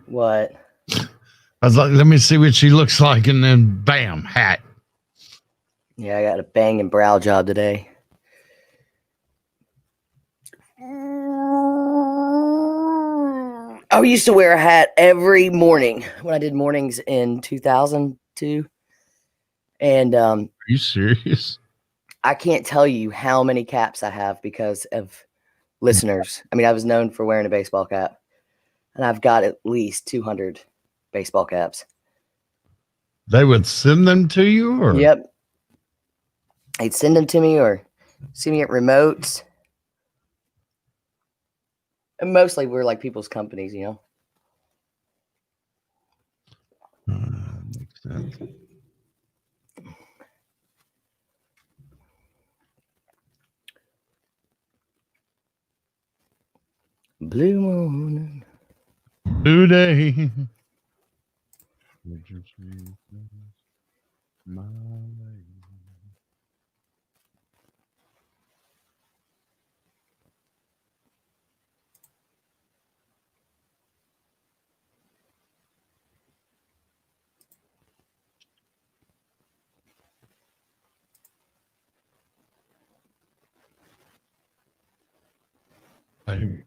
What? I was like, let me see what she looks like, and then bam, hat. Yeah, I got a banging brow job today. I used to wear a hat every morning when I did mornings in 2002. And Are you serious? I can't tell you how many caps I have because of listeners. I mean, I was known for wearing a baseball cap, and I've got at least 200 baseball caps. They would send them to you, or Yep. They'd send them to me or see me at remotes. And mostly we're like people's companies, you know. makes sense. Blue moon. Blue day. My lady.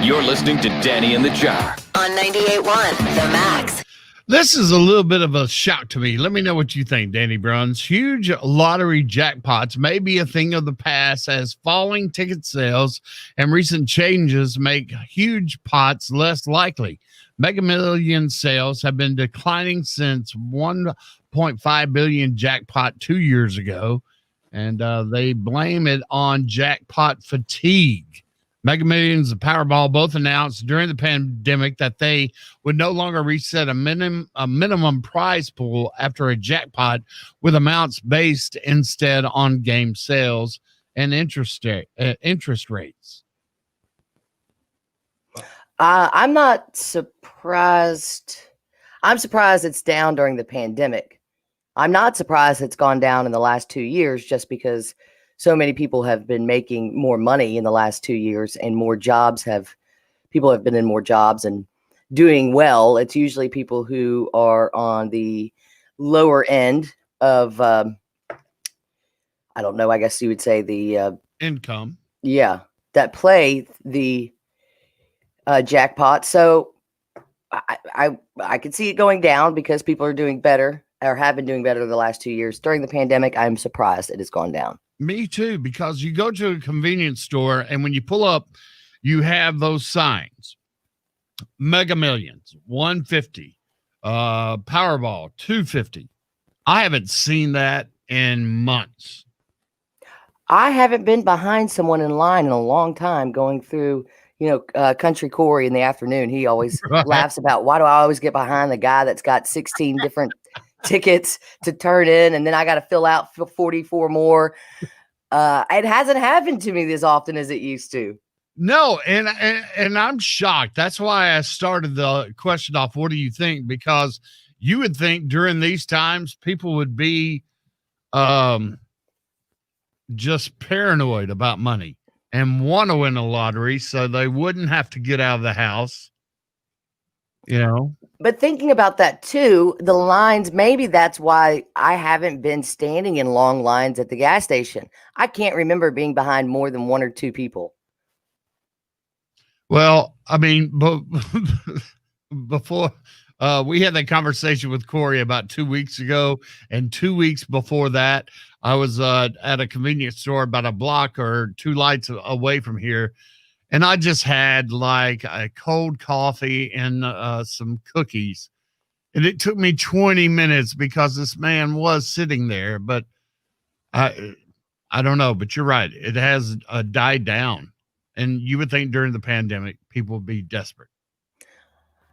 You're listening to Danny and the Jar on 98.1 The Max. This is a little bit of a shock to me. Let me know what you think, Danny Bruns. Huge lottery jackpots may be a thing of the past as falling ticket sales and recent changes make huge pots less likely. Mega Million sales have been declining since 1.5 billion jackpot 2 years ago, and they blame it on jackpot fatigue. Mega Millions and Powerball both announced during the pandemic that they would no longer reset a minimum prize pool after a jackpot, with amounts based instead on game sales and interest rates. I'm not surprised. I'm surprised it's down during the pandemic. I'm not surprised it's gone down in the last 2 years just because so many people have been making more money in the last 2 years and people have been in more jobs and doing well. It's usually people who are on the lower end of, I don't know, I guess you would say the income. Yeah, that play the jackpot. So I could see it going down because people are doing better or have been doing better the last 2 years. During the pandemic, I'm surprised it has gone down. Me too, because you go to a convenience store and when you pull up, you have those signs. Mega Millions, 150. Powerball, 250. I haven't seen that in months. I haven't been behind someone in line in a long time going through, Country Corey in the afternoon. He always laughs about, why do I always get behind the guy that's got 16 different tickets to turn in, and then I got to fill out 44 more. It hasn't happened to me as often as it used to. No, and I'm shocked. That's why I started the question off. What do you think? Because you would think during these times people would be just paranoid about money and want to win a lottery so they wouldn't have to get out of the house. But thinking about that too, the lines, maybe that's why I haven't been standing in long lines at the gas station. I can't remember being behind more than one or two people. Well, I mean, before we had that conversation with Corey about 2 weeks ago, and 2 weeks before that, I was at a convenience store about a block or two lights away from here. And I just had like a cold coffee and some cookies. And it took me 20 minutes because this man was sitting there. But I I don't know, but you're right. It has died down, and you would think during the pandemic people would be desperate.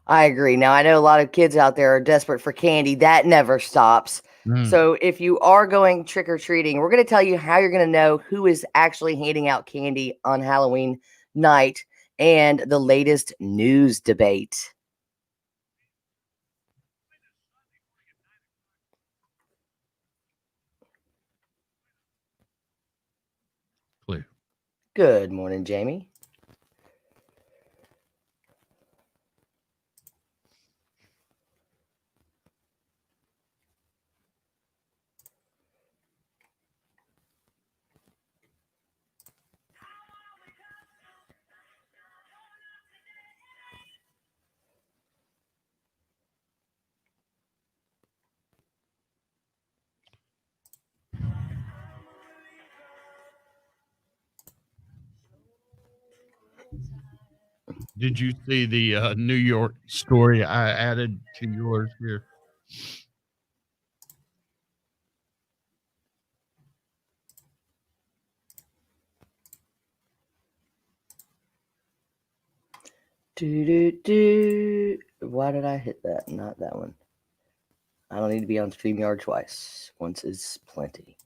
I agree. Now, I know a lot of kids out there are desperate for candy. That never stops. Mm. So, if you are going trick or treating, we're going to tell you how you're going to know who is actually handing out candy on Halloween night and the latest news debate. Clue. Good morning, Jamie. Did you see the New York story I added to yours here? Do, do, do. Why did I hit that? Not that one. I don't need to be on StreamYard twice. Once is plenty.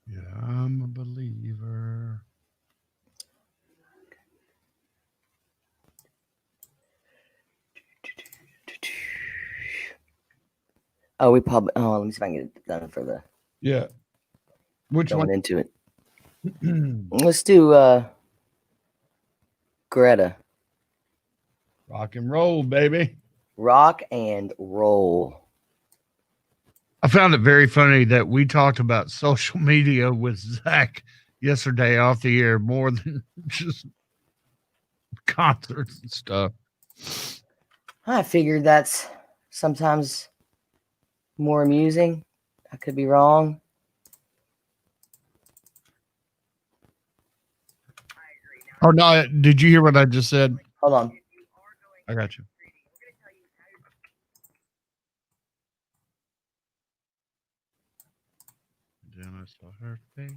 Yeah, I'm a believer. Oh, we probably. Oh, let me see if I can get it done for the Yeah. Which going one? into it. Let's do Greta. Rock and roll, baby. Rock and roll. I found it very funny that we talked about social media with Zach yesterday off the air more than just concerts and stuff. I figured that's sometimes more amusing. I could be wrong. Oh no! Did you hear what I just said? Hold on. I got you. Then I saw her face.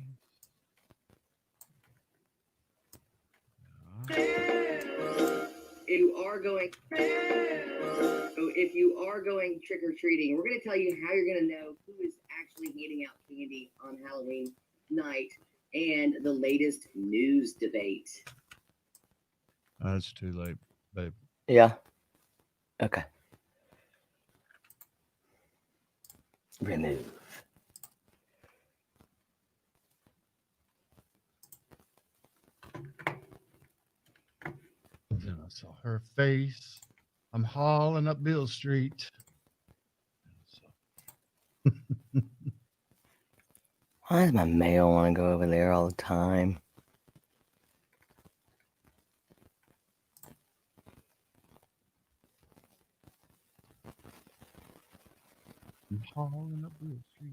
If you are going trick or treating, we're going to tell you how you're going to know who is actually handing out candy on Halloween night and the latest news debate. That's too late, babe. Yeah. Okay. Remove. Then I saw her face. I'm hauling up Bill Street. Why does my mail want to go over there all the time? I'm hauling up Bill Street.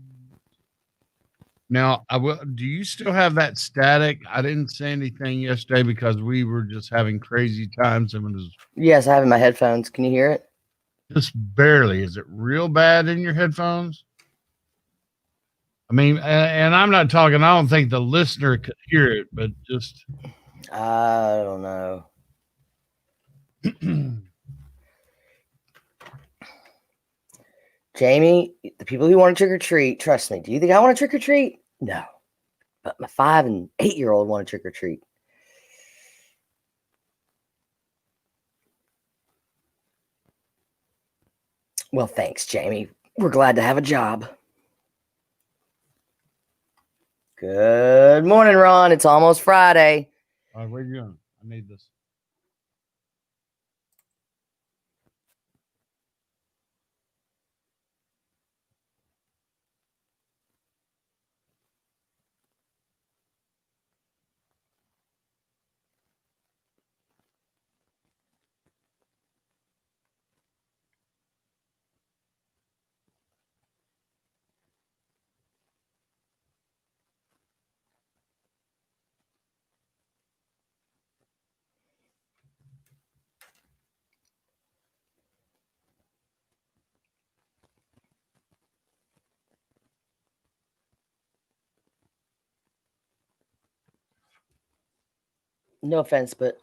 Now, I will. Do you still have that static? I didn't say anything yesterday because we were just having crazy times and it was Yes, I have it in my headphones. Can you hear it? just barely. Is it real bad in your headphones? I mean, and I'm not talking. I don't think the listener could hear it, but just I don't know. Jamie, the people who want to trick or treat, trust me. Do you think I want to trick or treat? No. But my 5 and 8-year-old want to trick or treat. Well, thanks, Jamie. We're glad to have a job. Good morning, Ron. It's almost Friday. all right, where you going? I need this. No offense, but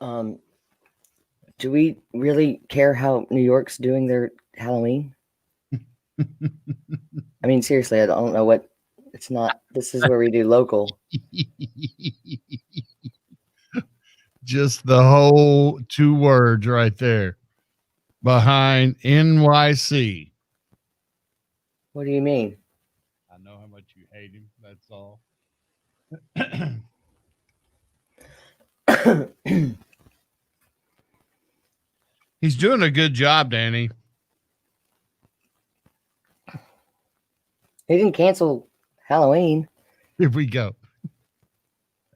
do we really care how New York's doing their Halloween? I mean, seriously, I don't know what. It's not. This is where we do local. Just the whole 2 words right there behind NYC. What do you mean? I know how much you hate him. That's all. He's doing a good job, Danny. He didn't cancel Halloween. Here we go.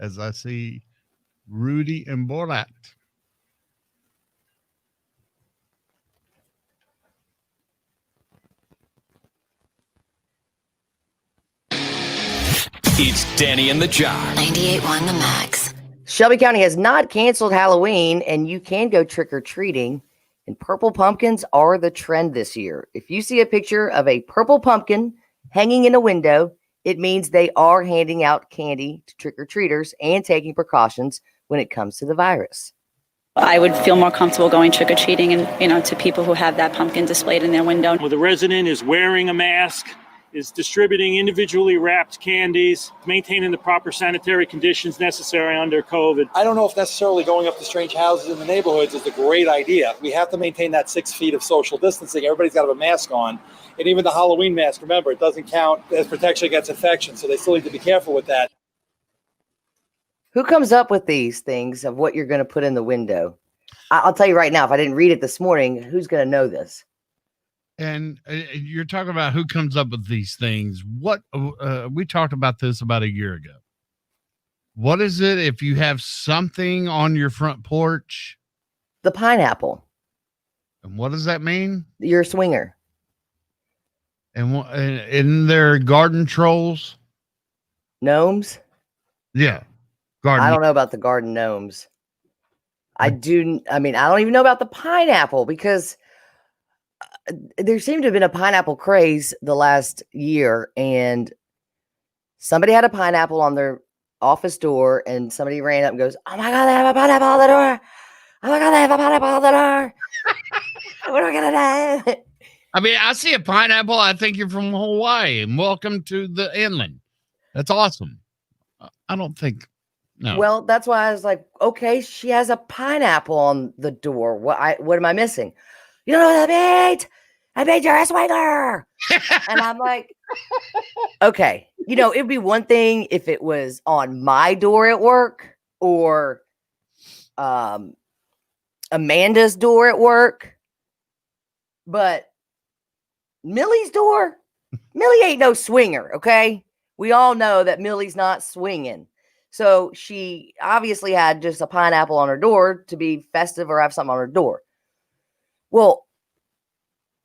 As I see Rudy and Borlat. It's Danny and the Jar. 98.1 The Max. Shelby County has not canceled Halloween, and you can go trick-or-treating. And purple pumpkins are the trend this year. If you see a picture of a purple pumpkin hanging in a window, it means they are handing out candy to trick-or-treaters and taking precautions when it comes to the virus. I would feel more comfortable going trick-or-treating and, to people who have that pumpkin displayed in their window. Where the resident is wearing a mask, is distributing individually wrapped candies, maintaining the proper sanitary conditions necessary under COVID. I don't know if necessarily going up to strange houses in the neighborhoods is a great idea. We have to maintain that 6 feet of social distancing. Everybody's got to have a mask on. And even the Halloween mask, remember, it doesn't count as protection against infection. So they still need to be careful with that. Who comes up with these things of what you're going to put in the window? I'll tell you right now, if I didn't read it this morning, who's going to know this? And you're talking about who comes up with these things. What we talked about this about a year ago. What is it if you have something on your front porch? The pineapple. And what does that mean? You're a swinger. And in their garden trolls? Gnomes? Yeah. Garden. I don't know about the garden gnomes. I don't even know about the pineapple because there seemed to have been a pineapple craze the last year, and somebody had a pineapple on their office door, and somebody ran up and goes, "Oh my God, they have a pineapple on the door! Oh my God, they have a pineapple on the door! What are we gonna do?" I mean, I see a pineapple. I think you're from Hawaii, and welcome to the inland. That's awesome. I don't think. No. Well, that's why I was like, okay, she has a pineapple on the door. What am I missing? You don't know what that means? I made you a swinger. And I'm like, okay, it'd be one thing if it was on my door at work or Amanda's door at work. But Millie's door, Millie ain't no swinger, okay? We all know that Millie's not swinging. So she obviously had just a pineapple on her door to be festive or have something on her door. Well,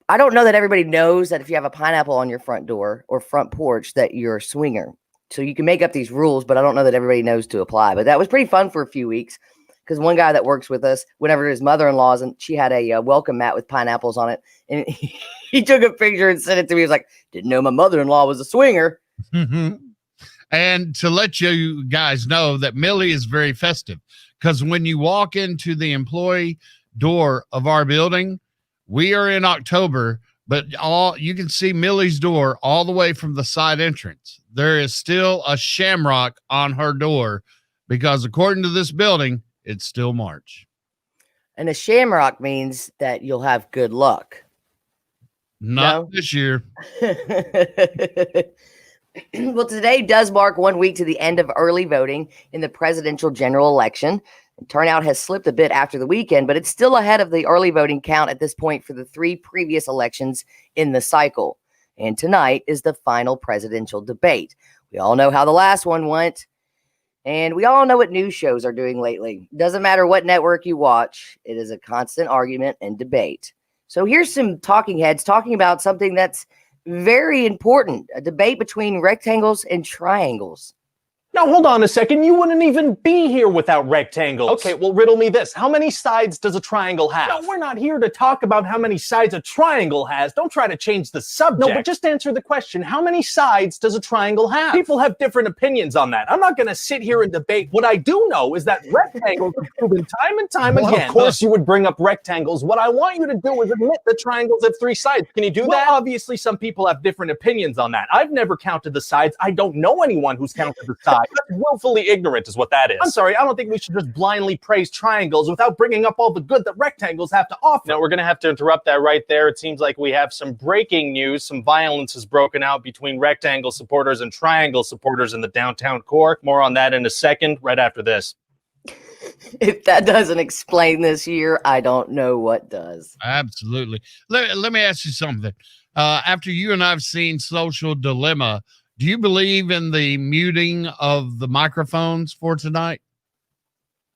I don't know that everybody knows that if you have a pineapple on your front door or front porch that you're a swinger. So you can make up these rules, but I don't know that everybody knows to apply. But that was pretty fun for a few weeks because one guy that works with us, whenever his mother-in-law's, and she had a welcome mat with pineapples on it, and he took a picture and sent it to me. He was like, "Didn't know my mother-in-law was a swinger." And to let you guys know that Millie is very festive because when you walk into the employee door of our building, we are in October, but you can see Millie's door all the way from the side entrance. There is still a shamrock on her door because according to this building, it's still March. And a shamrock means that you'll have good luck. Not this year. Well, today does mark 1 week to the end of early voting in the presidential general election. Turnout has slipped a bit after the weekend, but it's still ahead of the early voting count at this point for the 3 previous elections in the cycle. And tonight is the final presidential debate. We all know how the last one went, and we all know what news shows are doing lately. Doesn't matter what network you watch, it is a constant argument and debate. So here's some talking heads talking about something that's very important, a debate between rectangles and triangles. Now, hold on a second. You wouldn't even be here without rectangles. Okay, well, riddle me this. How many sides does a triangle have? No, we're not here to talk about how many sides a triangle has. Don't try to change the subject. No, but just answer the question. How many sides does a triangle have? People have different opinions on that. I'm not going to sit here and debate. What I do know is that rectangles have proven time and time Well, again. of course you would bring up rectangles. What I want you to do is admit that triangles have 3 sides. Can you do Well, that? obviously, some people have different opinions on that. I've never counted the sides. I don't know anyone who's counted the sides. That's willfully ignorant is what that is. I'm sorry, I don't think we should just blindly praise triangles without bringing up all the good that rectangles have to offer. Now, we're going to have to interrupt that right there. It seems like we have some breaking news. Some violence has broken out between rectangle supporters and triangle supporters in the downtown core. More on that in a second, right after this. If that doesn't explain this year, I don't know what does. Absolutely. Let me ask you something. After you and I've seen Social Dilemma, do you believe in the muting of the microphones for tonight?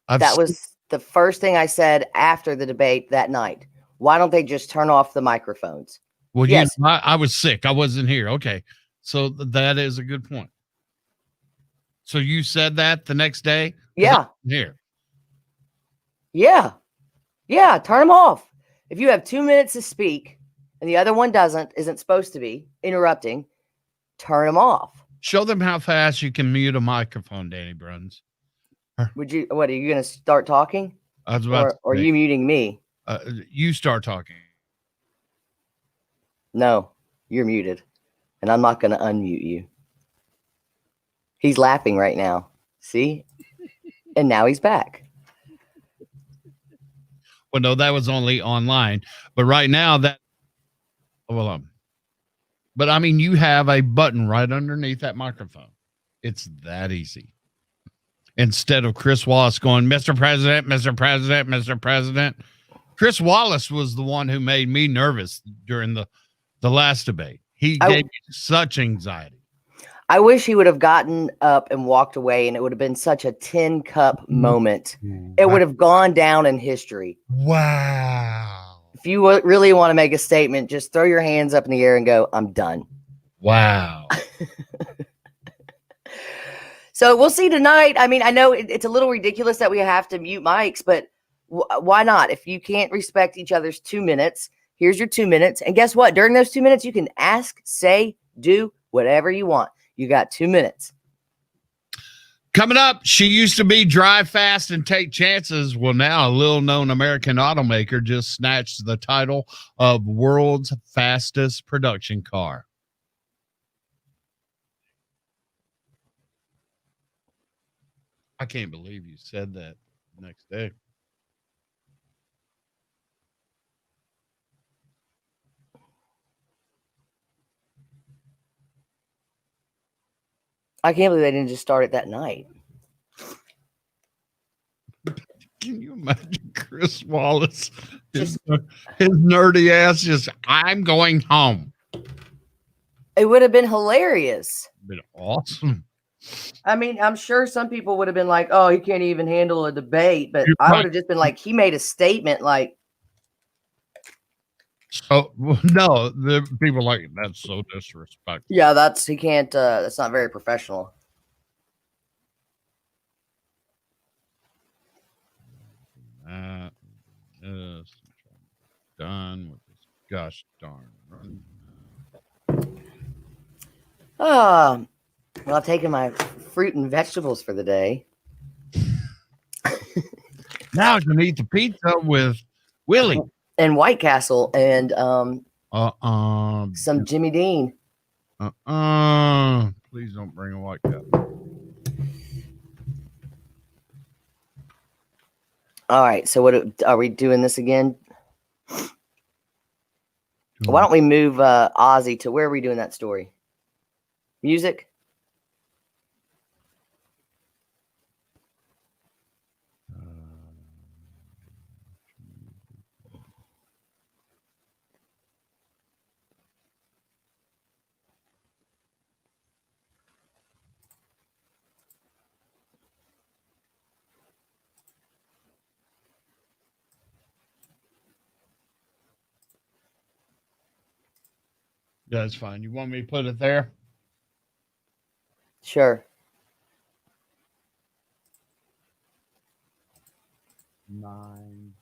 That was the first thing I said after the debate that night. Why don't they just turn off the microphones? Well, yes. I was sick. I wasn't here. Okay. So that is a good point. So you said that the next day? Yeah. Here. Yeah. Yeah. Turn them off. If you have 2 minutes to speak and the other one isn't supposed to be interrupting, turn them off. Show them how fast you can mute a microphone, Danny Bruns. What are you going to start talking? I was about Or are you muting me? You start talking. No, you're muted. And I'm not going to unmute you. He's laughing right now. See? And now he's back. Well, no, that was only online. But right now but I mean, you have a button right underneath that microphone. It's that easy. Instead of Chris Wallace going, Mr. President, Mr. President, Mr. President. Chris Wallace was the one who made me nervous during the last debate. He gave me such anxiety. I wish he would have gotten up and walked away, and it would have been such a tin cup moment. It would have gone down in history. Wow. If you really want to make a statement, just throw your hands up in the air and go, I'm done. Wow. So we'll see tonight. I mean, I know it's a little ridiculous that we have to mute mics, but why not? If you can't respect each other's 2 minutes, here's your 2 minutes. And guess what? During those 2 minutes, you can ask, say, do whatever you want. You got 2 minutes. Coming up, she used to be drive fast and take chances. Well, now a little known American automaker just snatched the title of world's fastest production car. I can't believe you said that the next day. I can't believe they didn't just start it that night. Can you imagine Chris Wallace, his nerdy ass just, I'm going home. It would have been hilarious. Been awesome. I mean, I'm sure some people would have been like, oh, he can't even handle a debate. But You're I right. would have just been like, he made a statement like, So no, the people like that's so disrespectful. yeah, that's not very professional. That is done with this gosh darn run. Well, I've taken my fruit and vegetables for the day. Now I can eat the pizza with Willie. And White Castle and some Jimmy Dean. Please don't bring a White Castle. All right, so what are we doing this again? Why don't we move Ozzy to where are we doing that story? Music? That's fine. You want me to put it there? Sure. 9.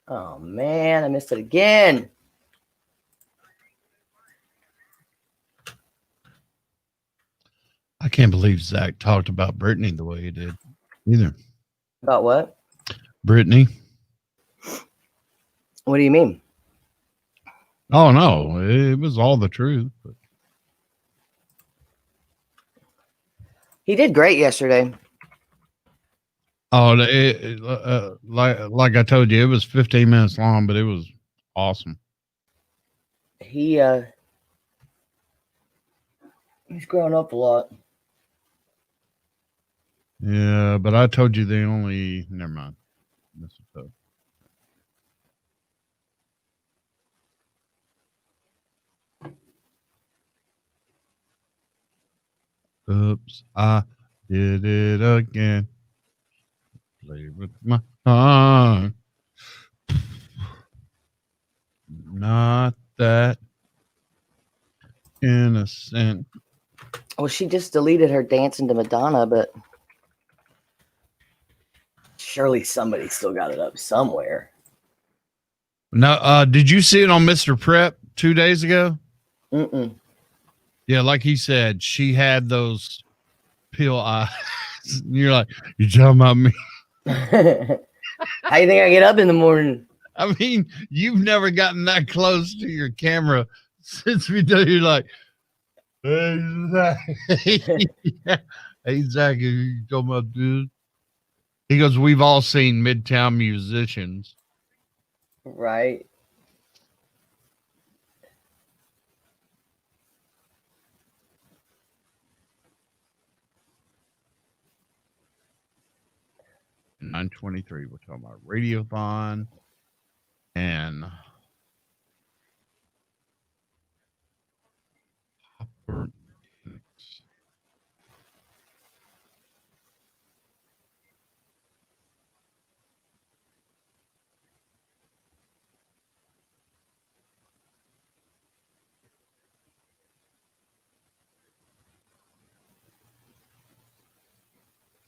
Oh man, I missed it again. I can't believe Zach talked about Brittany the way he did either. About what? Brittany. What do you mean? Oh no, it was all the truth. But He did great yesterday. oh, like I told you, it was 15 minutes long, but it was awesome. He's grown up a lot. Yeah, but I told you they only. Never mind. That's tough. Oops, I did it again. Play with my heart. Not that innocent. Well, she just deleted her dancing to Madonna, but surely somebody still got it up somewhere. Now, did you see it on Mr. Prep 2 days ago? Mm-mm. Yeah, like he said, she had those pill eyes. You're like, you're talking about me. How you think I get up in the morning? I mean, you've never gotten that close to your camera since we did. You're like, hey, Zach. Hey, Zach, you talking about dude? He goes, we've all seen Midtown Musicians. Right. In 923, we're talking about Radiothon and Hopper.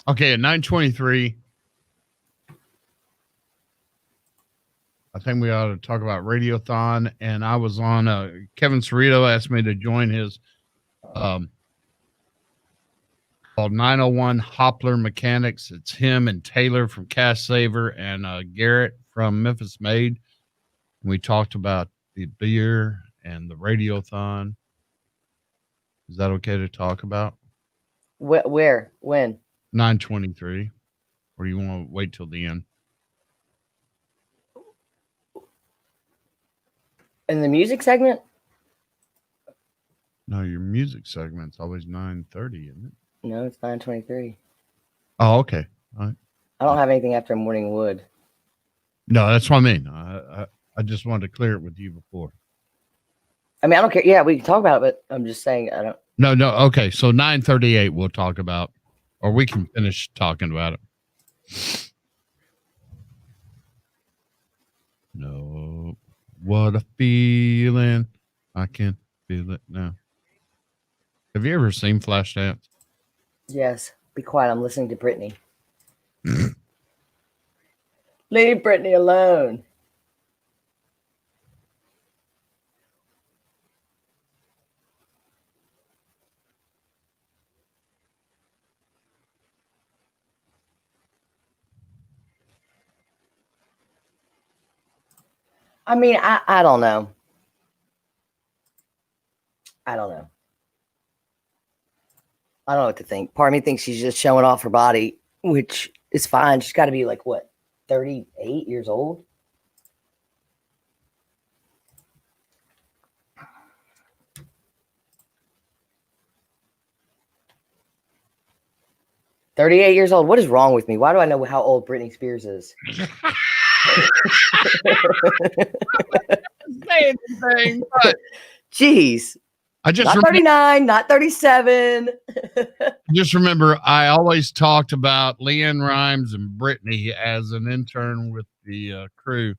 Okay, at 923, I think we ought to talk about Radiothon. And I was on, Kevin Cerrito asked me to join his called 901 Hopler Mechanics. It's him and Taylor from Cash Saver and Garrett from Memphis Made. And we talked about the beer and the Radiothon. Is that okay to talk about? Where? When? 923. Or you want to wait till the end? In the music segment? No, your music segment's always 9:30, isn't it? No, it's 9:23. Oh, okay. All right. I don't have anything after Morning Wood. No, that's what I mean. I just wanted to clear it with you before. I mean, I don't care. Yeah, we can talk about it, but I'm just saying I don't. No. Okay. So 9:38 we'll talk about, or we can finish talking about it. No. What a feeling. I can feel it now. Have you ever seen Flashdance? Yes. Be quiet. I'm listening to Britney. Leave Britney alone. I mean, I don't know. I don't know. I don't know what to think. Part of me thinks she's just showing off her body, which is fine. She's got to be like, what, 38 years old? 38 years old. What is wrong with me? Why do I know how old Britney Spears is? Say anything, but Jeez. I just Not remember, 39, not 37. just remember I always talked about Leanne Rhymes and Brittany as an intern with the crew,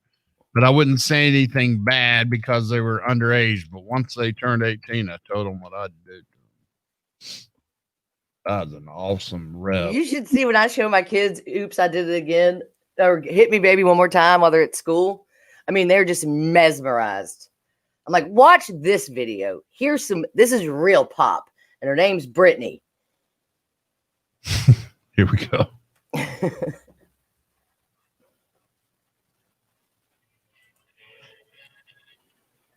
but I wouldn't say anything bad because they were underage. But once they turned 18, I told them what I'd do. That was an awesome rep. You should see when I show my kids, oops, I did it again, or hit me baby one more time while they're at school. I mean, they're just mesmerized. I'm like, watch this video. This is real pop. And her name's Brittany. Here we go.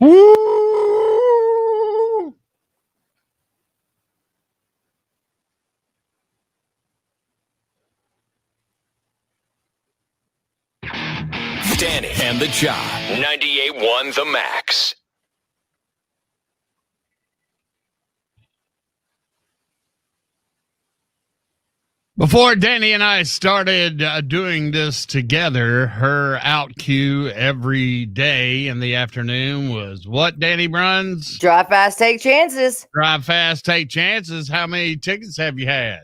Woo! Danny and the John. 98.1 The Max. Before Danny and I started doing this together, her out cue every day in the afternoon was what, Danny Bruns? Drive fast, take chances. Drive fast, take chances. How many tickets have you had?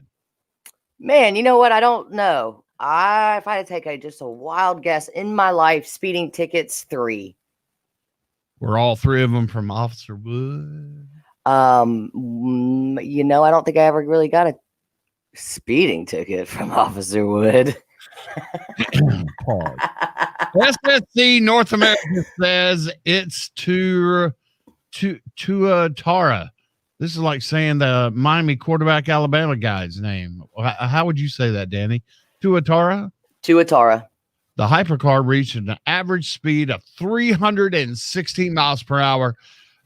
Man, you know what? I don't know. If I had to take just a wild guess in my life, speeding tickets 3. Were all 3 of them from Officer Wood? I don't think I ever really got a speeding ticket from Officer Wood. Pause. SSC North America says it's to Tara. This is like saying the Miami quarterback Alabama guy's name. How would you say that, Danny? Tuatara? Tuatara. The hypercar reached an average speed of 316 miles per hour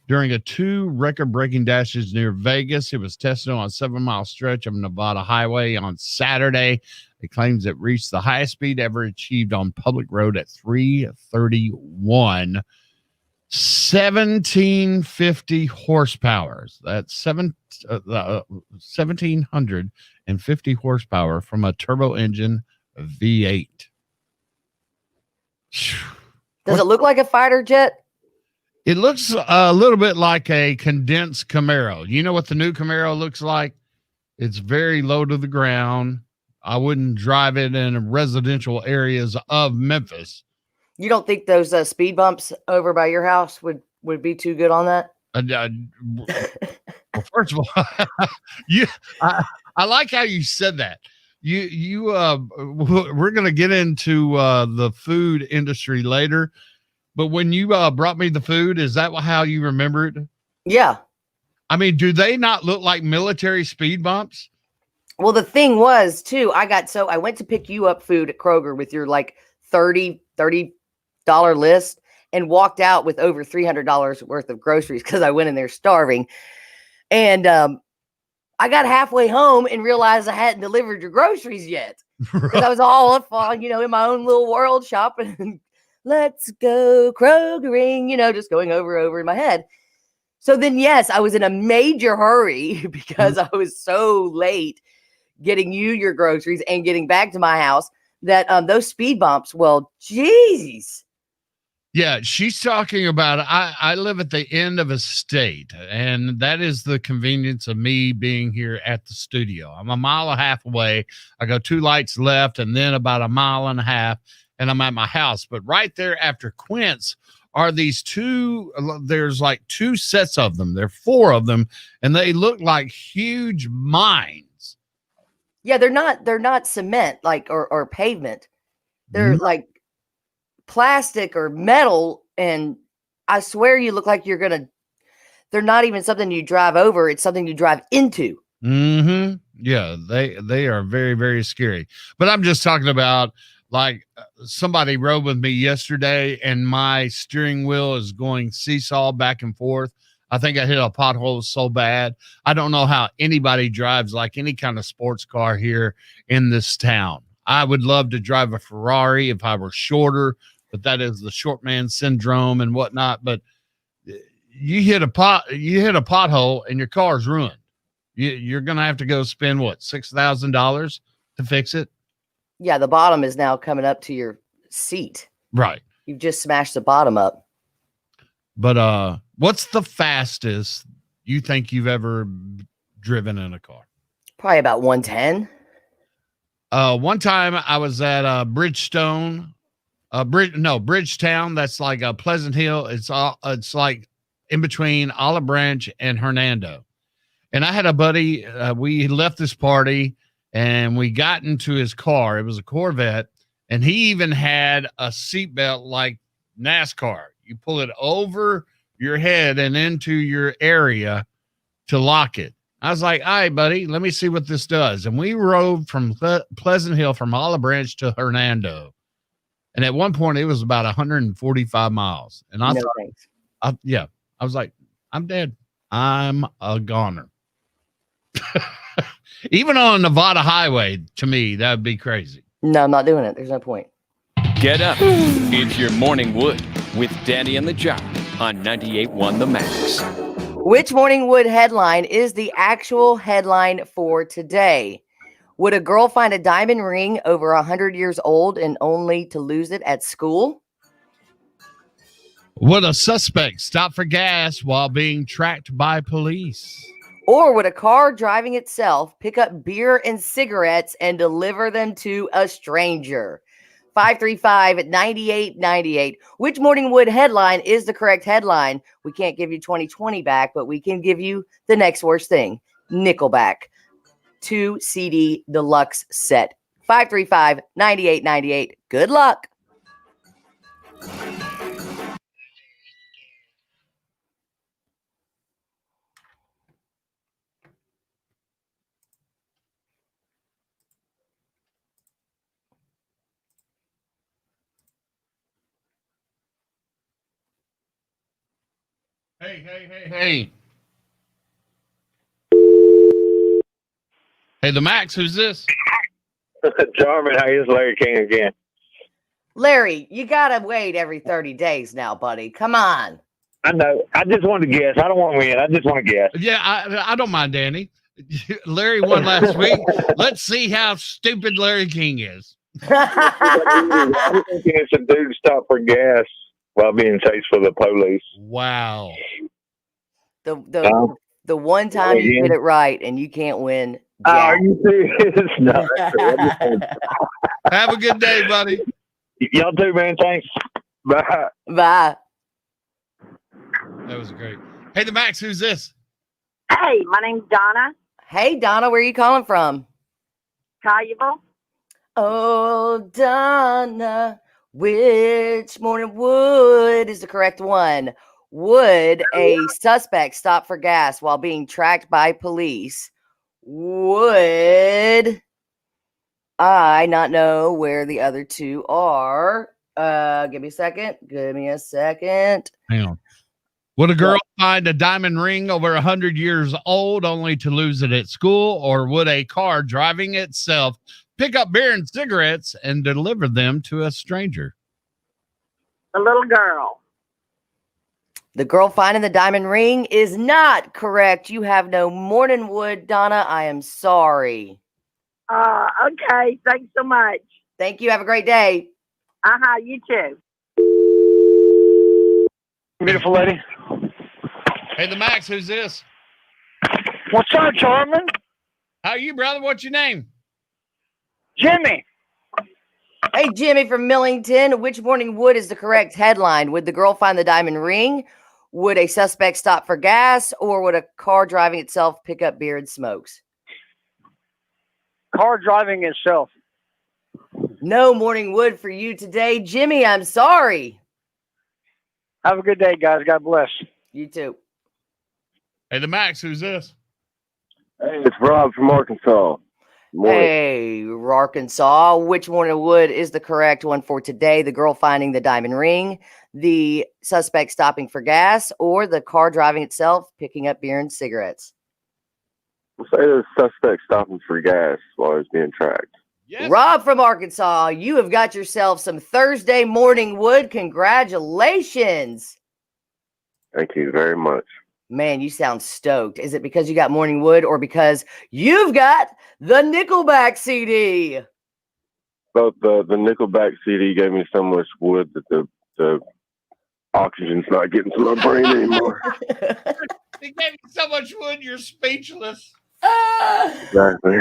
during 2 record-breaking dashes near Vegas. It was tested on a 7-mile stretch of Nevada highway on Saturday. It claims it reached the highest speed ever achieved on public road at 331, 1750 horsepower. That's 1,750 horsepower from a turbo engine V8. Does it look like a fighter jet? It looks a little bit like a condensed Camaro. You know what the new Camaro looks like? It's very low to the ground. I wouldn't drive it in residential areas of Memphis. You don't think those speed bumps over by your house would be too good on that? Well, first of all, I like how you said that. We're going to get into the food industry later. But when you brought me the food, is that how you remember it? Yeah. I mean, do they not look like military speed bumps? Well, the thing was, too, I went to pick you up food at Kroger with your like $30 list and walked out with over $300 worth of groceries because I went in there starving. And I got halfway home and realized I hadn't delivered your groceries yet. Because I was all up on, in my own little world shopping. Let's go Krogering, just going over in my head. So then, yes, I was in a major hurry because I was so late getting you your groceries and getting back to my house that those speed bumps, well, geez. Yeah, she's talking about, I live at the end of a state, and that is the convenience of me being here at the studio. I'm a mile and a half away. I go 2 lights left and then about a mile and a half, and I'm at my house. But right there after Quince are these 2, there's like 2 sets of them. There are 4 of them, and they look like huge mines. Yeah, they're not cement or pavement. They're like plastic or metal, and I swear you look like they're not even something you drive over, it's something you drive into. Mm-hmm. Yeah, they are very, very scary. But I'm just talking about, like, somebody rode with me yesterday and my steering wheel is going seesaw back and forth. I think I hit a pothole so bad. I don't know how anybody drives like any kind of sports car here in this town. I would love to drive a Ferrari if I were shorter, but that is the short man syndrome and whatnot. But you hit a pothole and your car's ruined. You're going to have to go spend what, $6,000 to fix it. Yeah, the bottom is now coming up to your seat. Right. You've just smashed the bottom up. But what's the fastest you think you've ever driven in a car? Probably about 110. One time I was at Bridgetown. That's like a Pleasant Hill. It's like in between Olive Branch and Hernando. And I had a buddy. We left this party and we got into his car. It was a Corvette, and he even had a seatbelt like NASCAR. You pull it over your head and into your area to lock it. I was like, all right, buddy, let me see what this does. And we rode from Pleasant Hill, from Olive Branch to Hernando. And at one point, it was about 145 miles. And I thought, I was like, I'm dead. I'm a goner. Even on a Nevada highway, to me, that would be crazy. No, I'm not doing it. There's no point. Get up. It's your Morning Wood with Danny and the Jock on 98.1 The Max. Which Morning Wood headline is the actual headline for today? Would a girl find a diamond ring over 100 years old and only to lose it at school? Would a suspect stop for gas while being tracked by police? Or would a car driving itself pick up beer and cigarettes and deliver them to a stranger? 535-9898. Which Morning Wood headline is the correct headline? We can't give you 2020 back, but we can give you the next worst thing. Nickelback 2 CD deluxe set. 535-9898. Good luck. Hey. Hey, the Max, who's this? Jarman, how is Larry King again? Larry, you got to wait every 30 days now, buddy. Come on. I know. I just want to guess. I don't want to win. I just want to guess. Yeah, I don't mind, Danny. Larry won last week. Let's see how stupid Larry King is. I'm thinking it's a dude stop for gas while being chased for the police. Wow. The one time you get it right and you can't win. Are you serious? No. Have a good day, buddy. Y'all too, man. Thanks. Bye. Bye. That was great. Hey, the Max, who's this? Hey, my name's Donna. Hey, Donna, where are you calling from? Collierville. Oh, Donna, which Morning Wood is the correct one? Would a suspect stop for gas while being tracked by police? Would I not know where the other two are? Give me a second. Hang on. Would a girl find a diamond ring over 100 years old only to lose it at school? Or would a car driving itself pick up beer and cigarettes and deliver them to a stranger? The little girl. The girl finding the diamond ring is not correct. You have no Morning Wood, Donna. I am sorry. Okay. Thanks so much. Thank you. Have a great day. You too. Beautiful lady. Hey, the Max, who's this? What's up, Jarman? How are you, brother? What's your name? Jimmy. Hey, Jimmy from Millington. Which Morning Wood is the correct headline? Would the girl find the diamond ring? Would a suspect stop for gas? Or would a car driving itself pick up beer and smokes? Car driving itself. No Morning Wood for you today. Jimmy, I'm sorry. Have a good day, guys. God bless. You too. Hey, the Max, who's this? Hey, it's Rob from Arkansas. Morning. Hey, Arkansas. Which Morning Wood is the correct one for today? The girl finding the diamond ring, the suspect stopping for gas, or the car driving itself picking up beer and cigarettes? We'll say the suspect stopping for gas while he's being tracked. Yes. Rob from Arkansas, you have got yourself some Thursday Morning Wood. Congratulations. Thank you very much. Man, you sound stoked. Is it because you got Morning Wood or because you've got the Nickelback CD? Both the Nickelback CD gave me so much wood that the oxygen's not getting to my brain anymore. It gave you so much wood, you're speechless. Exactly.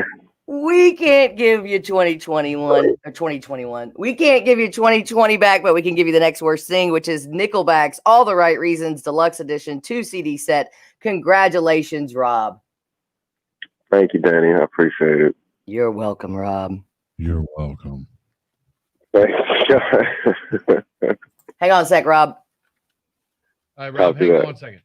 We can't give you 2021 or 2021. We can't give you 2020 back, but we can give you the next worst thing, which is Nickelback's All the Right Reasons Deluxe Edition 2 CD set. Congratulations, Rob. Thank you, Danny. I appreciate it. You're welcome, Rob. You're welcome. Thanks. Hang on a sec, Rob. All right, Rob, Copy hang on that. 1 second.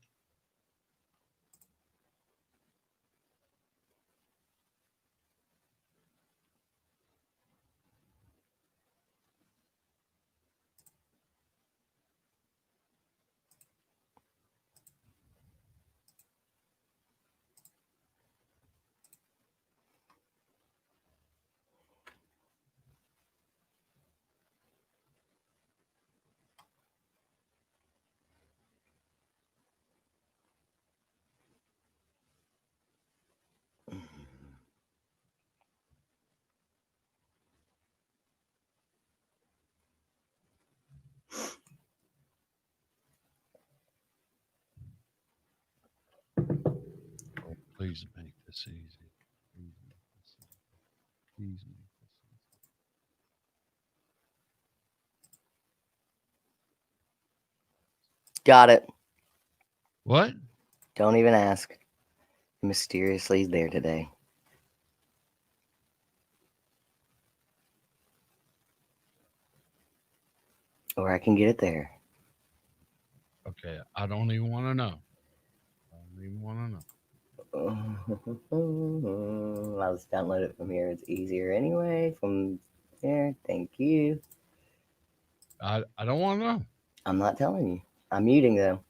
Please make this easy. Please make this easy. Got it. What? Don't even ask. Mysteriously there today. Or I can get it there. Okay, I don't even want to know. I don't even want to know. I'll just download it from here. It's easier anyway. From there. Thank you. I don't want to know. I'm not telling you. I'm muting though.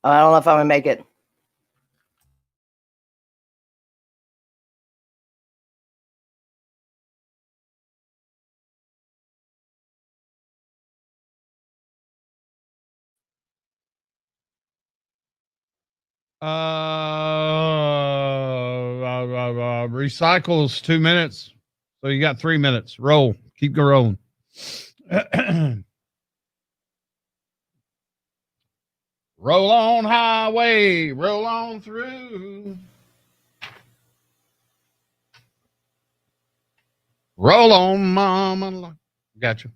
I don't know if I'm gonna make it. Recycles 2 minutes. So you got 3 minutes. Roll. Keep rolling. Roll on highway. Roll on through. Roll on, mama. Gotcha.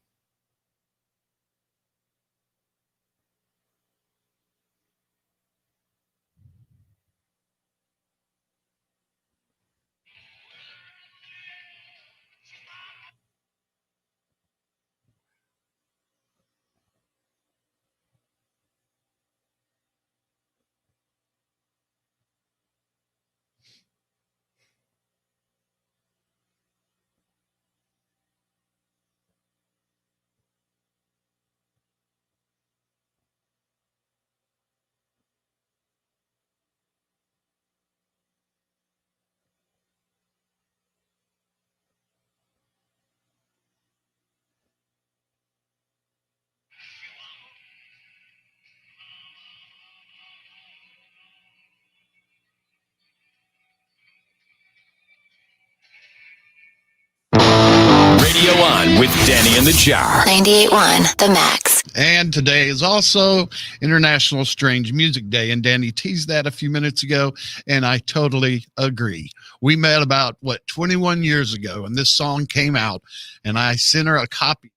Radio On with Danny and the Jar. 98.1 The Max. And today is also International Strange Music Day. And Danny teased that a few minutes ago, and I totally agree. We met about, 21 years ago, and this song came out, and I sent her a copy.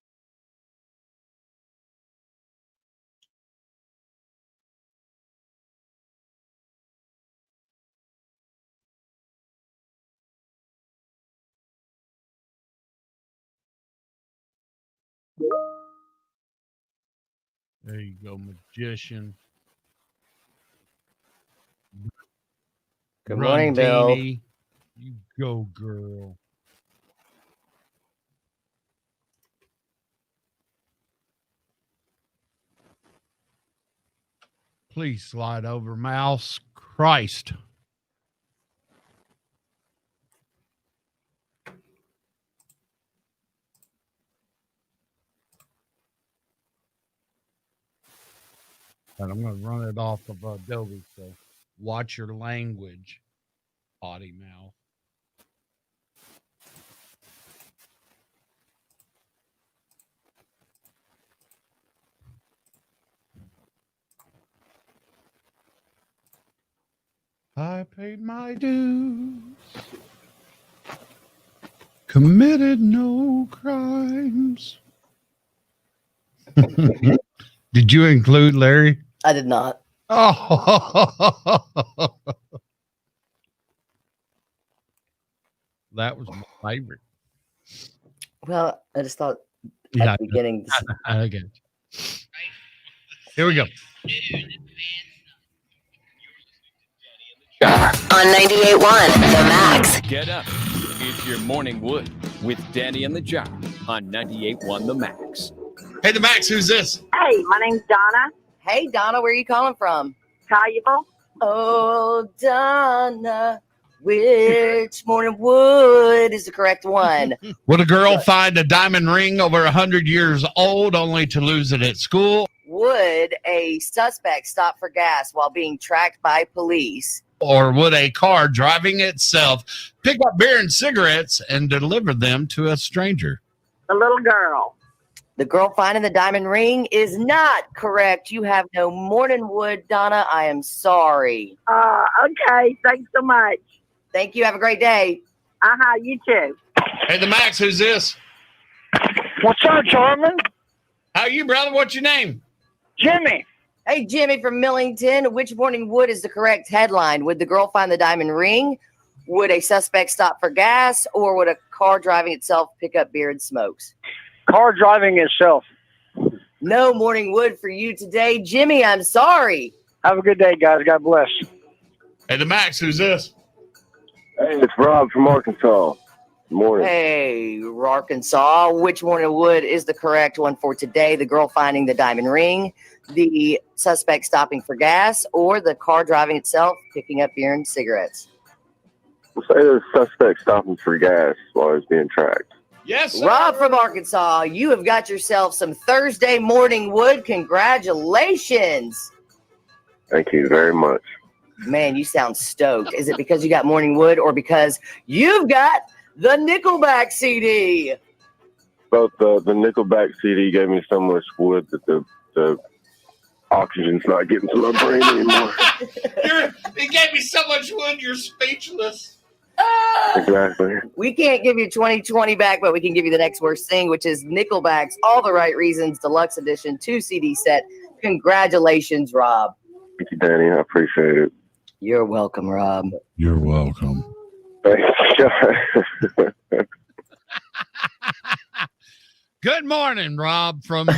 There you go, magician. Good morning, Bill. Danny. You go, girl. Please slide over, mouse. Christ. And I'm going to run it off of Adobe, so watch your language, potty mouth. I paid my dues, committed no crimes. Did you include Larry? I did not. Oh, that was my favorite. Well, I just thought Yeah, at the beginning. I get it. Here we go. On 98.1 The Max. Get up. It's your morning wood with Danny and the Jar on 98.1 The Max. Hey, the Max, who's this? Hey, my name's Donna. Hey, Donna, where are you calling from? Collierville. Oh, Donna, which morning wood is the correct one? Would a girl find a diamond ring over 100 years old only to lose it at school? Would a suspect stop for gas while being tracked by police? Or would a car driving itself pick up beer and cigarettes and deliver them to a stranger? The little girl. The girl finding the diamond ring is not correct. You have no morning wood, Donna. I am sorry. Okay. Thanks so much. Thank you. Have a great day. You too. Hey, the Max, who's this? What's up, Charmin? How you, brother? What's your name? Jimmy. Hey, Jimmy from Millington. Which morning wood is the correct headline? Would the girl find the diamond ring? Would a suspect stop for gas? Or would a car driving itself pick up beer and smokes? Car driving itself. No morning wood for you today. Jimmy, I'm sorry. Have a good day, guys. God bless. Hey, the Max, who's this? Hey, it's Rob from Arkansas. Good morning. Hey, Arkansas. Which morning wood is the correct one for today? The girl finding the diamond ring, the suspect stopping for gas, or the car driving itself picking up beer and cigarettes? We'll say the suspect stopping for gas while he's being tracked. Yes, sir. Rob from Arkansas, you have got yourself some Thursday morning wood. Congratulations. Thank you very much. Man, you sound stoked. Is it because you got Morning Wood or because you've got the Nickelback CD? Both the Nickelback CD gave me so much wood that the oxygen's not getting to my brain anymore. It gave me so much wood, you're speechless. Exactly. We can't give you 2020 back, but we can give you the next worst thing, which is Nickelback's All the Right Reasons Deluxe Edition 2 CD set. Congratulations, Rob. Thank you, Danny. I appreciate it. You're welcome, Rob. You're welcome. Thanks. Good morning, Rob from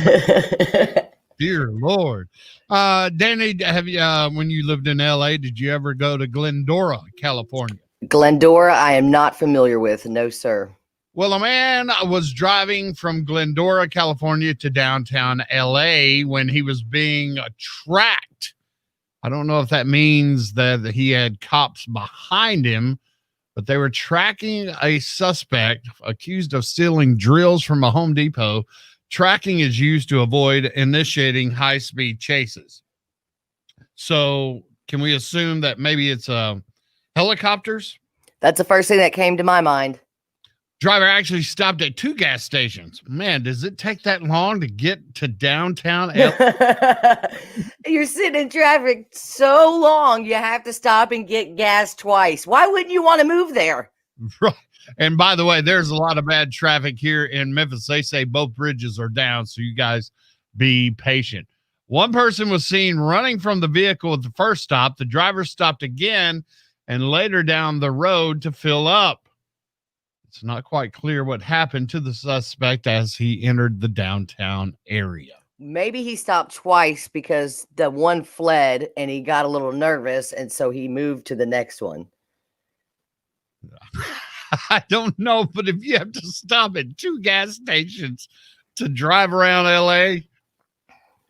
dear Lord. Danny, have you when you lived in LA, did you ever go to Glendora, California? Glendora, I am not familiar with. No, sir. Well, a man was driving from Glendora, California to downtown LA when he was being tracked. I don't know if that means that he had cops behind him, but they were tracking a suspect accused of stealing drills from a Home Depot. Tracking is used to avoid initiating high-speed chases. So can we assume that maybe it's helicopters? That's the first thing that came to my mind. Driver actually stopped at 2 gas stations. Man, does it take that long to get to downtown LA? You're sitting in traffic so long, you have to stop and get gas twice. Why wouldn't you want to move there? Right. And by the way, there's a lot of bad traffic here in Memphis. They say both bridges are down, so you guys be patient. One person was seen running from the vehicle at the first stop. The driver stopped again and later down the road to fill up. It's not quite clear what happened to the suspect as he entered the downtown area. Maybe he stopped twice because the one fled and he got a little nervous, and so he moved to the next one. I don't know, but if you have to stop at 2 gas stations to drive around LA,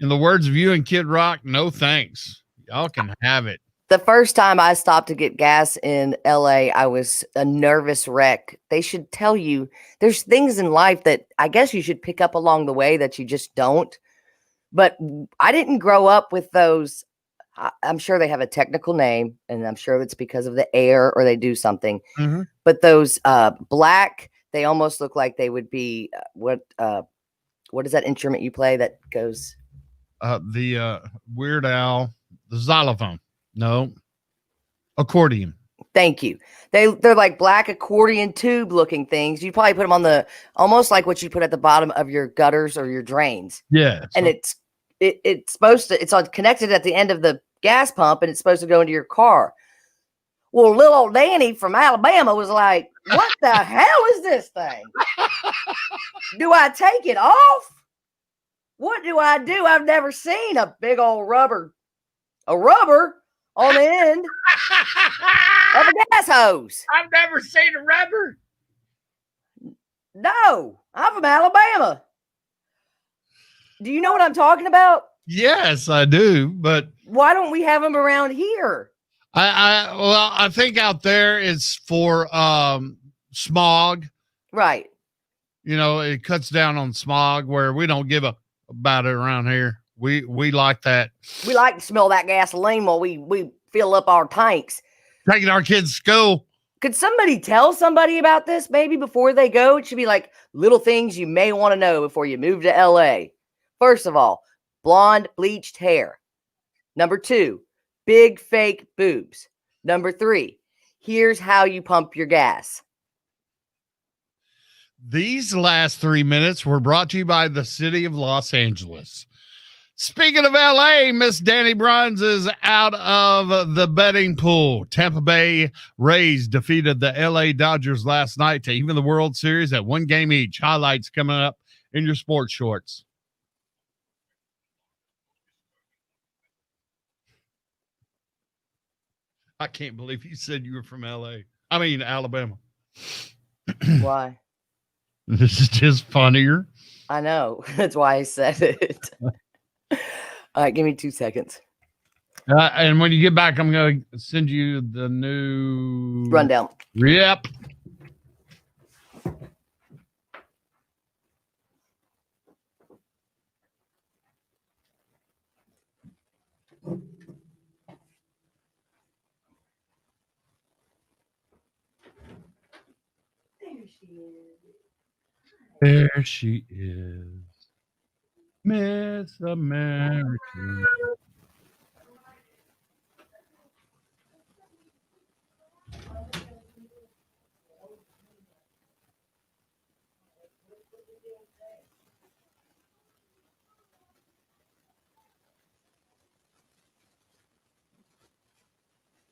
in the words of you and Kid Rock, no thanks. Y'all can have it. The first time I stopped to get gas in LA, I was a nervous wreck. They should tell you there's things in life that I guess you should pick up along the way that you just don't. But I didn't grow up with those. I'm sure they have a technical name, and I'm sure it's because of the air or they do something. Mm-hmm. But those black, they almost look like they would be what is that instrument you play that goes? The Weird Al, the xylophone. No, accordion. Thank you. They're like black accordion tube looking things. You probably put them on the almost like what you put at the bottom of your gutters or your drains. Yeah, and it's supposed to. It's connected at the end of the gas pump, and it's supposed to go into your car. Well, little old Danny from Alabama was like, "What the hell is this thing? Do I take it off? What do I do? I've never seen a big old rubber on the end of a gas hose. I've never seen a rubber. No, I'm from Alabama. Do you know what I'm talking about? Yes, I do. But why don't we have them around here? I think out there it's for smog. Right. You know, it cuts down on smog where we don't give about it around here. We like that. We like to smell that gasoline while we fill up our tanks. Taking our kids to school. Could somebody tell somebody about this maybe before they go? It should be like little things you may want to know before you move to LA. First of all, blonde bleached hair. Number 2, big fake boobs. Number 3, here's how you pump your gas. These last 3 minutes were brought to you by the city of Los Angeles. Speaking of LA, Miss Danny Bruns is out of the betting pool. Tampa Bay Rays defeated the LA Dodgers last night to even the World Series at 1 game each. Highlights coming up in your sports shorts. I can't believe you said you were from LA. I mean, Alabama. Why? This is just funnier. I know. That's why I said it. All right, give me 2 seconds. And when you get back, I'm going to send you the new rundown. Yep. There she is, Miss America.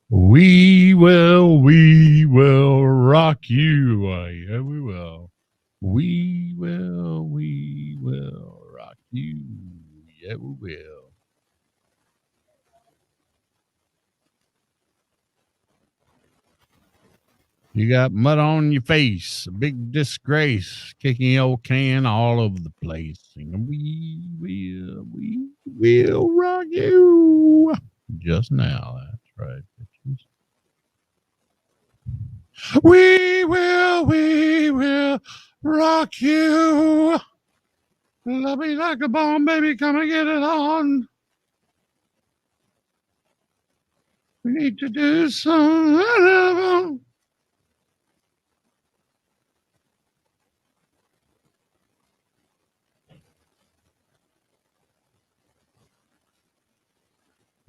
We will rock you. Yeah, we will. We will rock you. Yeah, we will. You got mud on your face, a big disgrace, kicking your can all over the place. Singing, we will rock you. Just now, that's right. We will rock you. Love me like a bomb, baby. Come and get it on. We need to do some.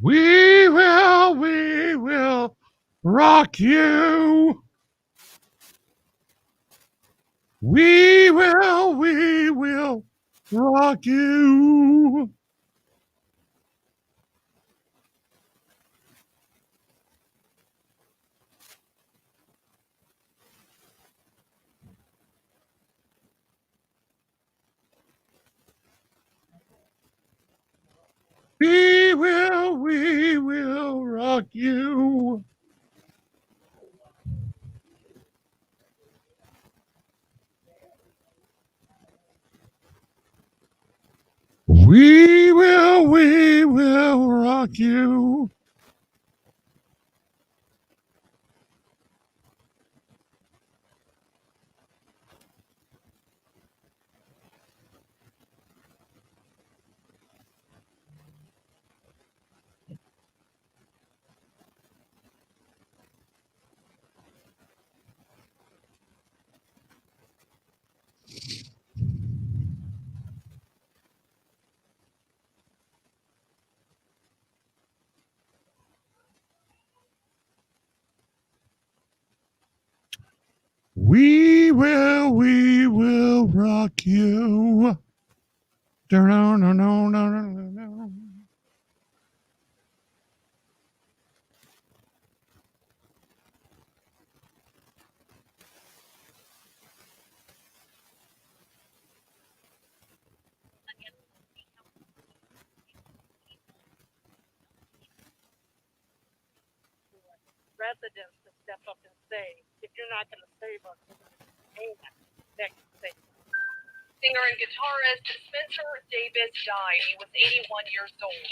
We will rock you. We will rock you. We will rock you. We will rock you. We will rock you. No. Residents to step up and say, if you're not going to save us, we're going to pay that next thing. Singer and guitarist Spencer Davis died. He was 81 years old. Do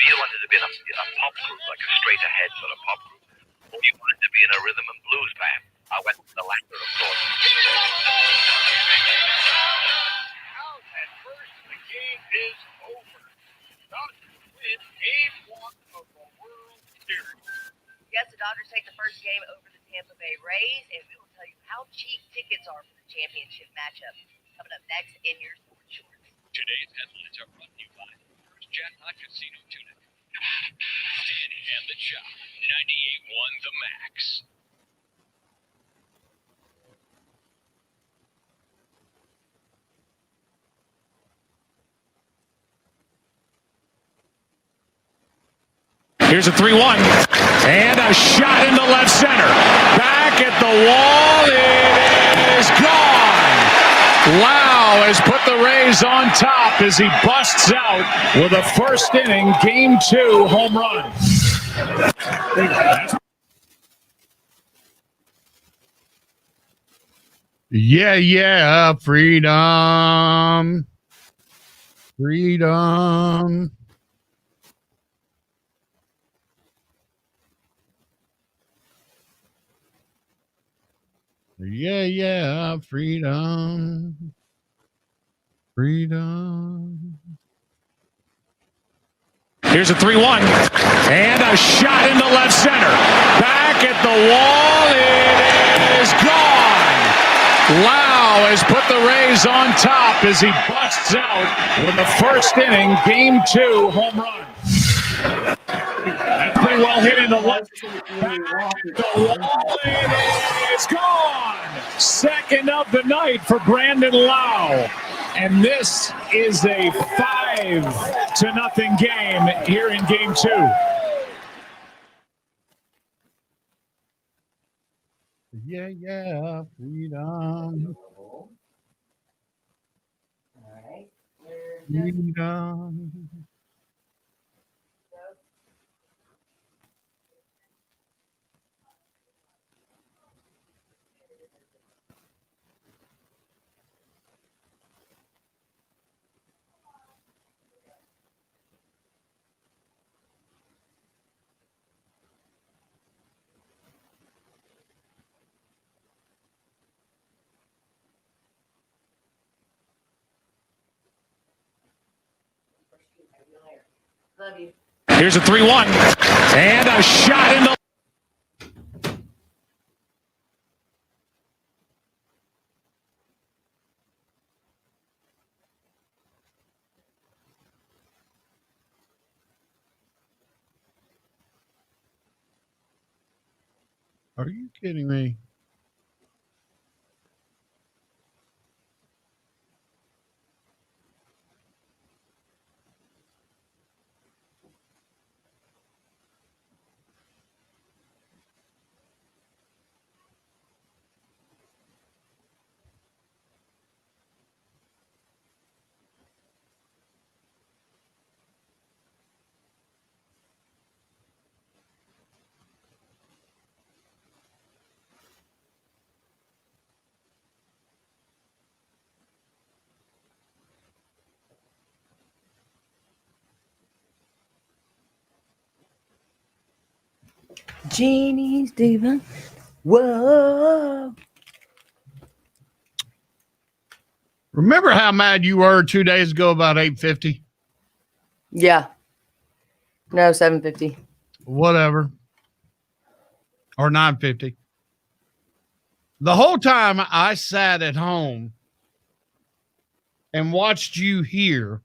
you wanted to be in a pop group, like a straight ahead sort of pop group? Or you wanted to be in a rhythm and blues band? I went with the latter, of course. Out at first, the game is over. Dodgers win game 1 of the World Series. Yes, the Dodgers take the first game over the Tampa Bay Rays, and we will tell you how cheap tickets are for the championship matchup coming up next in your Sports Shorts. Today's headlines are brought to you by First Jackpot Casino Tuna. Danny and the Chop, 98.1 The Max. Here's a 3-1. And a shot into left center. Back at the wall. It is gone. Lau has put the Rays on top as he busts out with a first inning Game 2 home run. Yeah. Freedom. Freedom. Yeah, freedom. Freedom. Here's a 3-1. And a shot into left center. Back at the wall. It is gone. Lau has put the Rays on top as he busts out with the first inning, Game 2 home run. That's pretty well hit in the left. The wall, it is gone. Second of the night for Brandon Lau. And this is a 5-0 game here in Game 2. Yeah, freedom. Freedom. Love you. Here's a 3-1 and a shot in the. Are you kidding me? Jeannie's diva. Whoa. Remember how mad you were 2 days ago about 850? Yeah. No, 750. Whatever. Or 950. The whole time I sat at home and watched you here,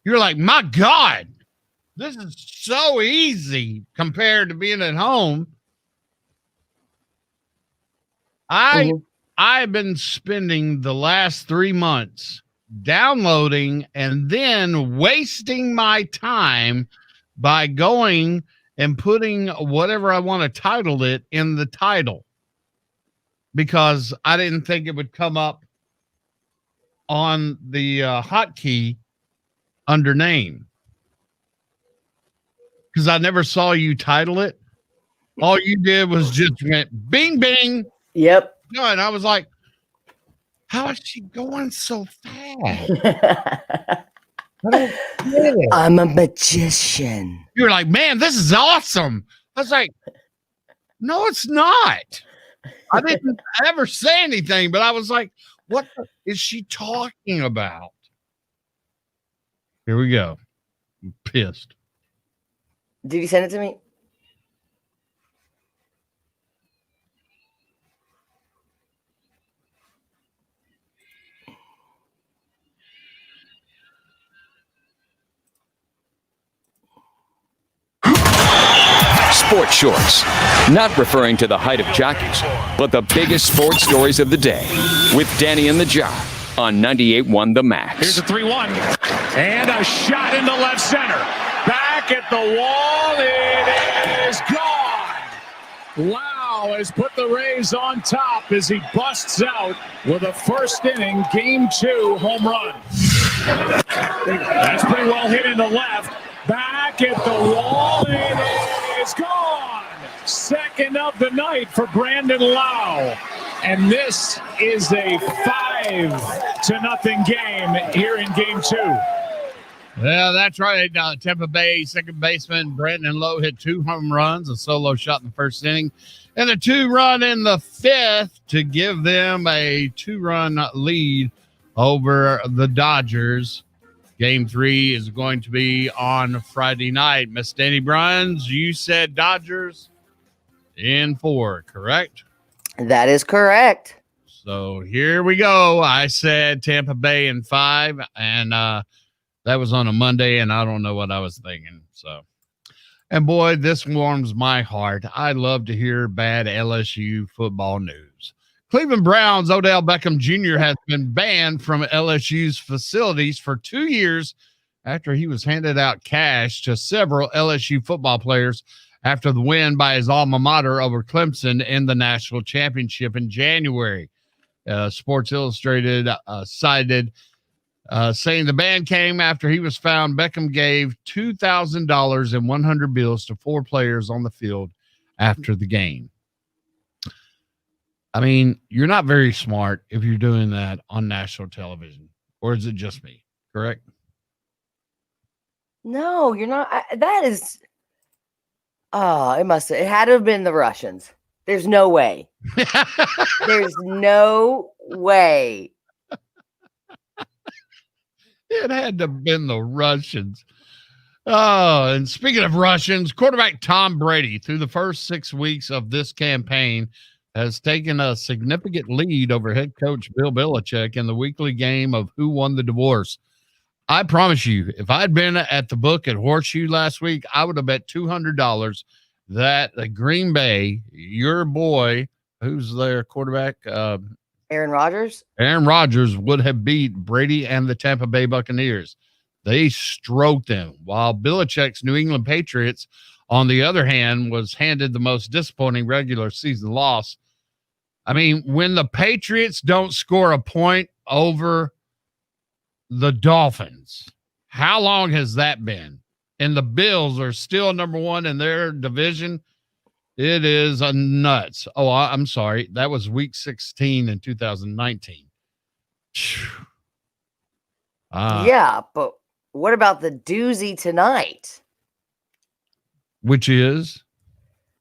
you're like, my God, this is so easy compared to being at home. I've been spending the last 3 months downloading and then wasting my time by going and putting whatever I want to title it in the title because I didn't think it would come up on the hotkey under name because I never saw you title it. All you did was just went bing, bing. Yep. No, and I was like, how is she going so fast? I'm a magician. You were like, man, this is awesome. I was like, no, it's not. I didn't ever say anything, but I was like, what is she talking about? Here we go. I'm pissed. Did you send it to me? Sports Shorts, not referring to the height of jockeys, but the biggest sports stories of the day with Danny and the Jock on 98.1 The Max. Here's a 3-1 and a shot into left center. Back at the wall, it is gone. Lau has put the Rays on top as he busts out with a first inning, Game 2 home run. That's pretty well hit into left. Back at the wall, it is gone. Second of the night for Brandon Lau. And this is a 5-0 game here in Game 2. Yeah, that's right. Tampa Bay second baseman Brandon Lowe hit 2 home runs, a solo shot in the first inning, and a 2-run in the fifth to give them a 2-run lead over the Dodgers. Game 3 is going to be on Friday night. Miss Danny Bruns, you said Dodgers in 4, correct? That is correct. So here we go. I said Tampa Bay in 5, and that was on a Monday, and I don't know what I was thinking. So, and boy, this warms my heart. I love to hear bad LSU football news. Cleveland Browns' Odell Beckham Jr. has been banned from LSU's facilities for 2 years after he was handed out cash to several LSU football players after the win by his alma mater over Clemson in the national championship in January. Sports Illustrated cited saying the ban came after he was found Beckham gave $2,000 in 100 bills to 4 players on the field after the game. I mean, you're not very smart if you're doing that on national television, or is it just me? Correct? No, you're not. That is. Oh, it had to have been the Russians. There's no way. There's no way. It had to have been the Russians. Oh, and speaking of Russians, quarterback Tom Brady, through the first 6 weeks of this campaign, has taken a significant lead over head coach Bill Belichick in the weekly game of Who Won the Divorce. I promise you, if I'd been at the book at Horseshoe last week, I would have bet $200 that the Green Bay, your boy, who's their quarterback, Aaron Rodgers? Aaron Rodgers would have beat Brady and the Tampa Bay Buccaneers. They stroked them, while Belichick's New England Patriots, on the other hand, was handed the most disappointing regular season loss. I mean, when the Patriots don't score a point over the Dolphins, how long has that been? And the Bills are still number 1 in their division. It is a nuts. Oh, I'm sorry. That was week 16 in 2019. Yeah, but what about the doozy tonight? Which is?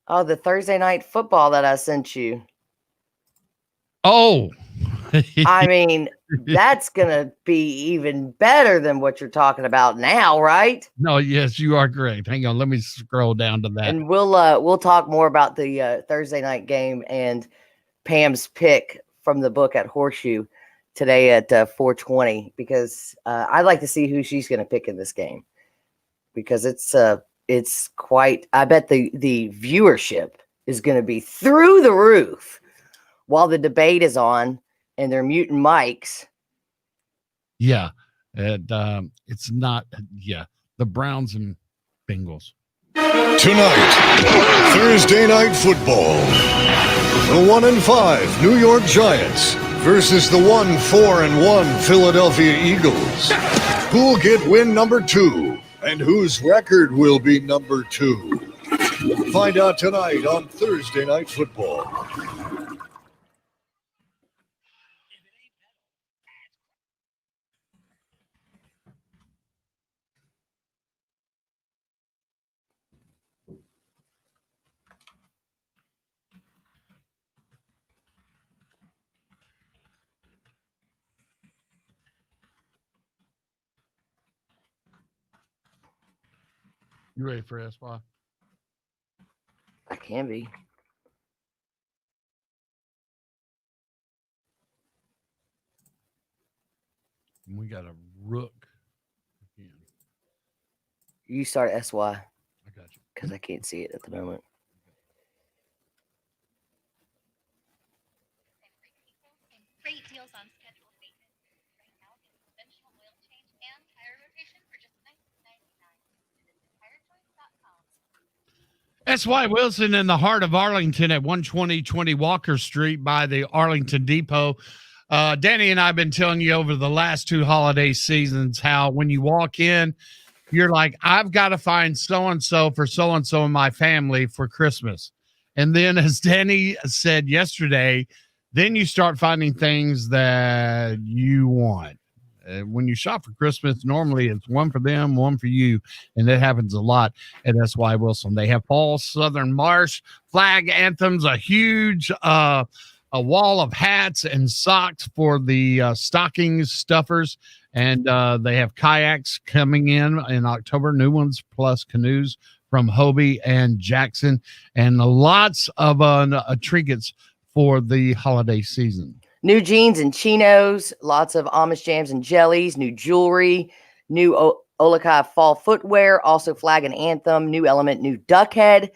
Oh, the Thursday night football that I sent you. Oh. I mean, that's going to be even better than what you're talking about now, right? No, yes, you are correct. Hang on, let me scroll down to that. And we'll talk more about the Thursday night game and Pam's pick from the book at Horseshoe today at 4:20, because I'd like to see who she's going to pick in this game, because it's quite. I bet the viewership is going to be through the roof while the debate is on and they're muting mics. Yeah, and it's not. Yeah, the Browns and Bengals. Tonight, Thursday night football. The 1-5 New York Giants versus the 1-4-1 Philadelphia Eagles. Who'll get win number 2 and whose record will be number 2? Find out tonight on Thursday night football. You ready for SY? I can be. We got a rook. You start SY. I got you. Because I can't see it at the moment. Great deals on scheduled maintenance. Right now, get a conventional oil change and tire rotation for just $19.99. Visit tirechoice.com. S.Y. Wilson in the heart of Arlington at 120 Walker Street by the Arlington Depot. Danny and I have been telling you over the last 2 holiday seasons how when you walk in, you're like, I've got to find so-and-so for so-and-so in my family for Christmas. And then, as Danny said yesterday, then you start finding things that you want. When you shop for Christmas, normally it's one for them, one for you. And that happens a lot at S.Y. Wilson. They have Paul Southern Marsh, flag anthems, a huge a wall of hats and socks for the stockings stuffers. And they have kayaks coming in October, new ones, plus canoes from Hobie and Jackson, and lots of trinkets for the holiday season. New jeans and chinos, lots of Amish jams and jellies, new jewelry, new Olakai fall footwear, also Flag and Anthem, new Element, new Duck Head,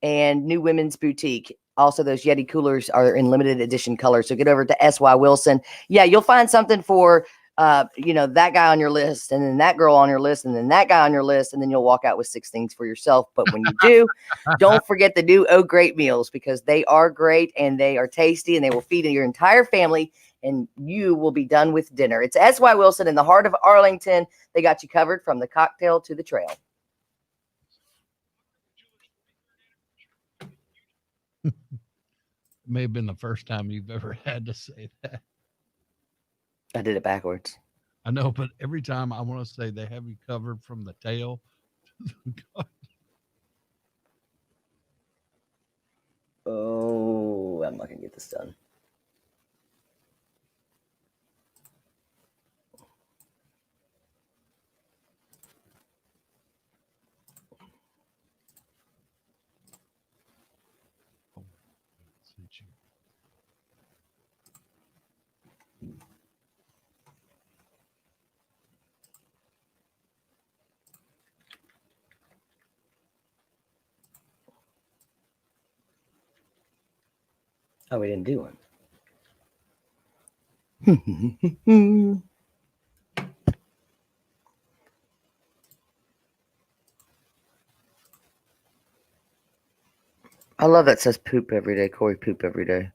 and new women's boutique. Also, those Yeti coolers are in limited edition colors. So get over to SY Wilson. Yeah, you'll find something for that guy on your list, and then that girl on your list, and then that guy on your list, and then you'll walk out with 6 things for yourself. But when you do, don't forget the new Oh Great meals, because they are great and they are tasty and they will feed your entire family, and you will be done with dinner. It's SY Wilson in the heart of Arlington. They got you covered from the cocktail to the trail. May have been the first time you've ever had to say that. I did it backwards. I know, but every time I want to say they have you covered from the tail to the gut. Oh, I'm not going to get this done. Oh, we didn't do one. I love that says poop every day. Corey, poop every day.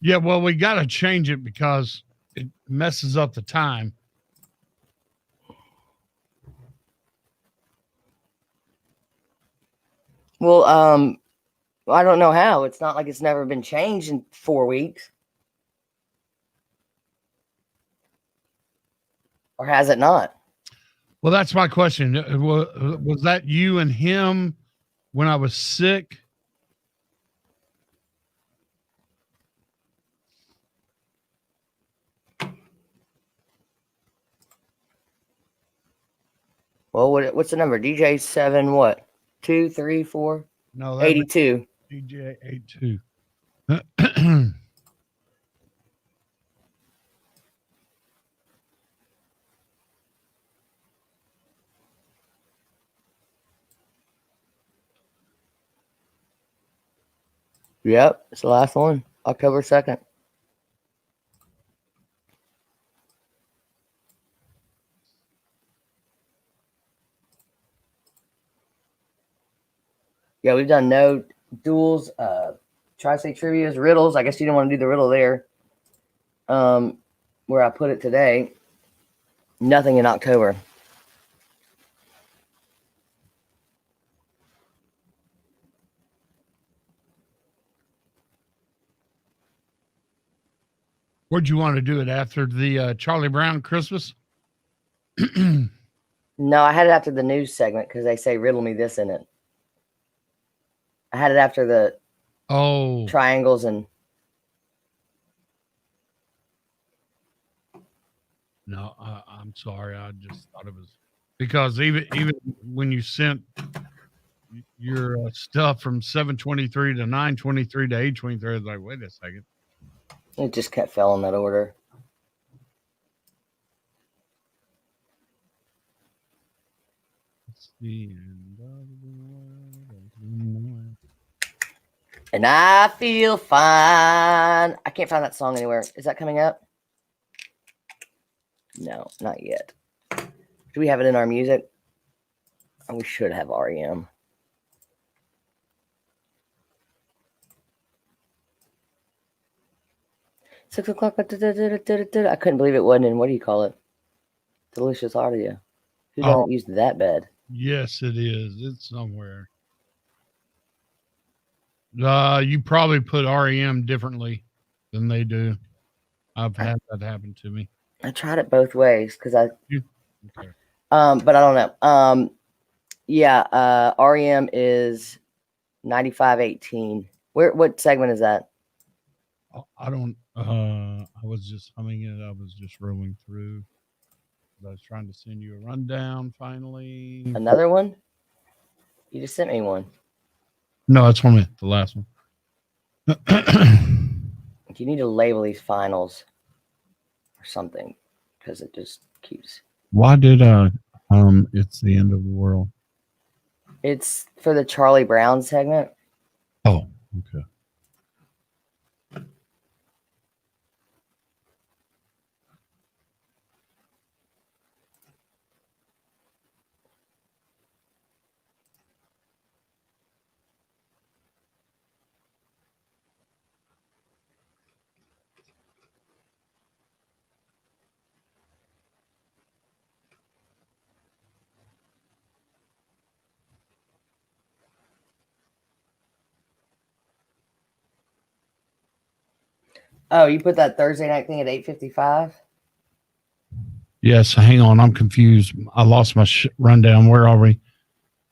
Yeah, well, we got to change it because it messes up the time. Well, I don't know how. It's not like it's never been changed in 4 weeks. Or has it not? Well, that's my question. Was that you and him when I was sick? Well, what's the number? DJ 7 what? 2, 3, 4? No, 82. DJ 82. Yep, it's the last one. October 2nd. Yeah, we've done no duels, tri-state trivias, riddles. I guess you didn't want to do the riddle there. Where I put it today. Nothing in October. Where'd you want to do it after the Charlie Brown Christmas? No, I had it after the news segment because they say riddle me this in it. I had it after the triangles and. No, I'm sorry. I just thought it was because even when you sent your stuff from 7:23 to 9:23 to 8:23, I was like, wait a second. It just kept fell in that order. And I feel fine. I can't find that song anywhere. Is that coming up? No, not yet. Do we have it in our music? Oh, we should have REM. Six o'clock. I couldn't believe it wasn't in, what do you call it? Delicious Audio. Who doesn't use that bed? Yes, it is. It's somewhere. You probably put REM differently than they do. I've had that happen to me. I tried it both ways because I. Okay. But I don't know. Yeah. REM is 9518. What segment is that? I don't. I was just humming it. I was just rolling through. I was trying to send you a rundown. Finally, another one. You just sent me one. No, it's one minute. The last one. You need to label these finals or something because it just keeps. Why did it's the end of the world? It's for the Charlie Brown segment. Oh, okay. Oh, you put that Thursday night thing at 8:55? Yes, hang on. I'm confused. I lost my rundown. Where are we?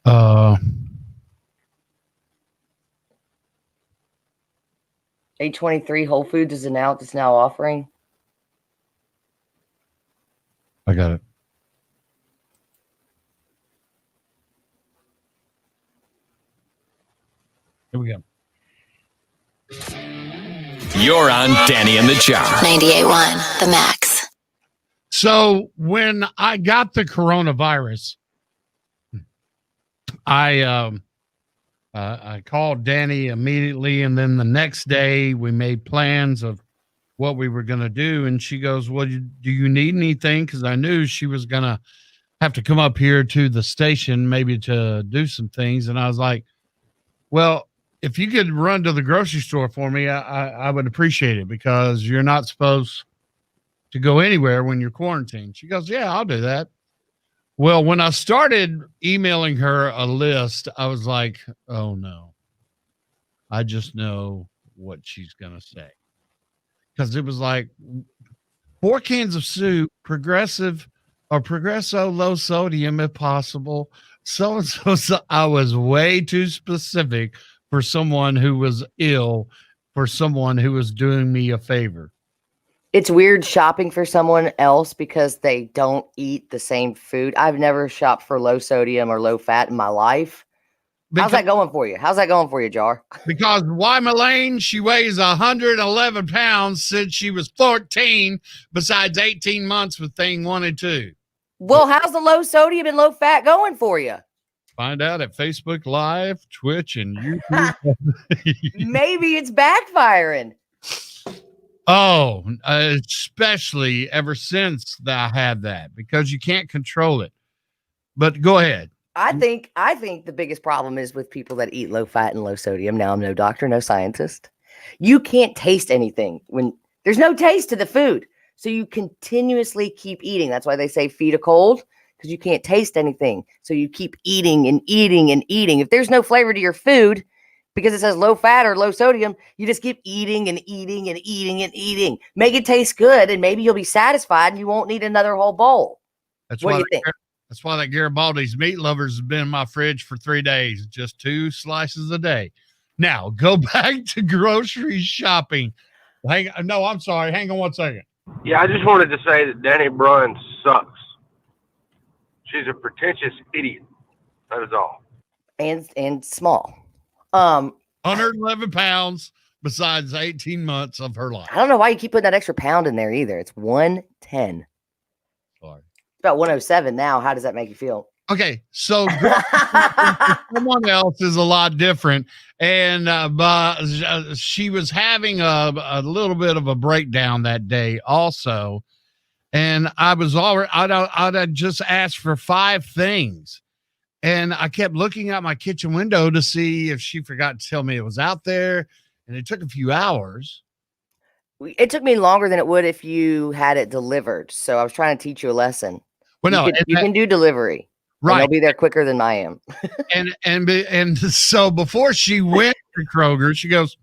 8:23. Whole Foods is announced. It's now offering. I got it. Here we go. You're on Danny and the Jar. 98.1 The Max. So when I got the coronavirus, I called Danny immediately, and then the next day we made plans of what we were going to do. And she goes, "Well, do you need anything?" Because I knew she was going to have to come up here to the station maybe to do some things. And I was like, "Well, if you could run to the grocery store for me, I would appreciate it, because you're not supposed to go anywhere when you're quarantined." She goes, "Yeah, I'll do that." Well, when I started emailing her a list, I was like, oh no, I just know what she's going to say. Because it was like 4 cans of soup, Progressive or Progresso low sodium if possible. So I was way too specific for someone who was ill, for someone who was doing me a favor. It's weird shopping for someone else because they don't eat the same food. I've never shopped for low sodium or low fat in my life. How's that going for you? How's that going for you, Jar? Because why, Elaine? She weighs 111 pounds since she was 14, besides 18 months with thing 1 and 2. Well, how's the low sodium and low fat going for you? Find out at Facebook Live, Twitch, and YouTube. Maybe it's backfiring. Oh, especially ever since that I had that, because you can't control it. But go ahead. I think the biggest problem is with people that eat low fat and low sodium. Now, I'm no doctor, no scientist. You can't taste anything when there's no taste to the food. So you continuously keep eating. That's why they say feed a cold, because you can't taste anything. So you keep eating and eating and eating. If there's no flavor to your food, because it says low fat or low sodium, you just keep eating and eating and eating and eating. Make it taste good, and maybe you'll be satisfied and you won't need another whole bowl. That's what why do you think? That's why that Garibaldi's Meat Lovers has been in my fridge for 3 days, just 2 slices a day. Now, go back to grocery shopping. No, I'm sorry. Hang on 1 second. Yeah, I just wanted to say that Danny Brun sucks. She's a pretentious idiot. That is all. And small. 111 pounds besides 18 months of her life. I don't know why you keep putting that extra pound in there either. It's 110. Sorry. It's about 107 now. How does that make you feel? Okay, so someone else is a lot different, and but she was having a little bit of a breakdown that day also, and I was already I'd just asked for 5 things. And I kept looking out my kitchen window to see if she forgot to tell me it was out there. And it took a few hours. It took me longer than it would if you had it delivered. So I was trying to teach you a lesson. Well, you can do delivery. Right. They'll be there quicker than I am. and so before she went to Kroger, she goes,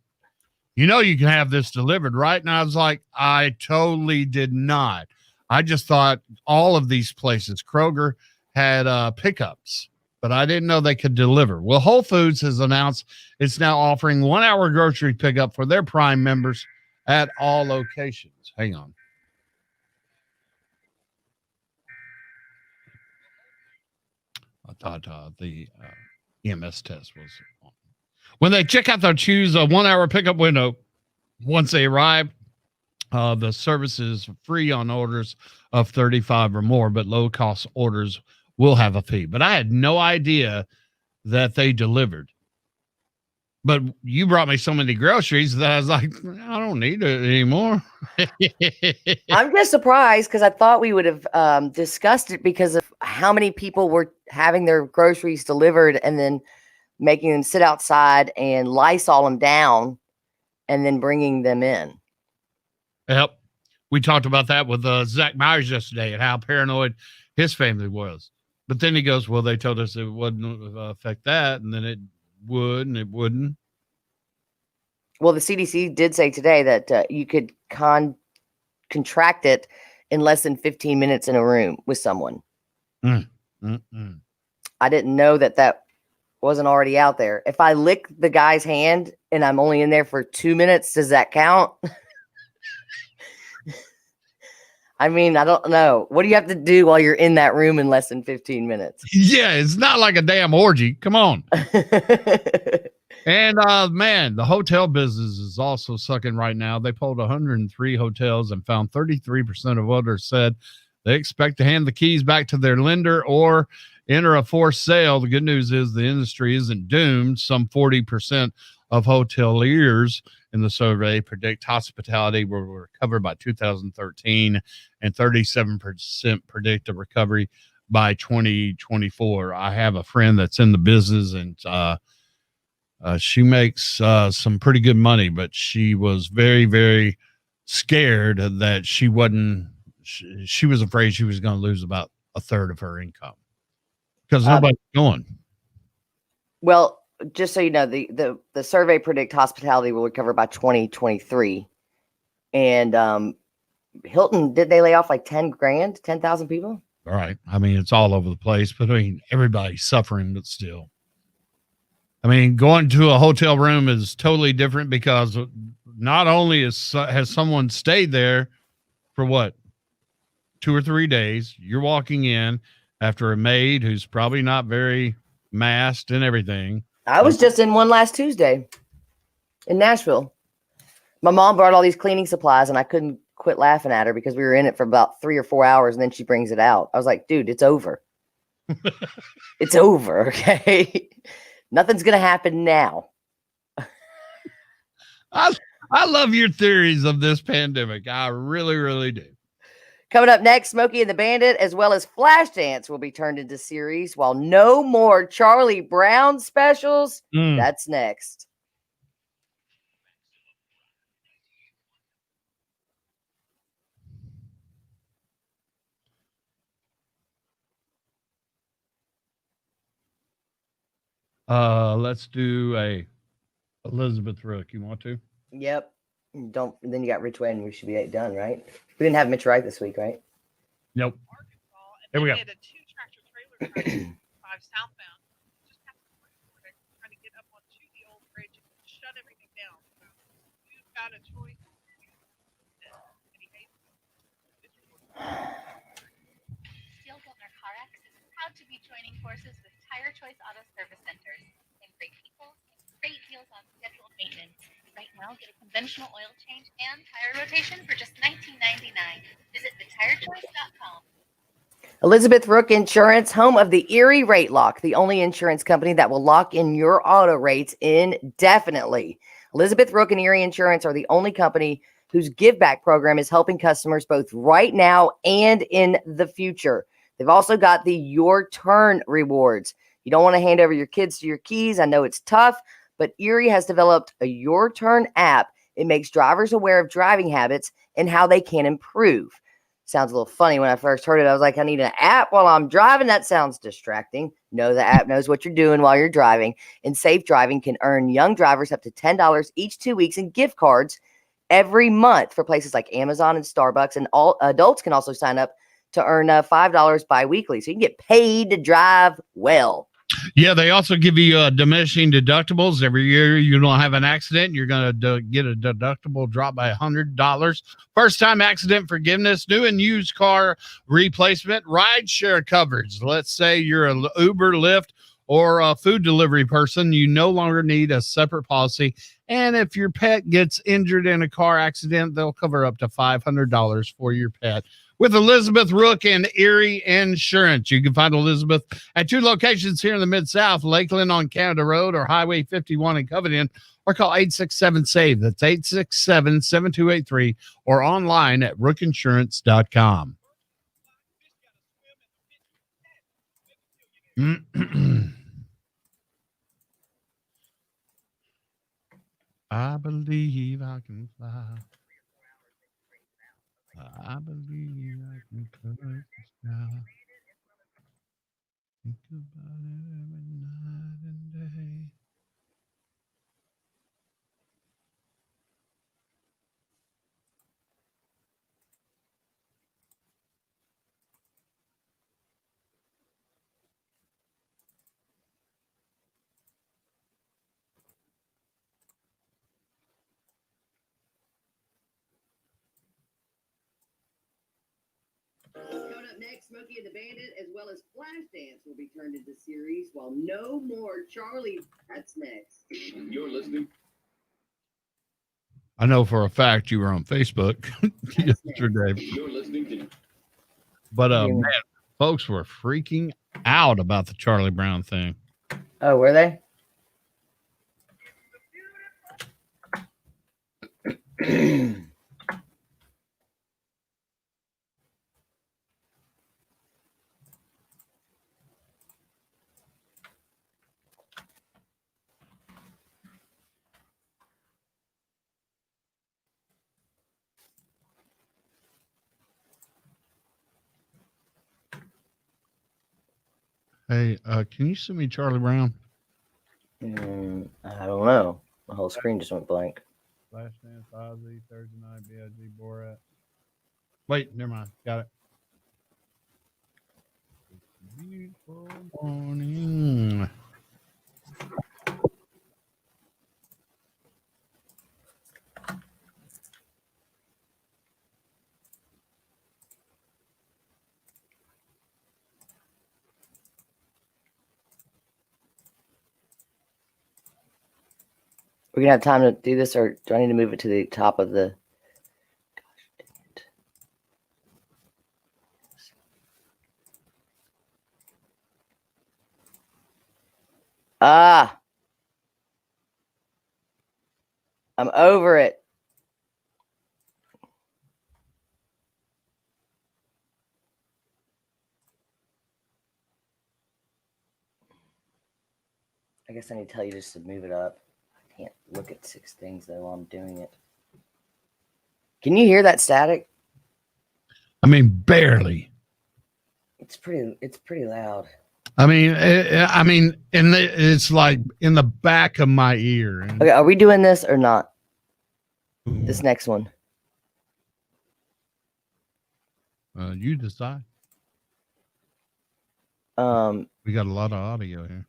"You know, you can have this delivered, right?" And I was like, I totally did not. I just thought all of these places, Kroger, had pickups. But I didn't know they could deliver. Well, Whole Foods has announced it's now offering 1-hour grocery pickup for their Prime members at all locations. Hang on. I thought the EMS test was on. When they check out, they'll choose a 1-hour pickup window Once they arrive, the service is free on orders of 35 or more, but low-cost orders will have a fee. But I had no idea that they delivered. But you brought me so many groceries that I was like, I don't need it anymore. I'm just surprised because I thought we would have discussed it because of how many people were having their groceries delivered and then making them sit outside and Lysol them down and then bringing them in. Yep. We talked about that with Zach Myers yesterday and how paranoid his family was. But then he goes, well, they told us it wouldn't affect that, and then it would, and it wouldn't. Well, the CDC did say today that you could contract it in less than 15 minutes in a room with someone. I didn't know that wasn't already out there. If I lick the guy's hand and I'm only in there for 2 minutes, does that count? I mean, I don't know. What do you have to do while you're in that room in less than 15 minutes? Yeah, it's not like a damn orgy. Come on. And man, the hotel business is also sucking right now. They polled 103 hotels and found 33% of owners said they expect to hand the keys back to their lender or enter a forced sale. The good news is the industry isn't doomed. Some 40% of hoteliers in the survey predict hospitality will recover by 2013, and 37% predict a recovery by 2024. I have a friend that's in the business, and she makes some pretty good money, but she was very, very scared that she wasn't. She was afraid she was going to lose about a third of her income because nobody's going. Well, just so you know, the survey predict hospitality will recover by 2023. And Hilton, did they lay off like 10,000 people? All right. I mean, it's all over the place, but I mean, everybody's suffering, but still. I mean, going to a hotel room is totally different because not only has someone stayed there for what, 2 or 3 days, you're walking in after a maid who's probably not very masked and everything. I was just in one last Tuesday in Nashville. My mom brought all these cleaning supplies and I couldn't quit laughing at her because we were in it for about 3 or 4 hours and then she brings it out. I was like, dude, it's over. It's over. Okay. Nothing's going to happen now. I love your theories of this pandemic. I really, really do. Coming up next, Smokey and the Bandit, as well as Flashdance, will be turned into series, while no more Charlie Brown specials. That's next. Let's do a Elizabeth Rook. You want to? Yep. Then you got Rich Wayne. We should be done, right? We didn't have Mitch Wright this week, right? Nope. Here we go. They had a 2-tractor trailer crash 5 southbound. Just past the bridge where they're trying to get up onto the old bridge and shut everything down. So you've got a choice. Steel Gilmer CarX is proud to be joining forces with Tire Choice Auto Service Centers. And great people, great deals on scheduled maintenance. Right now, get a conventional oil change and tire rotation for just $19.99. Visit thetirechoice.com. Elizabeth Rook Insurance, home of the Erie Rate Lock, the only insurance company that will lock in your auto rates indefinitely. Elizabeth Rook and Erie Insurance are the only company whose give back program is helping customers both right now and in the future. They've also got the Your Turn rewards. You don't want to hand over your kids to your keys. I know it's tough, but Erie has developed a Your Turn app. It makes drivers aware of driving habits and how they can improve. Sounds a little funny when I first heard it. I was like, I need an app while I'm driving. That sounds distracting. No, the app knows what you're doing while you're driving. And Safe Driving can earn young drivers up to $10 each 2 weeks in gift cards every month for places like Amazon and Starbucks. And all adults can also sign up to earn $5 bi-weekly. So you can get paid to drive well. Yeah, they also give you diminishing deductibles. Every year you don't have an accident, you're going to get a deductible drop by $100. First-time accident forgiveness, new and used car replacement, ride share coverage. Let's say you're an Uber, Lyft, or a food delivery person, you no longer need a separate policy. And if your pet gets injured in a car accident, they'll cover up to $500 for your pet. With Elizabeth Rook and Erie Insurance. You can find Elizabeth at 2 locations here in the Mid-South, Lakeland on Canada Road or Highway 51 in Covington, or call 867-SAVE. That's 867-7283, or online at rookinsurance.com. I believe I can fly. I believe I can touch the sky. Think about it every night and day. Coming up next, Smokey and the Bandit, as well as Flashdance, will be turned into series, while No More Charlie. That's next. You're listening. I know for a fact you were on Facebook yesterday. You're listening to. But man, folks were freaking out about the Charlie Brown thing. Oh, were they? Hey, can you send me Charlie Brown? I don't know. My whole screen just went blank. Flashdance, Ozzy, Thursday Night, B.I.G., Borat. Wait, never mind. Got it. Beautiful morning. We're gonna have time to do this, or do I need to move it to the top of the? Gosh, dang it. Ah, I'm over it. I guess I need to tell you just to move it up. I can't look at 6 things though while I'm doing it. Can you hear that static? I mean, barely. It's pretty loud. I mean, it's like in the back of my ear. Okay, are we doing this or not? This next one. You decide. We got a lot of audio here.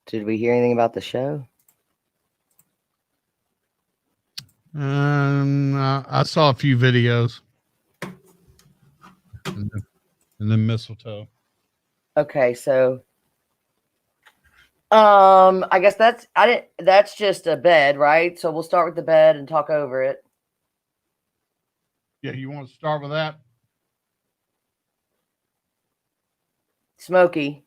Did we hear anything about the show? I saw a few videos. And then mistletoe. Okay, so I guess that's just a bed, right? So we'll start with the bed and talk over it. Yeah, you want to start with that? Smokey.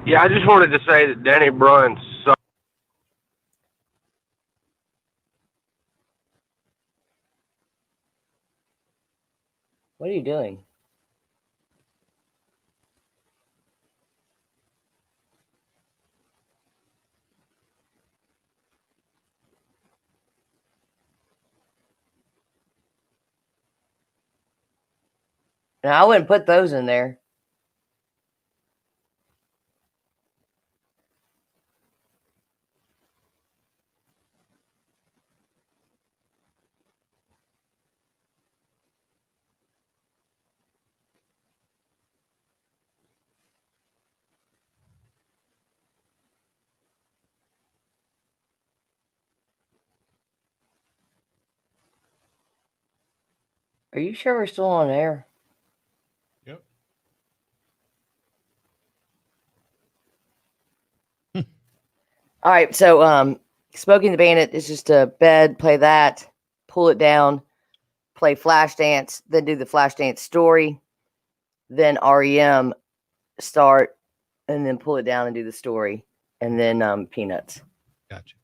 Yeah, I just wanted to say that Danny Brunn sucks. What are you doing? And I wouldn't put those in there. Are you sure we're still on air? Yep. All right, so Smokey and the Bandit is just a bed, play that, pull it down, play Flashdance, then do the Flashdance story, then REM start, and then pull it down and do the story, and then Peanuts. Gotcha.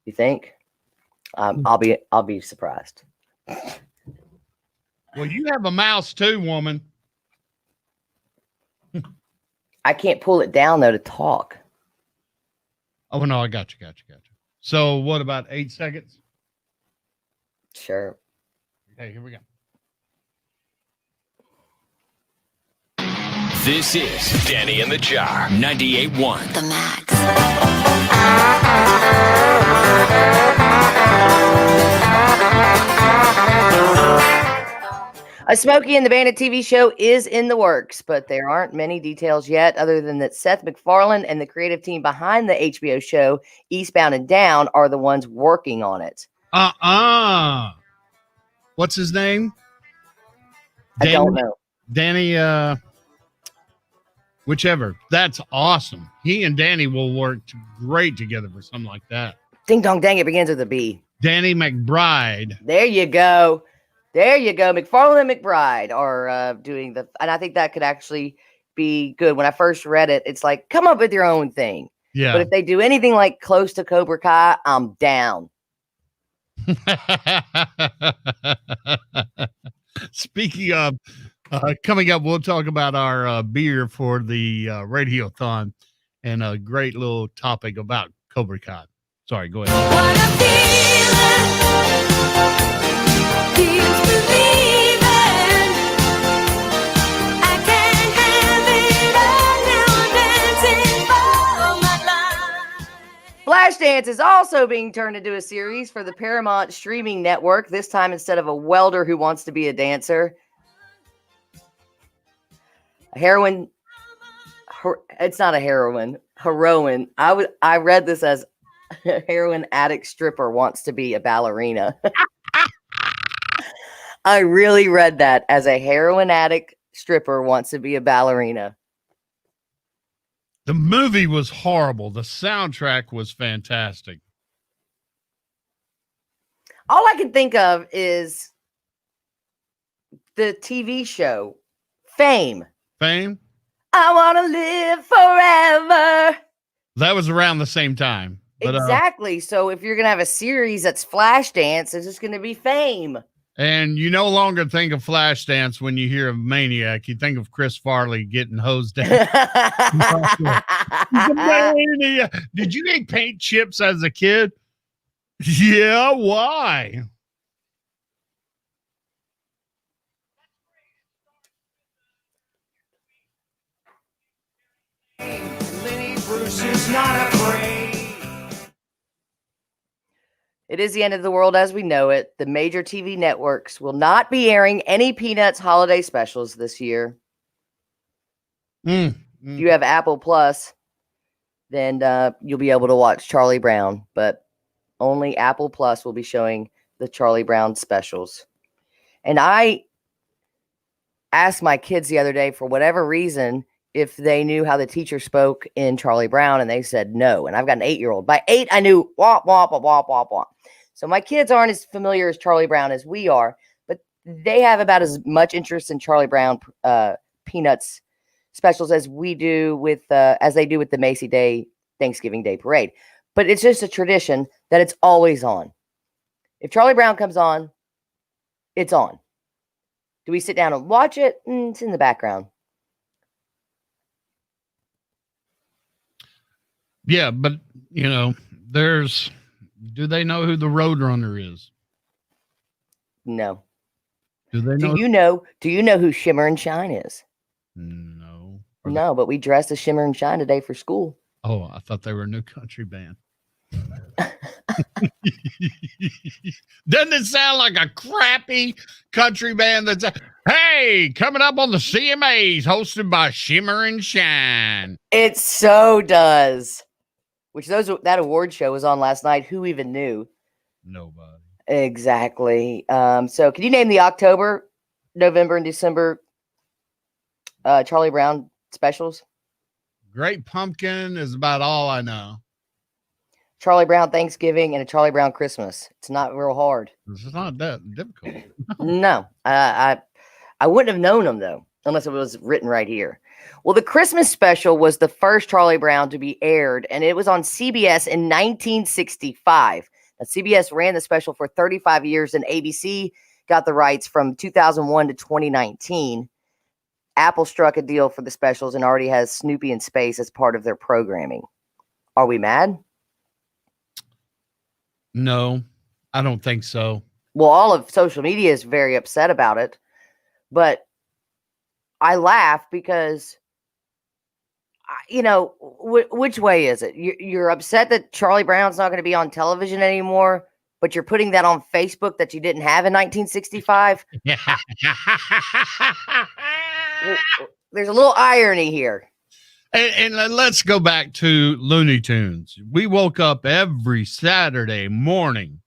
You think? I'll be surprised. Well, you have a mouse too, woman. I can't pull it down though to talk. Oh no, I got you. So what about 8 seconds? Sure. Okay, here we go. This is Danny in the Jar, 98.1 The Max. A Smokey and the Bandit TV show is in the works, but there aren't many details yet, other than that Seth MacFarlane and the creative team behind the HBO show Eastbound and Down are the ones working on it. What's his name? I don't know. Danny, whichever. That's awesome. He and Danny will work great together for something like that. Ding dong dang, it begins with a B. Danny McBride. There you go. McFarlane and McBride are doing the, and I think that could actually be good. When I first read it, it's like, come up with your own thing. Yeah. But if they do anything like close to Cobra Kai, I'm down. Speaking of, coming up, we'll talk about our beer for the Radiothon and a great little topic about Cobra Kai. Sorry, go ahead. Flashdance is also being turned into a series for the Paramount streaming network, this time instead of a welder who wants to be a dancer. It's not a heroine. I read this as a heroin addict stripper wants to be a ballerina. I really read that as a heroin addict stripper wants to be a ballerina. The movie was horrible. The soundtrack was fantastic. All I can think of is the TV show Fame. Fame? I want to live forever. That was around the same time. But, exactly. So if you're going to have a series that's Flashdance, it's just going to be Fame. And you no longer think of Flashdance when you hear of Maniac. You think of Chris Farley getting hosed down. Did you eat paint chips as a kid? Yeah, why? Lenny Bruce is not afraid. It is the end of the world as we know it. The major TV networks will not be airing any Peanuts holiday specials this year. If you have Apple Plus, then you'll be able to watch Charlie Brown, but only Apple Plus will be showing the Charlie Brown specials. And I asked my kids the other day, for whatever reason, if they knew how the teacher spoke in Charlie Brown, and they said no. And I've got an 8-year-old. By 8, I knew womp, womp, womp, womp, womp. So my kids aren't as familiar as Charlie Brown as we are, but they have about as much interest in Charlie Brown Peanuts specials as we do with as they do with the Macy Day Thanksgiving Day Parade. But it's just a tradition that it's always on. If Charlie Brown comes on, it's on. Do we sit down and watch it? It's in the background. Yeah, but you know, do they know who the Roadrunner is? No. Do they know? Do you know who Shimmer and Shine is? No. No, but we dressed as Shimmer and Shine today for school. Oh, I thought they were a new country band. Doesn't it sound like a crappy country band that's hey, coming up on the CMAs hosted by Shimmer and Shine? It so does. That award show was on last night. Who even knew? Nobody. Exactly. So can you name the October, November, and December Charlie Brown specials? Great Pumpkin is about all I know. Charlie Brown Thanksgiving and a Charlie Brown Christmas. It's not real hard. It's not that difficult. No, I wouldn't have known them though, unless it was written right here. Well, the Christmas special was the first Charlie Brown to be aired, and it was on CBS in 1965. Now, CBS ran the special for 35 years, and ABC got the rights from 2001 to 2019. Apple struck a deal for the specials and already has Snoopy in space as part of their programming. Are we mad? No, I don't think so. Well, all of social media is very upset about it, but I laugh because, which way is it? You're upset that Charlie Brown's not going to be on television anymore, but you're putting that on Facebook that you didn't have in 1965. Yeah. There's a little irony here. And let's go back to Looney Tunes. We woke up every Saturday morning.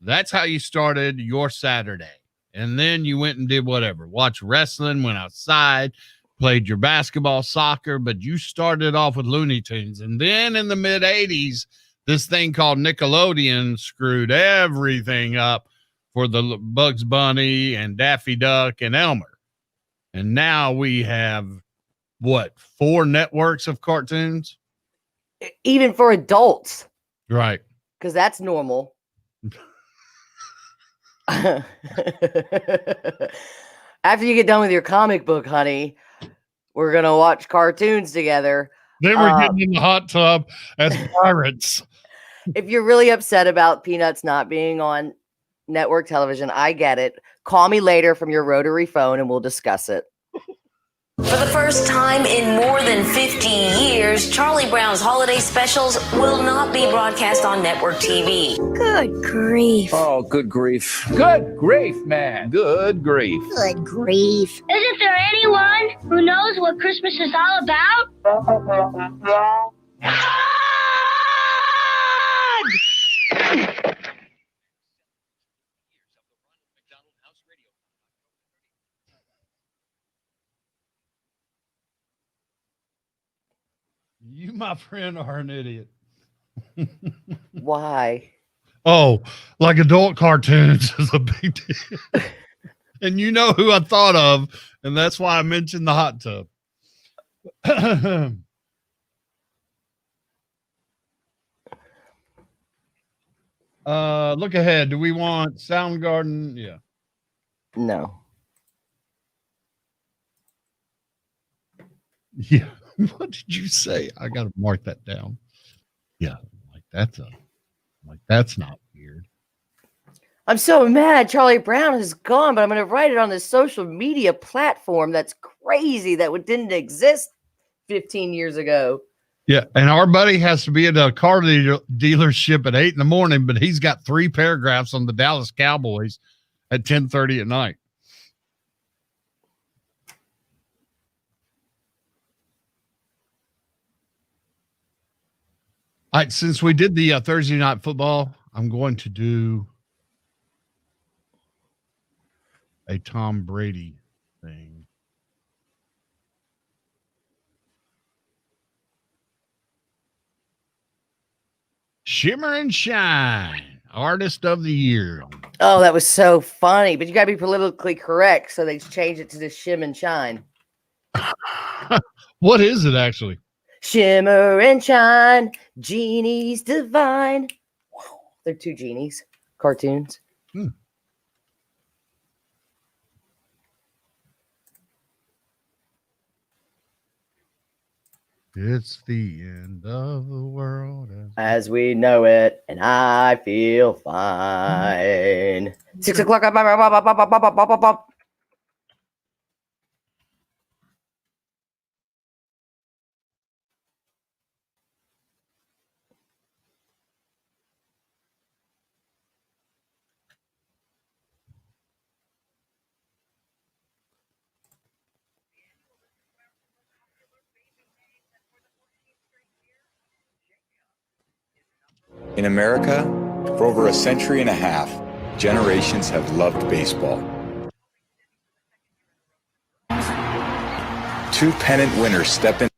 That's how you started your Saturday. And then you went and did whatever. Watched wrestling, went outside, played your basketball, soccer, but you started off with Looney Tunes. And then in the mid-'80s, this thing called Nickelodeon screwed everything up for the Bugs Bunny and Daffy Duck and Elmer. And now we have, 4 networks of cartoons? Even for adults. Right. Because that's normal. After you get done with your comic book, honey, we're going to watch cartoons together. Then we're getting in the hot tub as pirates. If you're really upset about Peanuts not being on network television, I get it. Call me later from your rotary phone and we'll discuss it. For the first time in more than 50 years, Charlie Brown's holiday specials will not be broadcast on network TV. Good grief. Oh, good grief. Good grief, man. Good grief. Good grief. Isn't there anyone who knows what Christmas is all about? You, my friend, are an idiot. Why? Oh, like adult cartoons is a big deal. And you know who I thought of, and that's why I mentioned the hot tub. Look ahead. Do we want Soundgarden? Yeah. No. Yeah. What did you say? I got to mark that down. Yeah. That's not weird. I'm so mad Charlie Brown is gone, but I'm going to write it on this social media platform. That's crazy. That didn't exist 15 years ago. Yeah. And our buddy has to be at a car dealership at 8 a.m, but he's got 3 paragraphs on the Dallas Cowboys at 10:30 at night. All right, since we did the Thursday night football, I'm going to do a Tom Brady thing. Shimmer and Shine, Artist of the Year. Oh, that was so funny. But you got to be politically correct, so they changed it to the Shim and Shine. What is it actually? Shimmer and shine, genies divine. Wow, they're 2 genies, cartoons. It's the end of the world. As we know it, and I feel fine. 6 o'clock. In America, for over a century and a half, generations have loved baseball. 2 pennant winners step in.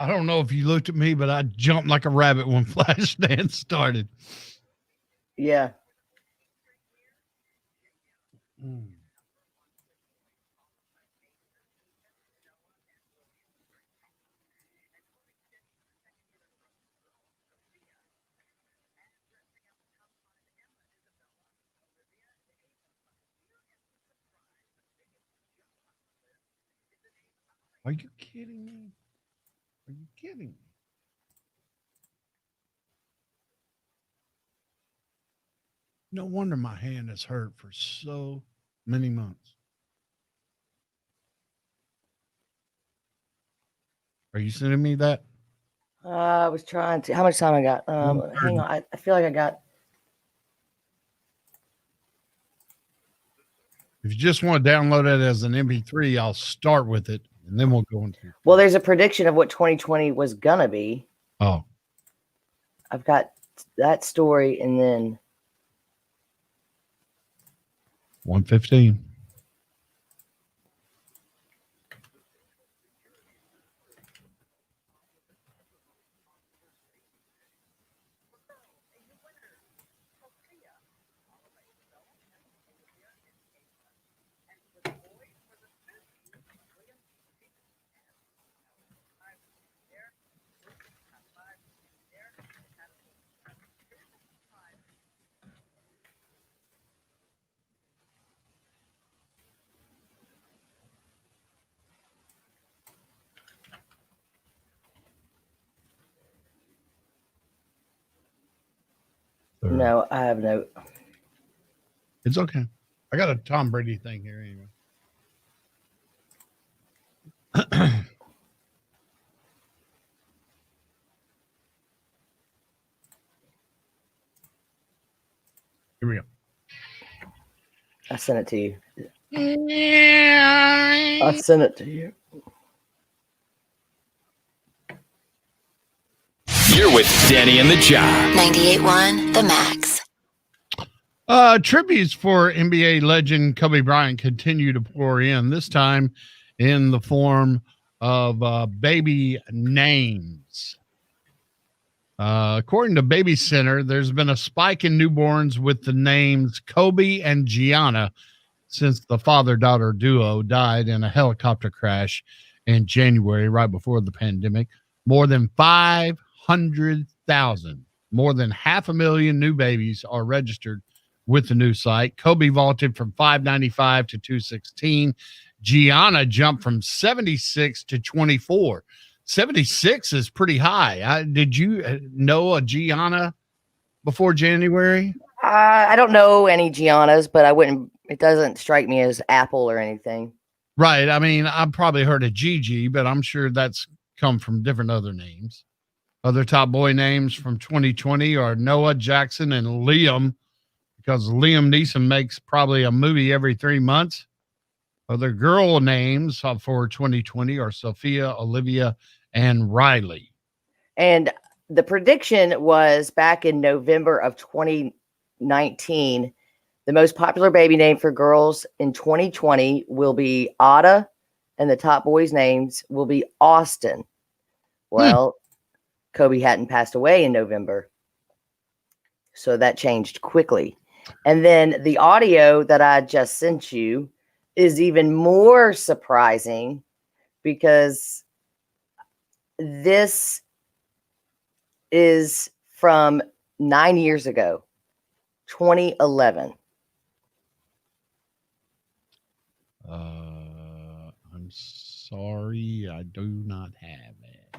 I don't know if you looked at me, but I jumped like a rabbit when Flashdance started. Yeah. Are you kidding me? Are you kidding me? No wonder my hand is hurt for so many months. Are you sending me that? I was trying to. How much time I got? Hang on. I feel like I got. If you just want to download it as an MP3, I'll start with it, and then we'll go into. Well, there's a prediction of what 2020 was gonna be. Oh, I've got that story, and then 115. no, I have no. It's okay. I got a Tom Brady thing here anyway. Here we go. I sent it to you. I sent it to you. You're with Danny and the Job. 98.1 The Max. Tributes for NBA legend Kobe Bryant continue to pour in, this time in the form of baby names. According to Baby Center, there's been a spike in newborns with the names Kobe and Gianna since the father-daughter duo died in a helicopter crash in January, right before the pandemic. More than 500,000, more than 500,000 new babies are registered with the new site. Kobe vaulted from 595 to 216. Gianna jumped from 76 to 24. 76 is pretty high. Did you know a Gianna before January? I don't know any Giannas, but I wouldn't. It doesn't strike me as Apple or anything. Right. I mean, I've probably heard of Gigi, but I'm sure that's come from different other names. Other top boy names from 2020 are Noah, Jackson, and Liam, because Liam Neeson makes probably a movie every 3 months. Other girl names for 2020 are Sophia, Olivia, and Riley. And the prediction was back in November of 2019, the most popular baby name for girls in 2020 will be Ada, and the top boys' names will be Austin. Well, Kobe hadn't passed away in November, so that changed quickly. And then the audio that I just sent you is even more surprising because this is from 9 years ago, 2011. I'm sorry, I do not have it.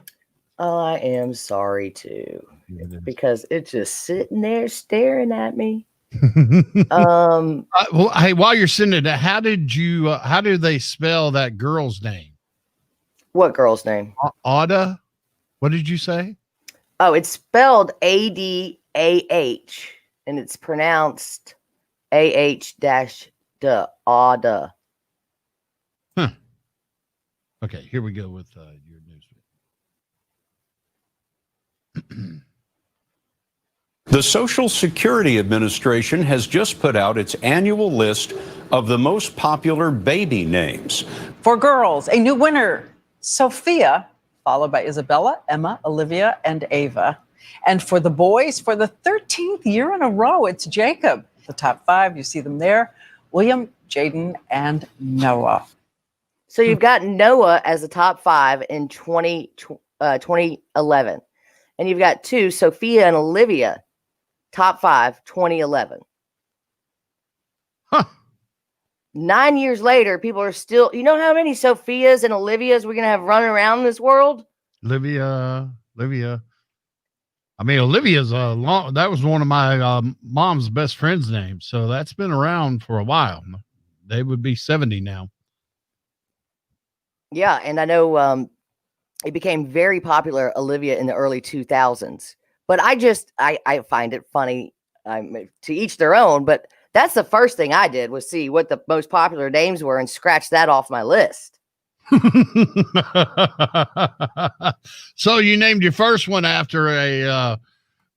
I am sorry too, because it's just sitting there staring at me. Well, hey, while you're sending it, how did they spell that girl's name? What girl's name? Ada. What did you say? Oh, it's spelled ADAH, and it's pronounced AH-DA. Ada. Huh. Okay, here we go with your news. The Social Security Administration has just put out its annual list of the most popular baby names. For girls, a new winner, Sophia, followed by Isabella, Emma, Olivia, and Ava. And for the boys, for the 13th year in a row, it's Jacob. The top five, you see them there, William, Jaden, and Noah. So you've got Noah as the top five in 2011. And you've got two, Sophia and Olivia, top five, 2011. Huh. 9 years later, people are still, you know how many Sophias and Olivias we're going to have running around this world? Olivia. I mean, Olivia's that was one of my mom's best friend's names. So that's been around for a while. They would be 70 now. Yeah. And I know it became very popular, Olivia, in the early 2000s. But I find it funny, to each their own, but that's the first thing I did was see what the most popular names were and scratch that off my list. So you named your first one after a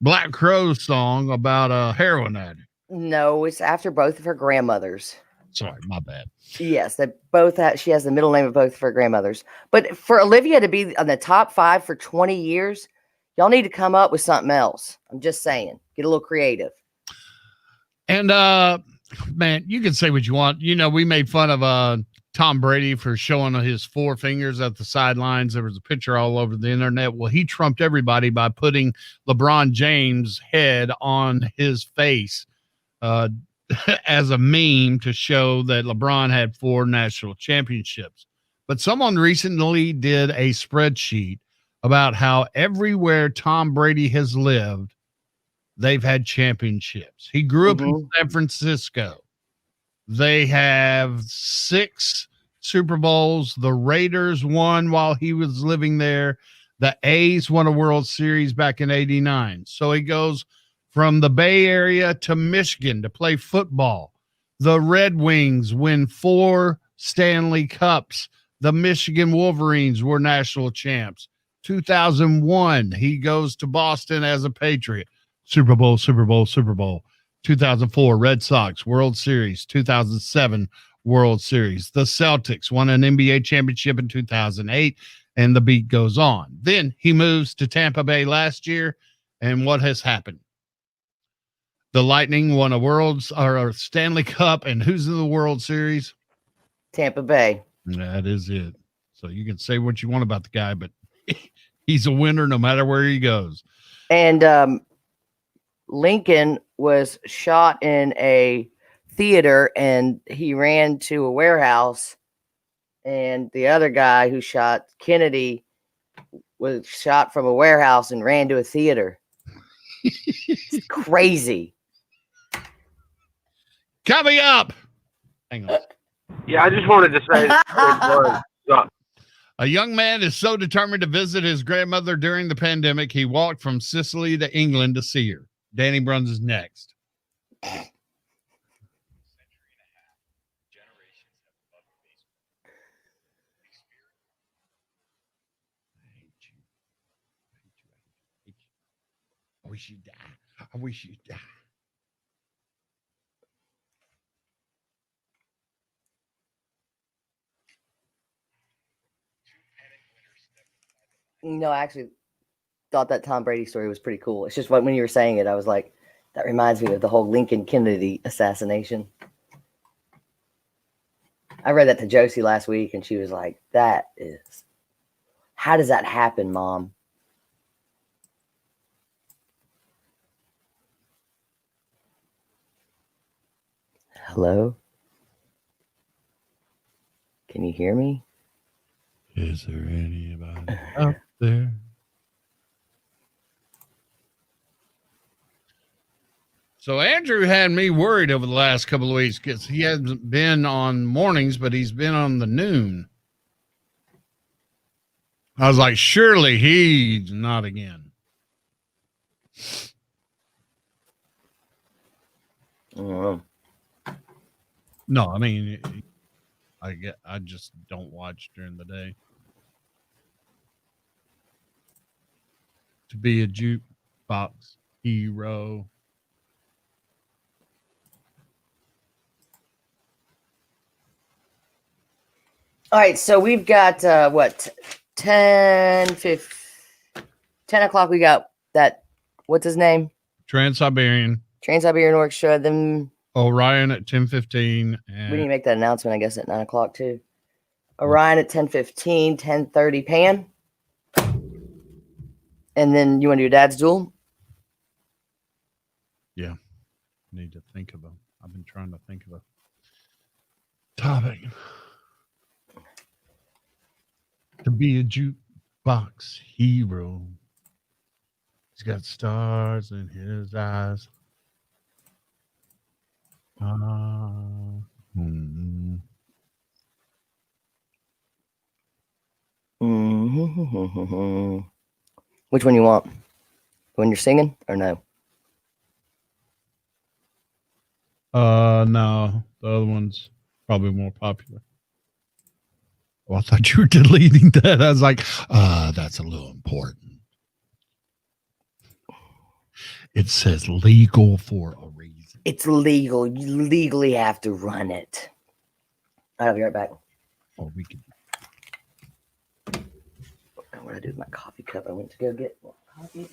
Black Crowes song about a heroin addict. No, it's after both of her grandmothers. Sorry, my bad. Yes, they both she has the middle name of both of her grandmothers. But for Olivia to be on the top five for 20 years, y'all need to come up with something else. I'm just saying, get a little creative. And man, you can say what you want. You know, we made fun of Tom Brady for showing his four fingers at the sidelines. There was a picture all over the internet. Well, he trumped everybody by putting LeBron James' head on his face as a meme to show that LeBron had 4 national championships. But someone recently did a spreadsheet about how everywhere Tom Brady has lived, they've had championships. He grew up in San Francisco. They have 6 Super Bowls. The Raiders won while he was living there. The A's won a World Series back in '89. So he goes from the Bay Area to Michigan to play football. The Red Wings win 4 Stanley Cups. The Michigan Wolverines were national champs. 2001, he goes to Boston as a Patriot. Super Bowl, Super Bowl, Super Bowl. 2004, Red Sox, World Series. 2007, World Series. The Celtics won an NBA championship in 2008, and the beat goes on. Then he moves to Tampa Bay last year, and what has happened? The Lightning won a Stanley Cup, and who's in the World Series? Tampa Bay. That is it. So you can say what you want about the guy, but he's a winner no matter where he goes. And Lincoln was shot in a theater, and he ran to a warehouse. And the other guy who shot Kennedy was shot from a warehouse and ran to a theater. It's crazy. Coming up. Hang on. Yeah, I just wanted to say that sucks. A young man is so determined to visit his grandmother during the pandemic, he walked from Sicily to England to see her. Danny Bruns is next. I wish you'd die. I wish you'd die. No, I actually thought that Tom Brady story was pretty cool. It's just when you were saying it, I was like, that reminds me of the whole Lincoln Kennedy assassination. I read that to Josie last week, and she was like, how does that happen, Mom? Hello? Can you hear me? Is there anybody out there? So Andrew had me worried over the last couple of weeks because he hasn't been on mornings, but he's been on the noon. I was like, surely he's not again. No, I mean, I just don't watch during the day. To be a jukebox hero. All right, so we've got 10 o'clock. We got that. What's his name? Trans-Siberian Orchestra. Then Orion at 10:15. We need to make that announcement, I guess, at 9 o'clock too. Orion at 10:15, 10:30 Pan. And then you want to do Dad's Duel? Yeah. Need to think of them. I've been trying to think of a topic. To be a jukebox hero. He's got stars in his eyes. Which one you want? When you're singing or no? No. The other one's probably more popular. Oh, I thought you were deleting that. I was like, that's a little important. It says legal for a reason. It's legal. You legally have to run it. I'll be right back. Or we can. What did I do with my coffee cup? I went to go get more coffee.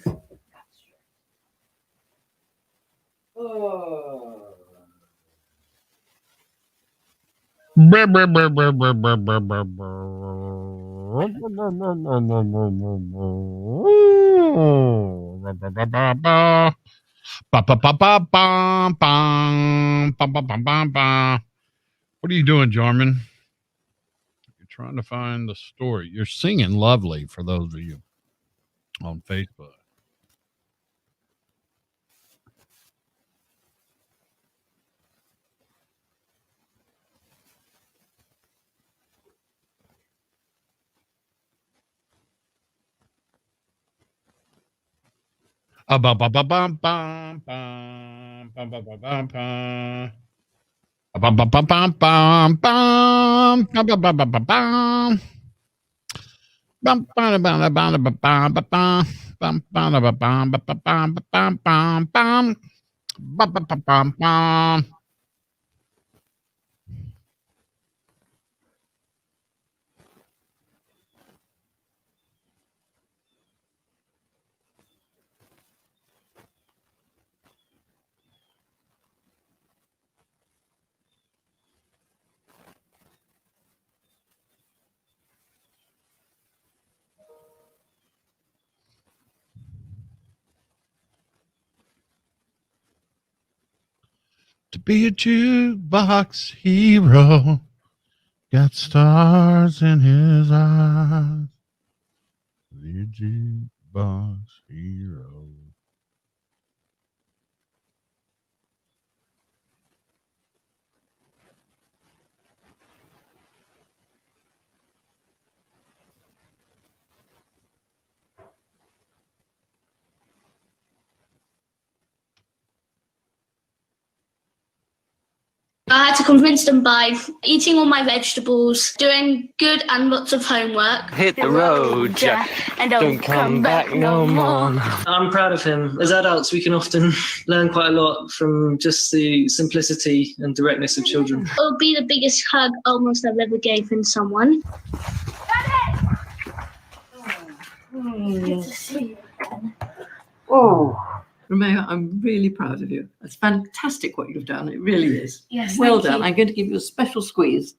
Oh. What are you doing, Jarman? You're trying to find the story. You're singing lovely for those of you on Facebook. Bum bum bum bum bum bum bum bum bum bum bum. Bum bum bum bum bum bum bum bum bum bum bum bum. Bum bum bum bum bum bum bum bum. Bum bum bum bum bum bum bum bum bum. Bum bum bum bum bum. To be a jukebox hero, got stars in his eyes. Be a jukebox hero. I had to convince them by eating all my vegetables, doing good and lots of homework. Hit the road, Jack, and don't come back no more. I'm proud of him. As adults, we can often learn quite a lot from just the simplicity and directness of children. It'll be the biggest hug almost I've ever given someone. Good to see you again. Oh, Romeo, I'm really proud of you. It's fantastic what you've done. It really is. Yes, well thank done. you. I'm going to give you a special squeeze.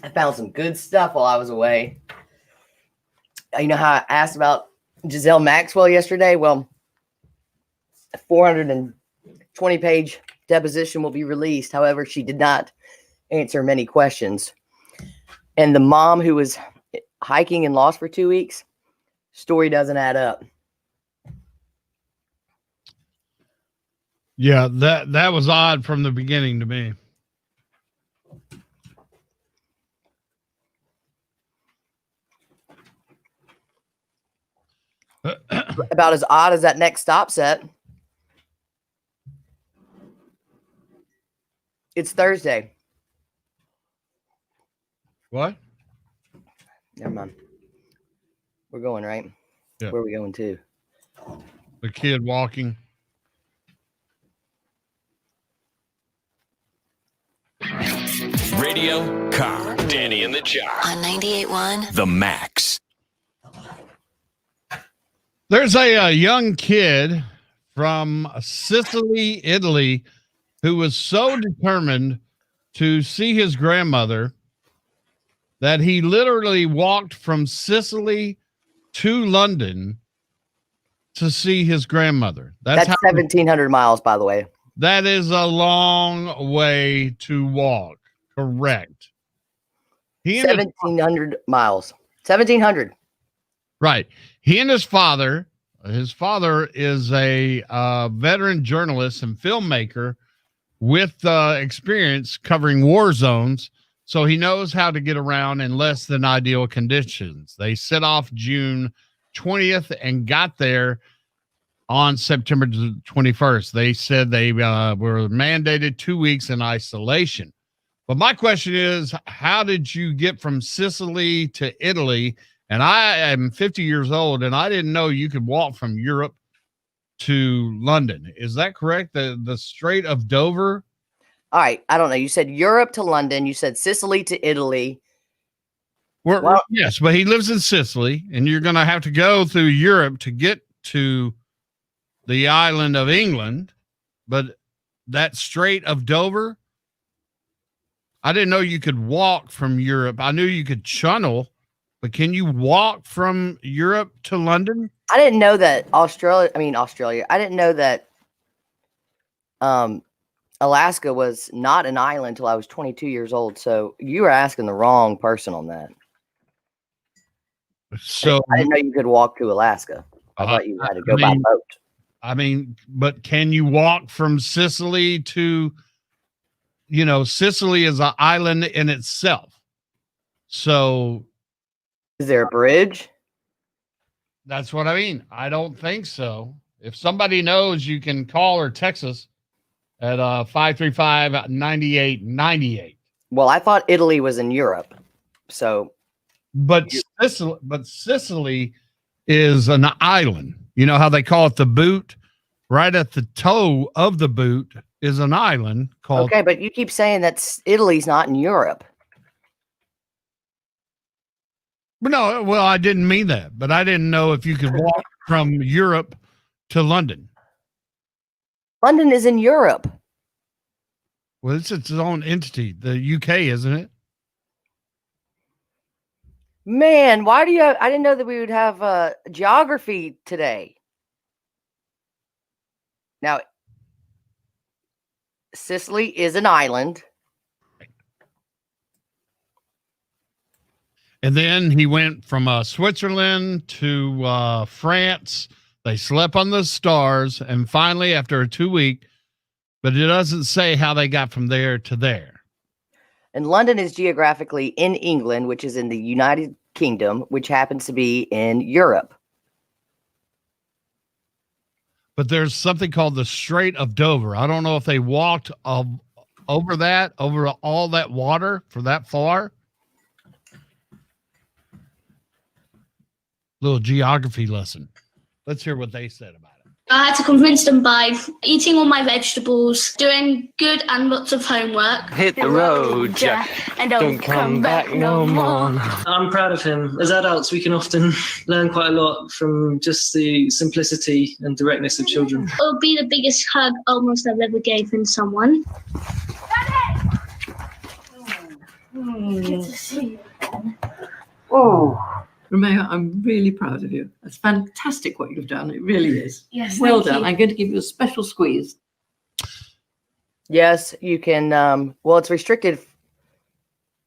I found some good stuff while I was away. You know how I asked about Giselle Maxwell yesterday? Well, a 420-page deposition will be released. However, she did not answer many questions. And the mom who was hiking and lost for 2 weeks, story doesn't add up. Yeah, that was odd from the beginning to me. About as odd as that next stop set. It's Thursday. What? Never mind. We're going, right? Yeah. Where are we going to? The kid walking. Radio Car. Danny and the Jar. On 98.1 The Max. There's a young kid from Sicily, Italy, who was so determined to see his grandmother that he literally walked from Sicily to London to see his grandmother. That's 1,700 miles, by the way. That is a long way to walk. Correct. 1,700 miles. 1,700. Right. He and his father is a veteran journalist and filmmaker with experience covering war zones. So he knows how to get around in less than ideal conditions. They set off June 20th and got there on September 21st. They said they were mandated 2 weeks in isolation. But my question is, how did you get from Sicily to Italy? And I am 50 years old, and I didn't know you could walk from Europe to London. Is that correct? The Strait of Dover? All right. I don't know. You said Europe to London. You said Sicily to Italy. Yes, but he lives in Sicily, and you're going to have to go through Europe to get to the island of England. But that Strait of Dover, I didn't know you could walk from Europe. I knew you could channel, but can you walk from Europe to London? I didn't know that Australia. I didn't know that Alaska was not an island until I was 22 years old. So you were asking the wrong person on that. So I didn't know you could walk to Alaska. I thought you had to go by boat. I mean, but can you walk from Sicily to, Sicily is an island in itself. So is there a bridge? That's what I mean. I don't think so. If somebody knows, you can call or text us at 535-9898. Well, I thought Italy was in Europe. So But Sicily is an island. You know how they call it the boot? Right at the toe of the boot is an island called. Okay, but you keep saying that Italy's not in Europe. No, well, I didn't mean that, but I didn't know if you could walk from Europe to London. London is in Europe. Well, it's its own entity, the UK, isn't it? Man, why do you I didn't know that we would have geography today. Now, Sicily is an island. And then he went from Switzerland to France. They slept on the stars. And finally, after a 2 week, but it doesn't say how they got from there to there. And London is geographically in England, which is in the United Kingdom, which happens to be in Europe. But there's something called the Strait of Dover. I don't know if they walked over all that water for that far. Little geography lesson. Let's hear what they said about it. I had to convince them by eating all my vegetables, doing good and lots of homework. Hit the road, Jack, and don't come back no more. I'm proud of him. As adults, we can often learn quite a lot from just the simplicity and directness of children. It'll be the biggest hug almost I've ever given someone. Good to see you again. Oh. Romeo, I'm really proud of you. It's fantastic what you've done. It really is. Yes, Well thank done. you. I'm going to give you a special squeeze. Yes, you can. Well, it's restricted.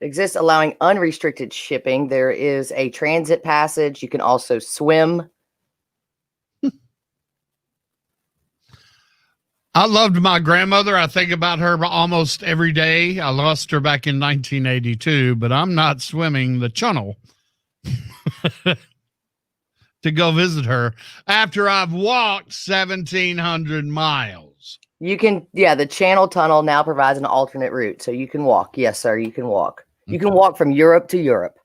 Exists allowing unrestricted shipping. There is a transit passage. You can also swim. I loved my grandmother. I think about her almost every day. I lost her back in 1982, but I'm not swimming the channel to go visit her after I've walked 1,700 miles. You can, yeah, the Channel Tunnel now provides an alternate route. So you can walk. Yes, sir. You can walk. You can walk from Europe to Europe,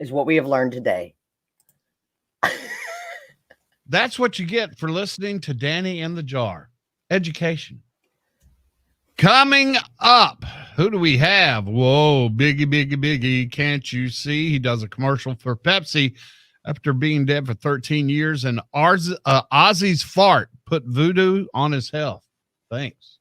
is what we have learned today. That's what you get for listening to Danny in the Jar. Education. Coming up, who do we have? Whoa, Biggie. Can't you see? He does a commercial for Pepsi after being dead for 13 years, and Ozzy's fart put voodoo on his health. Thanks.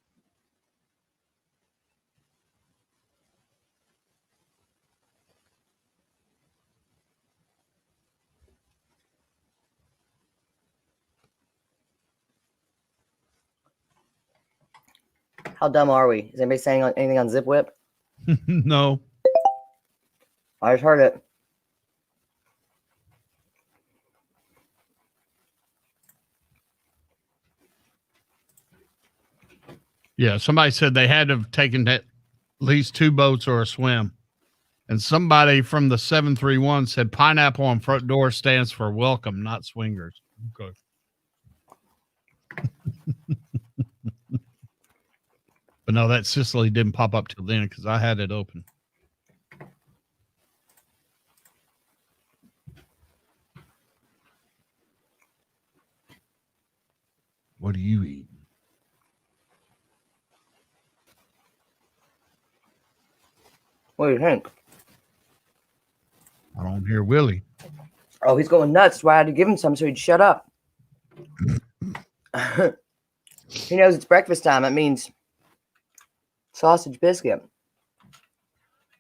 How dumb are we? Is anybody saying anything on Zip Whip? No. I just heard it. Yeah, somebody said they had to have taken at least 2 boats or a swim. And somebody from the 731 said pineapple on front door stands for welcome, not swingers. Okay. But no, that Sicily didn't pop up till then because I had it open. What are you eating? What do you think? I don't hear Willie. Oh, he's going nuts. So I had to give him some so he'd shut up. He knows it's breakfast time. That means sausage biscuit.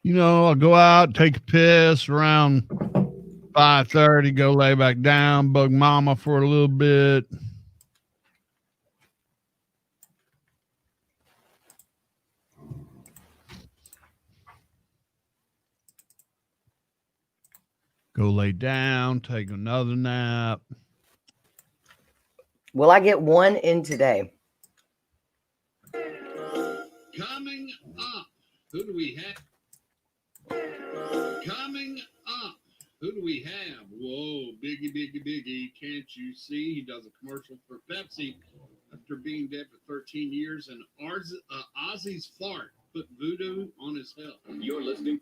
You know, I'll go out, take a piss around 5:30, go lay back down, bug mama for a little bit. Go lay down, take another nap. Will I get one in today? Coming up, who do we have? Coming up, who do we have? Whoa, Biggie, can't you see? He does a commercial for Pepsi after being dead for 13 years, and Ozzy's fart put voodoo on his health. You're listening.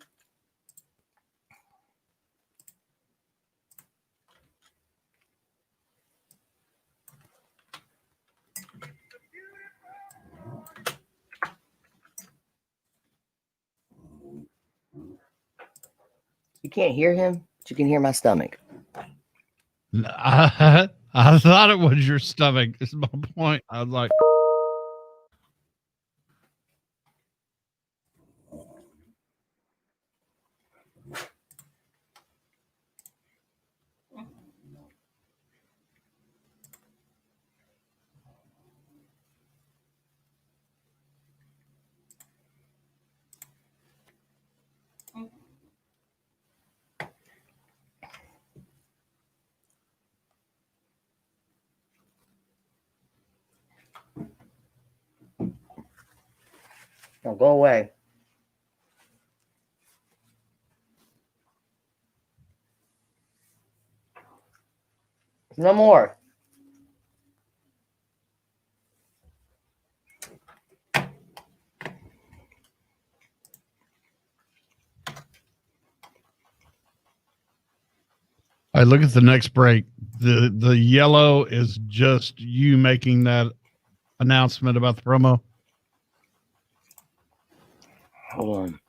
You can't hear him, but you can hear my stomach. I thought it was your stomach. Is my point. I was like, Now go away. No more. all right, look at the next break. The yellow is just you making that announcement about the promo. Hold on.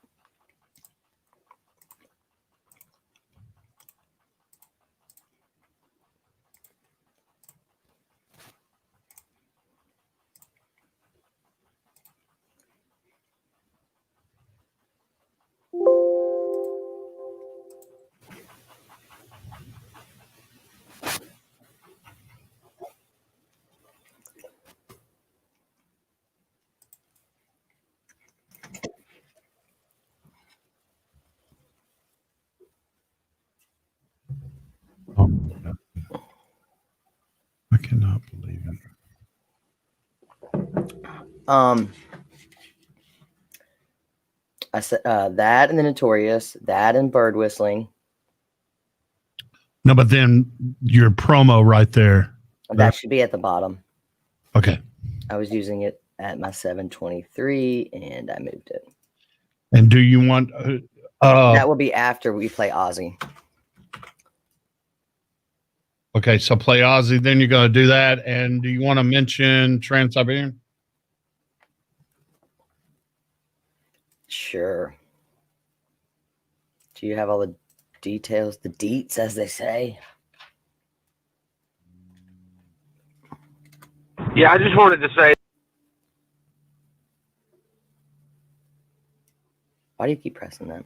not believe it. I said that and the Notorious, that and Bird Whistling. No, but then your promo right there. That should be at the bottom. Okay. I was using it at my 723 and I moved it. And do you want that will be after we play Ozzy. Okay, so play Ozzy, then you're going to do that. And do you want to mention Trans-Siberian? Sure. Do you have all the details, the deets, as they say? Yeah, I just wanted to say. Why do you keep pressing that?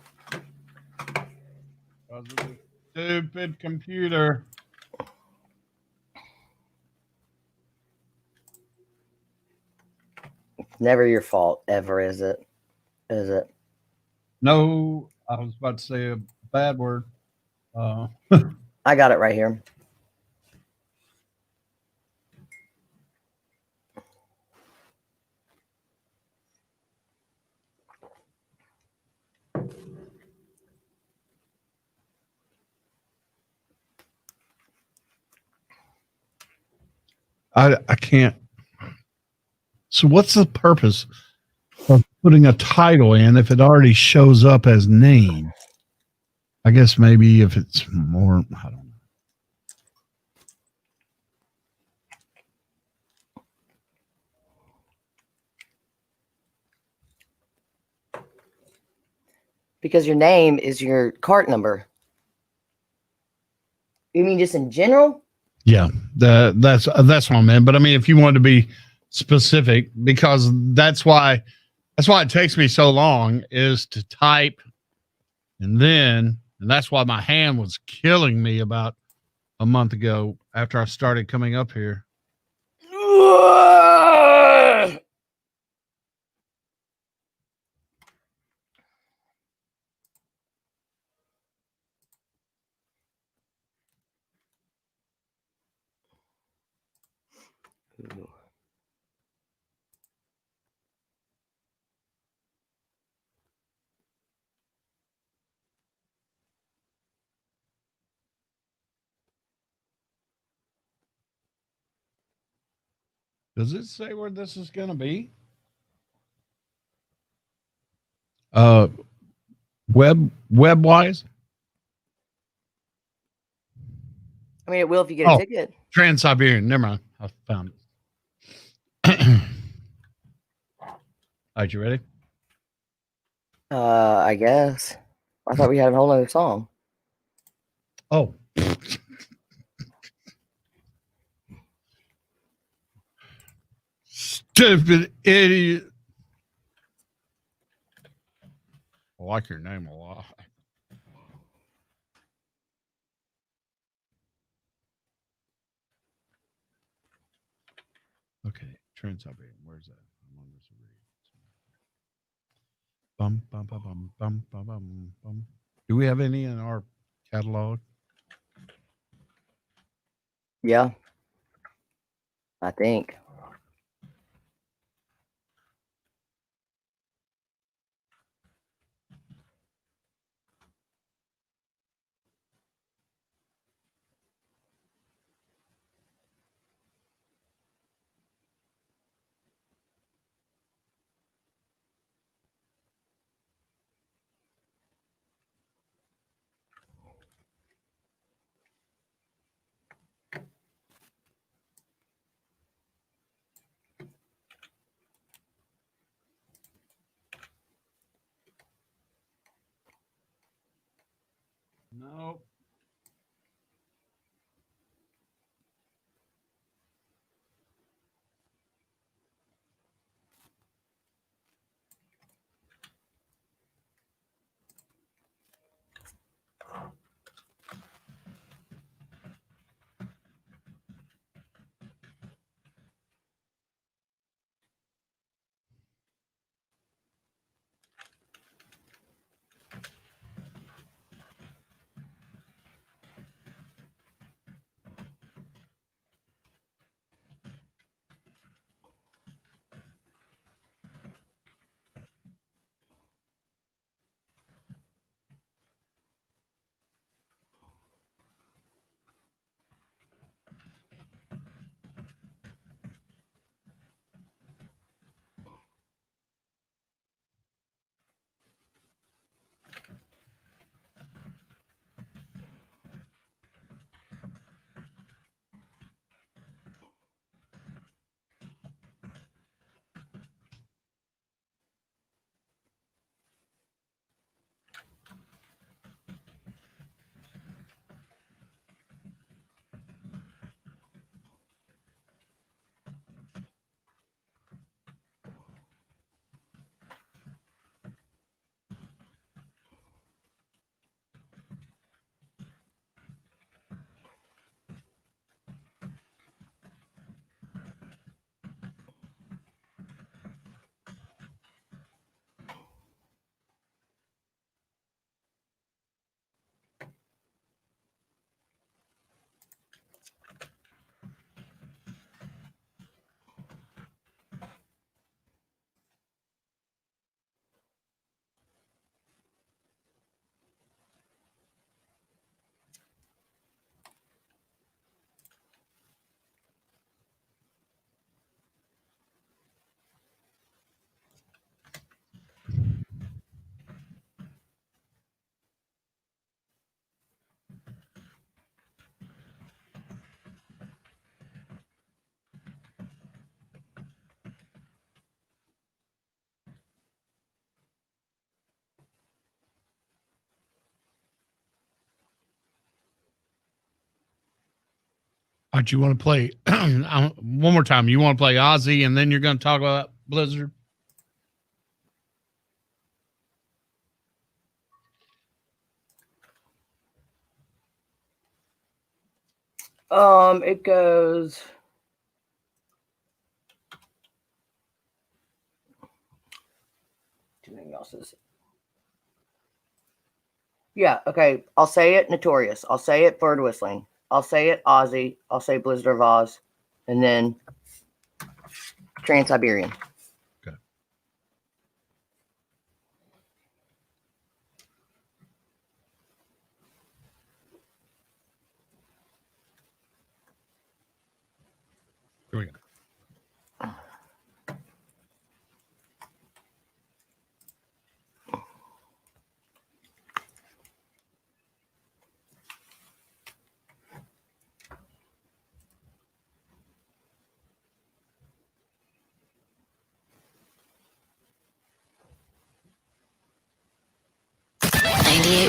Stupid computer. Never your fault, ever, is it? Is it? No, I was about to say a bad word. I got it right here. I can't. So what's the purpose of putting a title in if it already shows up as name? I guess maybe if it's more, I don't know. Because your name is your cart number. You mean just in general? Yeah, that's what I meant. But I mean, if you want to be specific, because that's why it takes me so long is to type, and that's why my hand was killing me about a month ago after I started coming up here. Does it say where this is going to be? Web wise? I mean, it will if you get a ticket. Trans-Siberian. Never mind. I found it. All right, you ready? I guess. I thought we had a whole other song. Oh. Stupid idiot. I like your name a lot. Okay, Trans-Siberian. Where's that? I'm on this read. Bum, bum, bum, bum, bum, bum, bum, bum. Do we have any in our catalog? Yeah. I think. No. All right, you want to play one more time? You want to play Ozzy, and then you're going to talk about Blizzard? It goes. Too many else's. Yeah, okay. I'll say it, Notorious. I'll say it, Bird Whistling. I'll say it, Ozzy. I'll say Blizzard of Oz. And then Trans-Siberian. Okay. Here we go.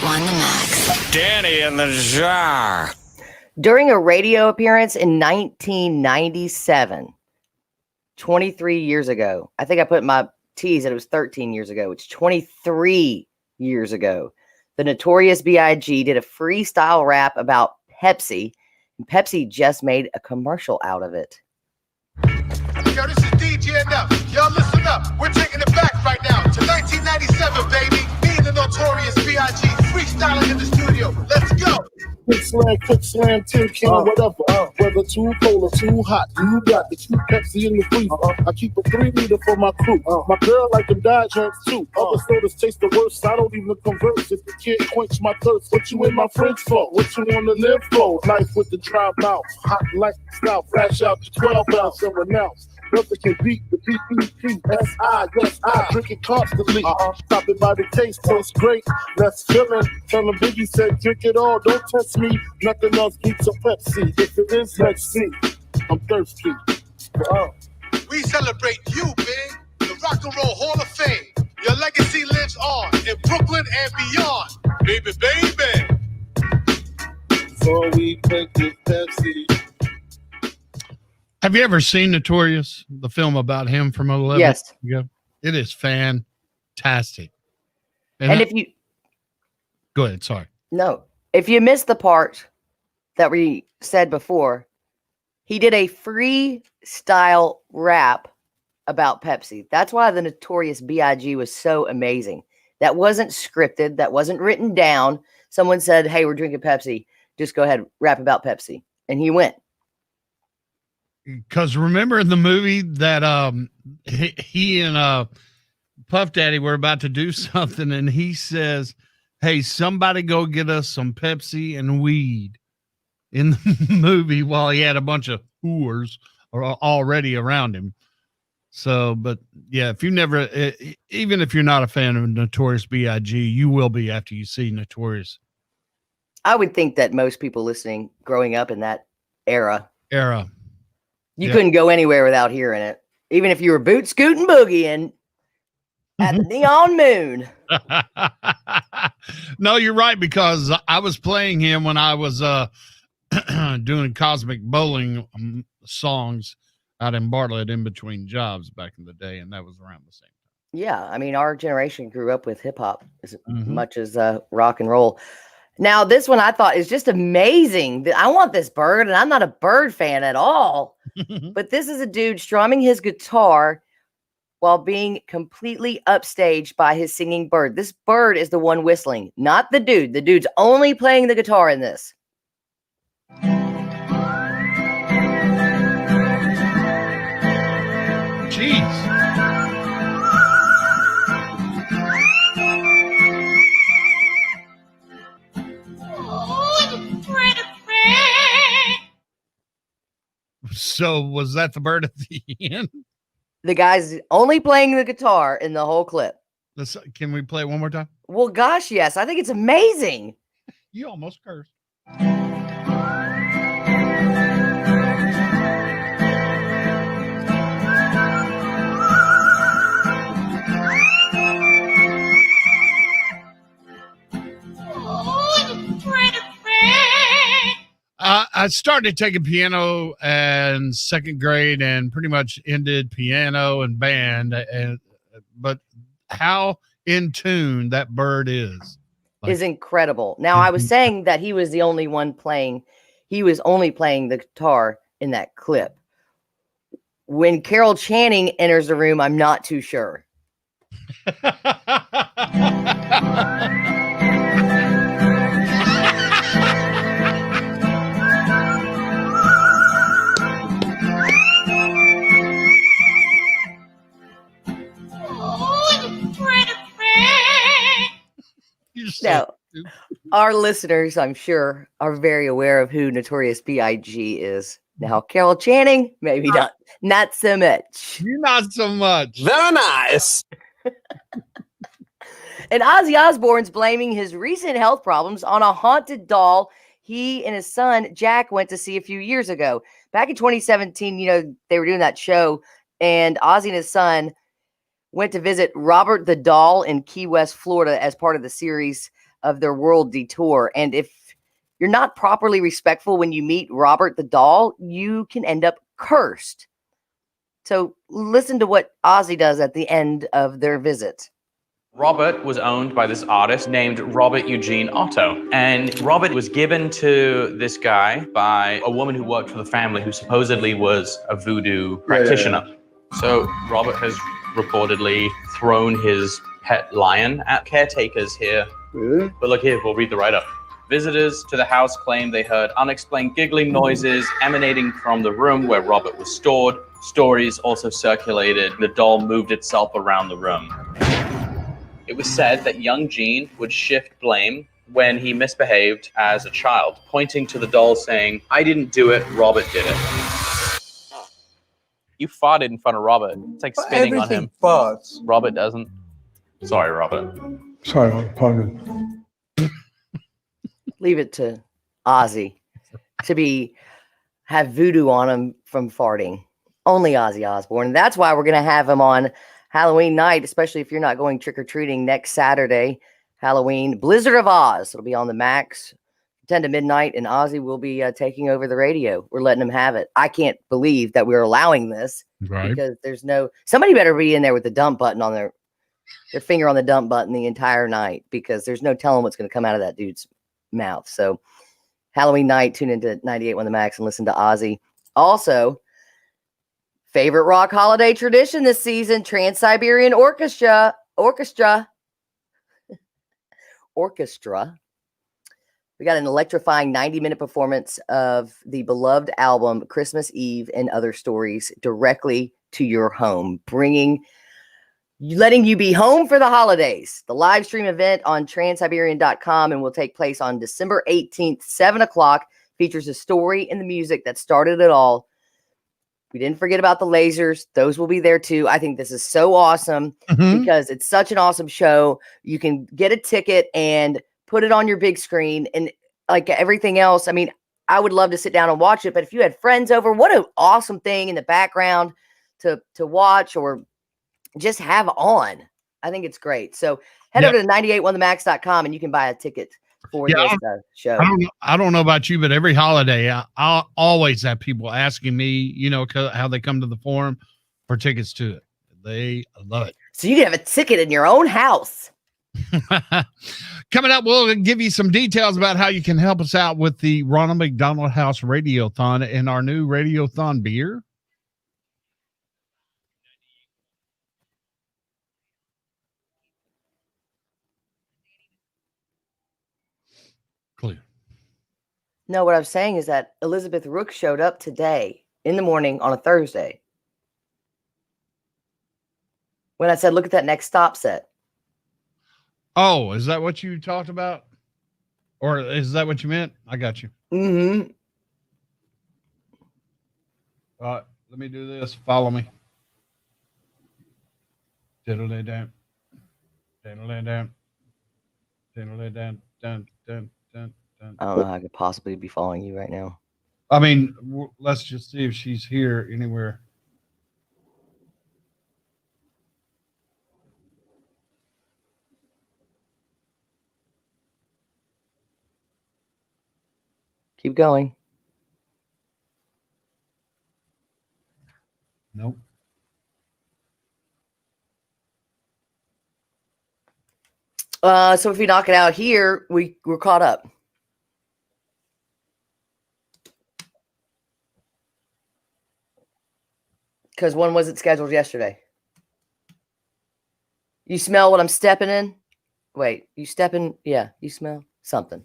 On the Max. Danny in the Jar. During a radio appearance in 1997, 23 years ago, I think I put in my tease that it was 13 years ago. It's 23 years ago. The Notorious B.I.G. did a freestyle rap about Pepsi, and Pepsi just made a commercial out of it. Yo, this is DJ Enough. Y'all listen up. We're taking it back right now to 1997, baby. Me and the Notorious B.I.G. freestyling in the studio. Let's go. Quick slam, tin can, whatever. Whether too cold or too hot, you got the true Pepsi in the freezer. I keep a 3 liter for my crew. My girl like them diet drinks too. Other sodas taste the worst. I don't even converse if the kid quench my thirst. What you in my fridge for? What you wanna live for? Life with the dry mouth, hot like style. Flash out the 12 ounce and renounce. Nothing can beat the P-E-P-S-I. Yes, I drink it constantly. Stop it by the taste, tastes great. Let's chillin'. Tell them Biggie said, drink it all, don't test me. Nothing else beats a Pepsi. If it is, let's see. I'm thirsty. We celebrate you, big. The Rock and Roll Hall of Fame. Your legacy lives on in Brooklyn and beyond. Baby, baby. So we drink this Pepsi. Have you ever seen Notorious, the film about him from 11? Yes. Yeah. It is fantastic. And if you... Go ahead, sorry. No. If you missed the part that we said before, he did a freestyle rap about Pepsi. That's why the Notorious B.I.G. was so amazing. That wasn't scripted. That wasn't written down. Someone said, hey, we're drinking Pepsi. Just go ahead, rap about Pepsi. And he went. Because remember in the movie that he and Puff Daddy were about to do something, and he says, hey, somebody go get us some Pepsi and weed in the movie while he had a bunch of whores already around him. So, but yeah, if you never, even if you're not a fan of Notorious B.I.G., you will be after you see Notorious. I would think that most people listening growing up in that era. You couldn't go anywhere without hearing it. Even if you were boot scooting boogieing at the Neon Moon. No, you're right, because I was playing him when I was doing Cosmic Bowling songs out in Bartlett in between jobs back in the day, and that was around the same time. Yeah, I mean, our generation grew up with hip-hop as much as rock and roll. Now, this one I thought is just amazing. I want this bird, and I'm not a bird fan at all. But this is a dude strumming his guitar while being completely upstaged by his singing bird. This bird is the one whistling, not the dude. The dude's only playing the guitar in this. Jeez. So was that the bird at the end? The guy's only playing the guitar in the whole clip. Can we play it one more time? Well, gosh, yes. I think it's amazing. You almost cursed. I I started taking piano in second grade and pretty much ended piano and band. But how in tune that bird is incredible. Now, I was saying that he was the only one playing. He was only playing the guitar in that clip. When Carol Channing enters the room, I'm not too sure. Now, our listeners, I'm sure, are very aware of who Notorious B.I.G. is. Now, Carol Channing, maybe not so much. You're not so much. Very nice. And Ozzy Osbourne's blaming his recent health problems on a haunted doll he and his son, Jack, went to see a few years ago. Back in 2017, they were doing that show, and Ozzy and his son went to visit Robert the Doll in Key West, Florida, as part of the series of their world detour. And if you're not properly respectful when you meet Robert the Doll, you can end up cursed. So listen to what Ozzy does at the end of their visit. Robert was owned by this artist named Robert Eugene Otto. And Robert was given to this guy by a woman who worked for the family who supposedly was a voodoo practitioner. So Robert has reportedly thrown his pet lion at caretakers here. Really? But look here, we'll read the write-up. Visitors to the house claimed they heard unexplained giggling noises emanating from the room where Robert was stored. Stories also circulated the doll moved itself around the room. It was said that young Gene would shift blame when he misbehaved as a child, pointing to the doll saying, "I didn't do it, Robert did it." You farted in front of Robert. It's like spitting on him. Farts. Robert doesn't. Sorry, Robert. Sorry, pardon. Leave it to Ozzy to have voodoo on him from farting. Only Ozzy Osbourne. That's why we're going to have him on Halloween night, especially if you're not going trick-or-treating next Saturday, Halloween. Blizzard of Oz. It'll be on the Max, 10 to midnight, and Ozzy will be taking over the radio. We're letting him have it. I can't believe that we're allowing this because there's somebody better be in there with the dump button on their finger on the dump button the entire night, because there's no telling what's going to come out of that dude's mouth. So Halloween night, tune into 98.1 The Max and listen to Ozzy. Also, favorite rock holiday tradition this season, Trans-Siberian Orchestra. We got an electrifying 90-minute performance of the beloved album Christmas Eve and Other Stories directly to your home, letting you be home for the holidays. The live stream event on transsiberian.com and will take place on December 18th, 7 o'clock, features a story and the music that started it all. We didn't forget about the lasers. Those will be there too. I think this is so awesome because it's such an awesome show. You can get a ticket and put it on your big screen, and like everything else, I mean, I would love to sit down and watch it, but if you had friends over, what an awesome thing in the background to watch or just have on. I think it's great. So head over to 981themax.com and you can buy a ticket for this show. I don't know about you, but every holiday, I always have people asking me, how they come to the forum for tickets to it. They love it. So you can have a ticket in your own house. Coming up, we'll give you some details about how you can help us out with the Ronald McDonald House Radiothon and our new Radiothon beer. Clear. No, what I'm saying is that Elizabeth Rook showed up today in the morning on a Thursday. When I said, look at that next stop set. Oh, is that what you talked about? Or is that what you meant? I got you. Mm-hmm. All right, let me do this. Follow me. Diddle it down. Diddle it down. Diddle it down. Dun, dun, dun, dun. I don't know how I could possibly be following you right now. I mean, let's just see if she's here anywhere. Keep going. Nope. So if we knock it out here, we're caught up. Because one wasn't scheduled yesterday. You smell what I'm stepping in? Wait, you stepping? Yeah, you smell something.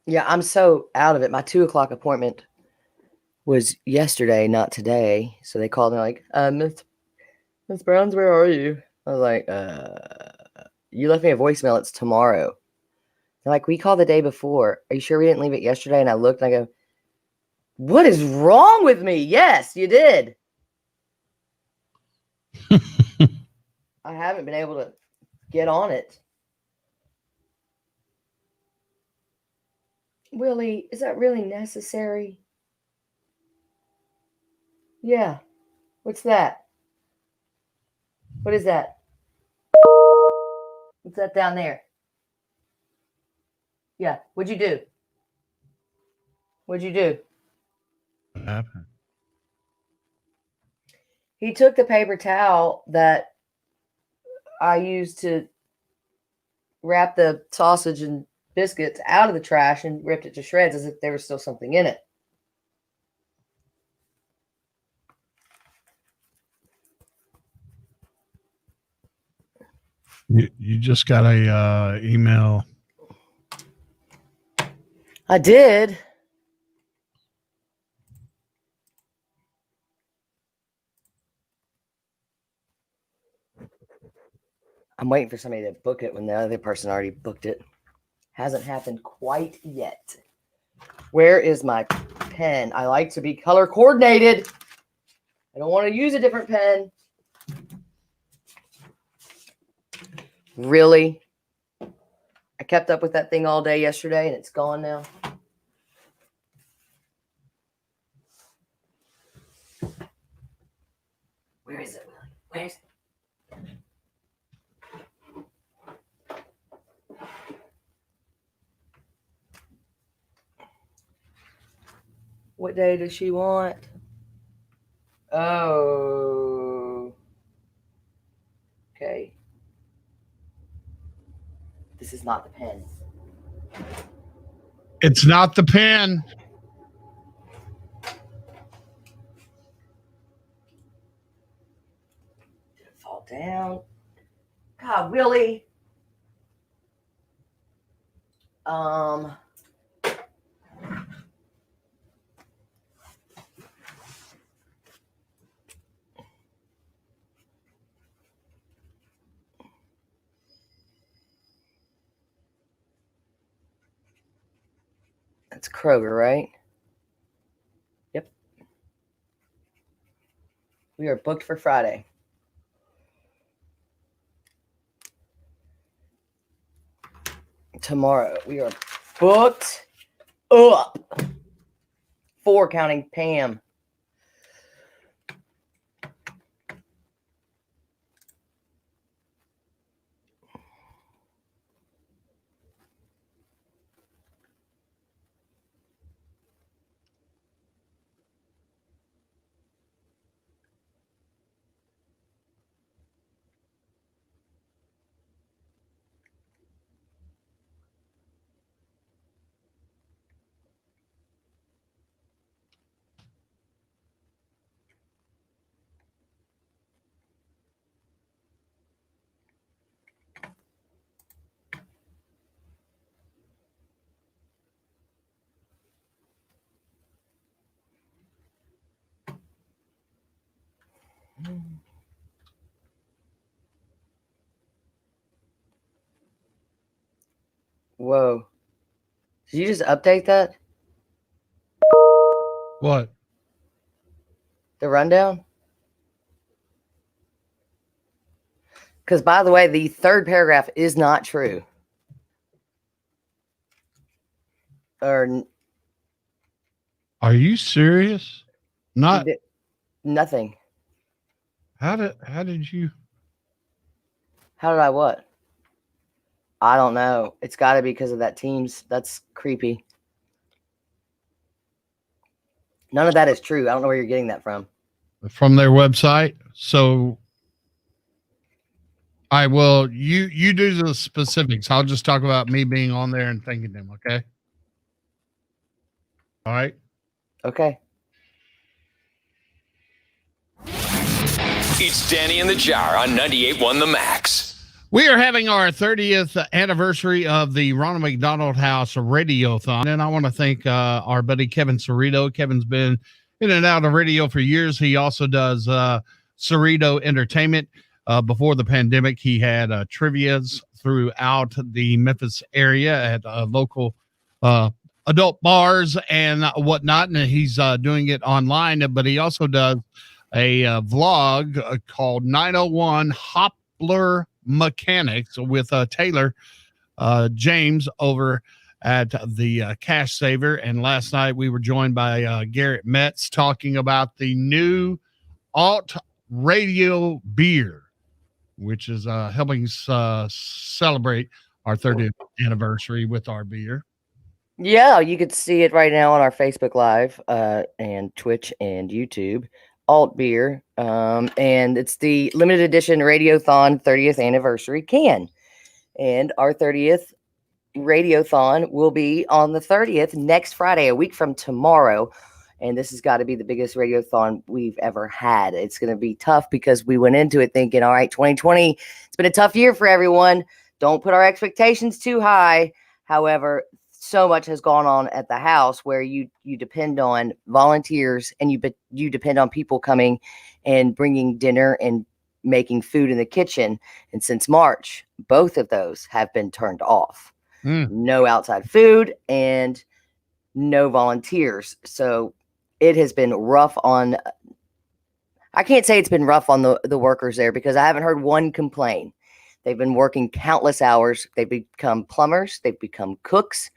Yeah, I'm so out of it. My 2:00 appointment was yesterday, not today. So they called me like, Miss Browns, where are you? I was like, you left me a voicemail. It's tomorrow. They're like, we called the day before. Are you sure we didn't leave it yesterday? And I looked and I go, what is wrong with me? Yes, you did. I haven't been able to get on it. Willie, is that really necessary? Yeah. What's that? What is that? What's that down there? Yeah. What'd you do? What'd you do? What happened? He took the paper towel that I used to wrap the sausage and biscuits out of the trash and ripped it to shreds as if there was still something in it. You just got a email. I did. I'm waiting for somebody to book it when the other person already booked it. Hasn't happened quite yet. Where is my pen? I like to be color coordinated. I don't want to use a different pen. Really? I kept up with that thing all day yesterday and it's gone now. Where is it, Willie? Where is it? What day does she want? Oh. Okay. This is not the pen. It's not the pen. Did it fall down? God, Willie. That's Kroger, right? Yep. We are booked for Friday. Tomorrow, we are booked up. 4 counting Pam. Whoa. Did you just update that? What? The rundown? Because, by the way, the third paragraph is not true. Or Are you serious? Not nothing. How did you? How did I what? I don't know. It's got to be because of that Teams. That's creepy. None of that is true. I don't know where you're getting that from. From their website. So I will you do the specifics. I'll just talk about me being on there and thanking them, okay? All right. Okay. It's Danny in the Jar on 98.1 The Max. We are having our 30th anniversary of the Ronald McDonald House Radiothon, and I want to thank our buddy Kevin Cerrito. Kevin's been in and out of radio for years. He also does Cerrito Entertainment. Before the pandemic, he had trivias throughout the Memphis area at local adult bars and whatnot, and he's doing it online, but he also does a vlog called 901 Hopler Mechanics with Taylor James over at the Cash Saver. And last night we were joined by Garrett Metz talking about the new Alt Radio beer, which is helping celebrate our 30th anniversary with our beer. Yeah, you could see it right now on our Facebook Live and Twitch and YouTube. Alt beer, and it's the limited edition Radiothon 30th anniversary can. And our 30th Radiothon will be on the 30th next Friday, a week from tomorrow. And this has got to be the biggest Radiothon we've ever had. It's going to be tough because we went into it thinking, all right, 2020, it's been a tough year for everyone. Don't put our expectations too high. However, so much has gone on at the house where you depend on volunteers and you depend on people coming and bringing dinner and making food in the kitchen. And since March, both of those have been turned off. No outside food and no volunteers. So it has been rough on, I can't say it's been rough on the workers there because I haven't heard one complain. They've been working countless hours. They've become plumbers. They've become cooks.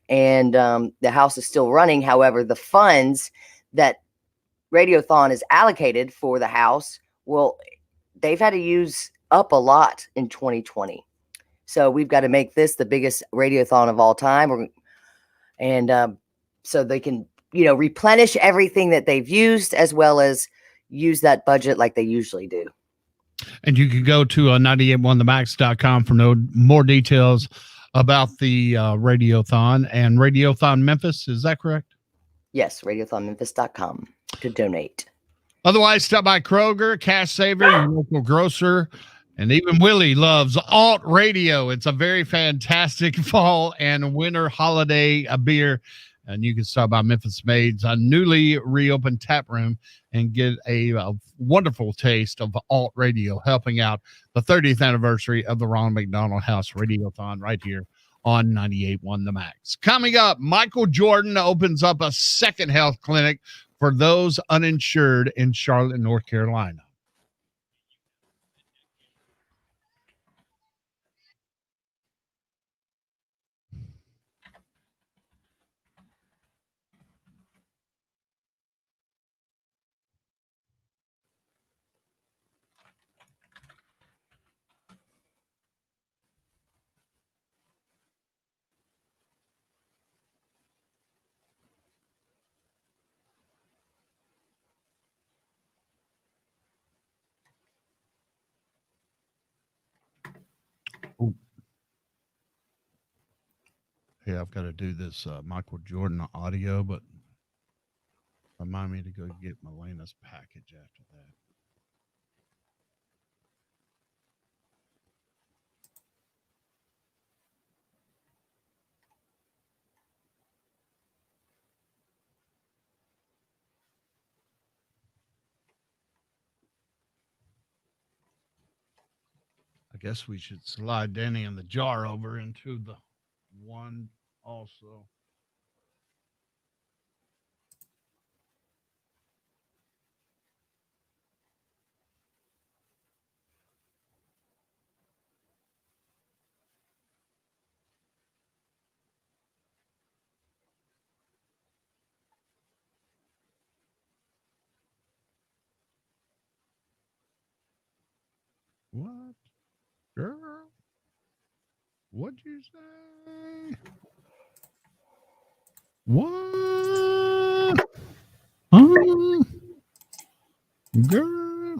And the house is still running. However, the funds that Radiothon is allocated for the house, well, they've had to use up a lot in 2020. So we've got to make this the biggest Radiothon of all time. And so they can, replenish everything that they've used as well as use that budget like they usually do. And you can go to 981themax.com for more details about the Radiothon and Radiothon Memphis. Is that correct? Yes, radiothonmemphis.com to donate. Otherwise, stop by Kroger, Cash Saver, your local grocer, and even Willie loves Alt Radio. It's a very fantastic fall and winter holiday beer. And you can stop by Memphis Maid's newly reopened tap room and get a wonderful taste of Alt Radio, helping out the 30th anniversary of the Ronald McDonald House Radiothon right here on 98.1 The Max. Coming up, Michael Jordan opens up a second health clinic for those uninsured in Charlotte, North Carolina. Yeah, I've got to do this Michael Jordan audio, but remind me to go get Melena's package after that. I guess we should slide Danny in the jar over into the one also. What? Girl? What'd you say? What? Huh? Girl?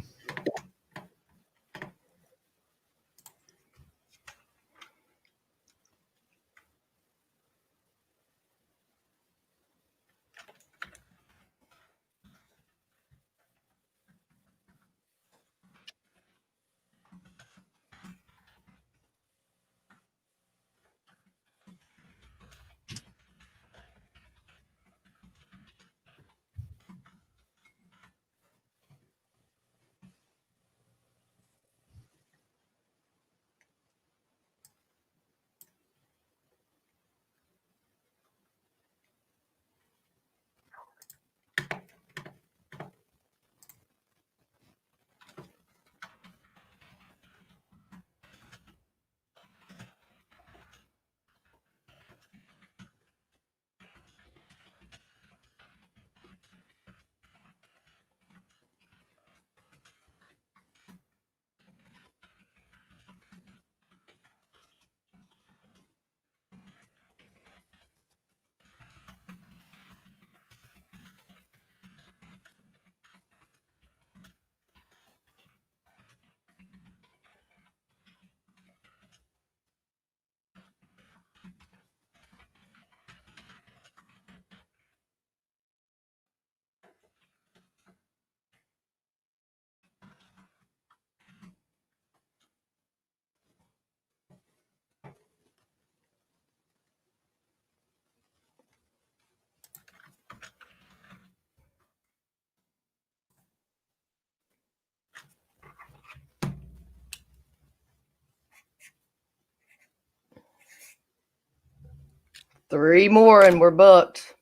Three more and we're booked.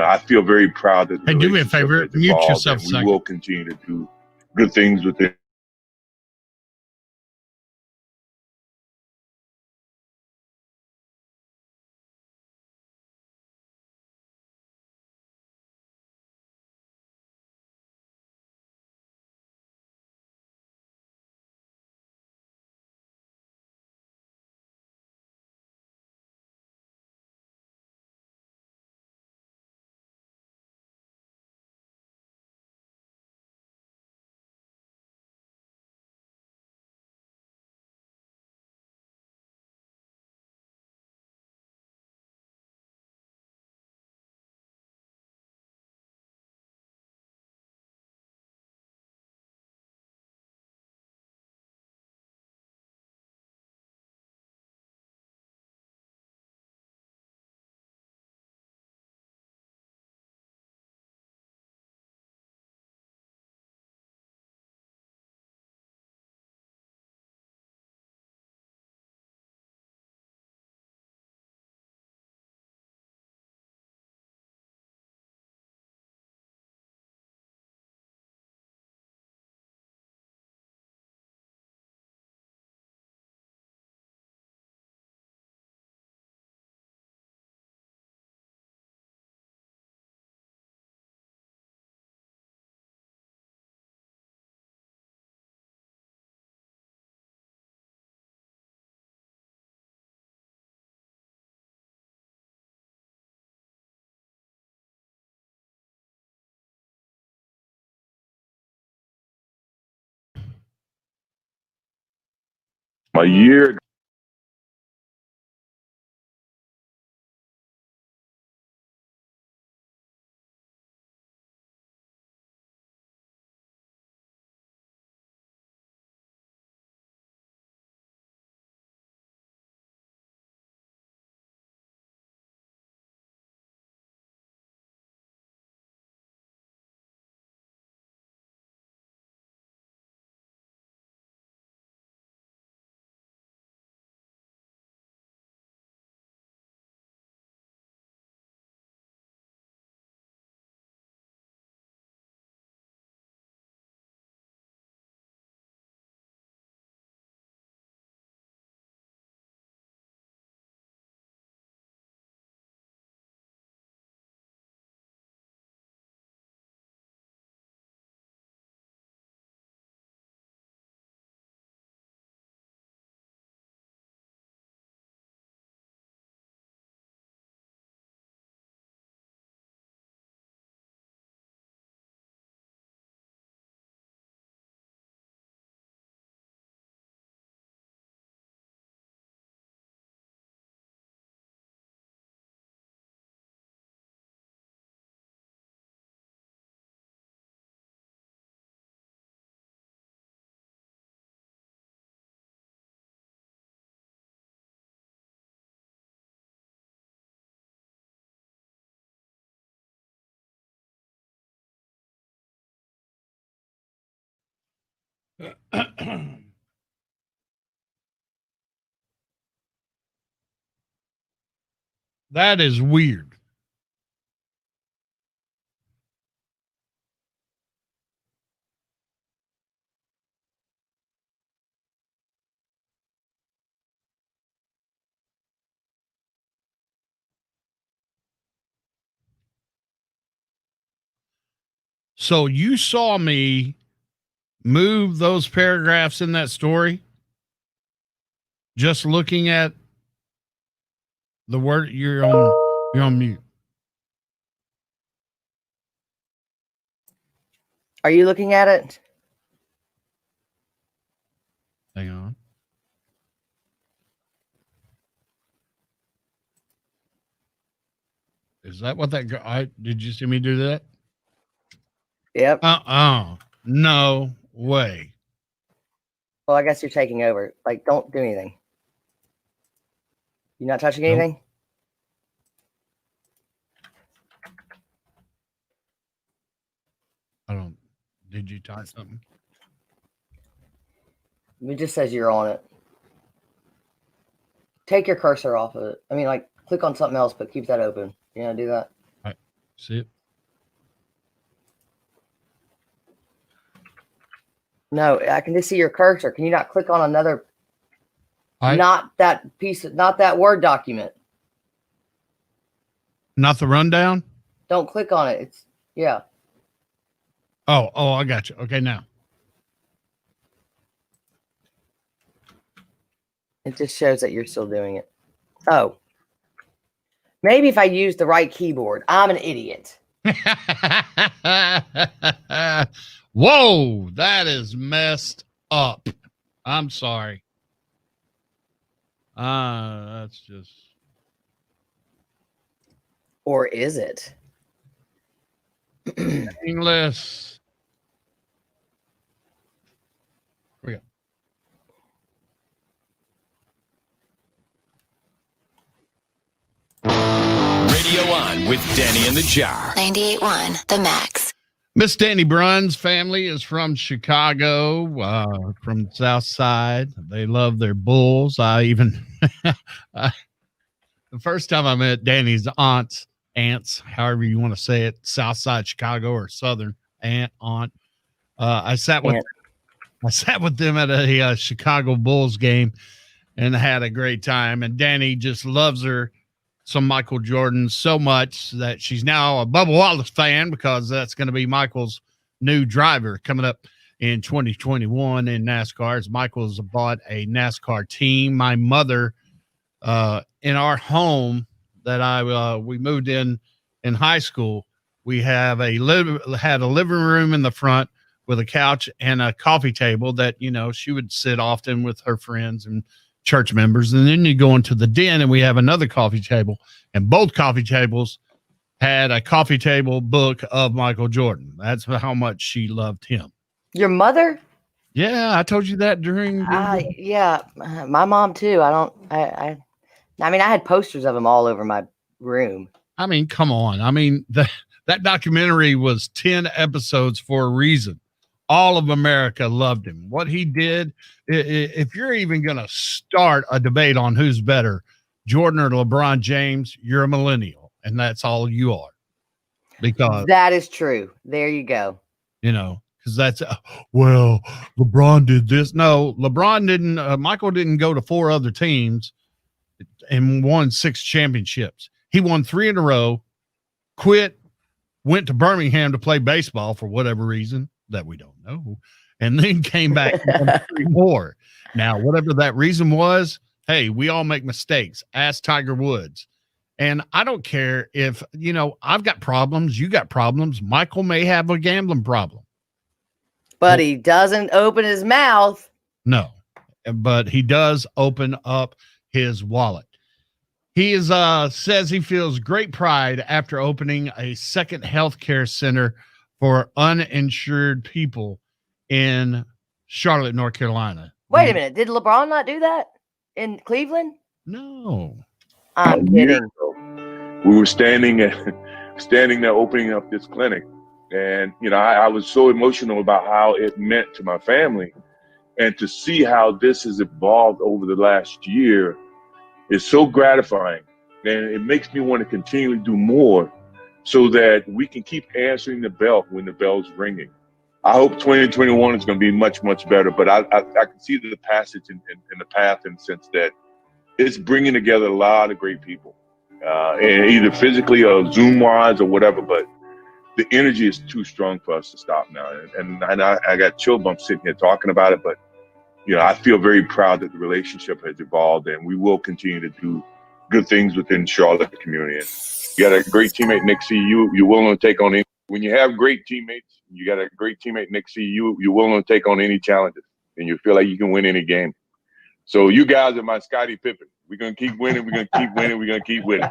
I feel very proud that the Hey, do me a relationship favor. has Mute evolved, yourself and a we second. will continue to do good things with it. A year That is weird. So you saw me move those paragraphs in that story just looking at the word. You're on mute. Are you looking at it? Hang on. Is that what that did you see me do that? Yep. No way. Well, I guess you're taking over. Like, don't do anything. You're not touching anything? Did you type something? It just says you're on it. Take your cursor off of it. I mean, like, click on something else, but keep that open. You know, do that. All right. See it? No, I can just see your cursor. Can you not click on another? Not that Word document. Not the rundown? Don't click on it. Yeah. Oh, I got you. Okay, now. It just shows that you're still doing it. Oh. Maybe if I use the right keyboard. I'm an idiot. Whoa, that is messed up. I'm sorry. That's just. Or is it? English. Here we go. Radio On with Danny and the Jar. 98.1 The Max. Miss Danny Bruns' family is from Chicago, from the South Side. They love their Bulls. The first time I met Danny's aunts, however you want to say it, South Side Chicago or Southern aunt. I sat with them at a Chicago Bulls game and had a great time. And Danny just loves some Michael Jordan so much that she's now a Bubba Wallace fan because that's going to be Michael's new driver coming up in 2021 in NASCAR. As Michael's bought a NASCAR team. My mother, in our home that we moved in high school, we have had a living room in the front with a couch and a coffee table that, she would sit often with her friends and church members. And then you go into the den and we have another coffee table, and both coffee tables had a coffee table book of Michael Jordan. That's how much she loved him. Your mother? Yeah, I told you that during. Yeah, my mom too. I had posters of him all over my room. I mean, come on. I mean, that documentary was 10 episodes for a reason. All of America loved him. What he did, if you're even going to start a debate on who's better, Jordan or LeBron James, you're a millennial, and that's all you are. Because that is true. There you go. Because that's, LeBron did this. No, LeBron didn't. Michael didn't go to 4 other teams and won 6 championships. He won 3 in a row, quit, went to Birmingham to play baseball for whatever reason that we don't know, and then came back and won 3 more. Now, whatever that reason was, hey, we all make mistakes. Ask Tiger Woods. And I don't care if, I've got problems. You got problems. Michael may have a gambling problem. But he doesn't open his mouth. No, but he does open up his wallet. He says he feels great pride after opening a second healthcare center for uninsured people in Charlotte, North Carolina. Wait a minute. Did LeBron not do that in Cleveland? No. I'm kidding. We were standing there opening up this clinic. And, I was so emotional about how it meant to my family And to see how this has evolved over the last year is so gratifying. And it makes me want to continue to do more so that we can keep answering the bell when the bell's ringing. I hope 2021 is going to be much, much better, but I can see the passage in the path in the sense that it's bringing together a lot of great people, and either physically or Zoom-wise or whatever, but the energy is too strong for us to stop now. And I got chill bumps sitting here talking about it, but I feel very proud that the relationship has evolved, and we will continue to do good things within Charlotte community. And you got a great teammate, Nick C. You're willing to take on any. When you have great teammates, you got a great teammate, Nick C. You're willing to take on any challenges, and you feel like you can win any game. So you guys are my Scottie Pippen. We're gonna keep winning. We're gonna keep winning. We're gonna keep winning.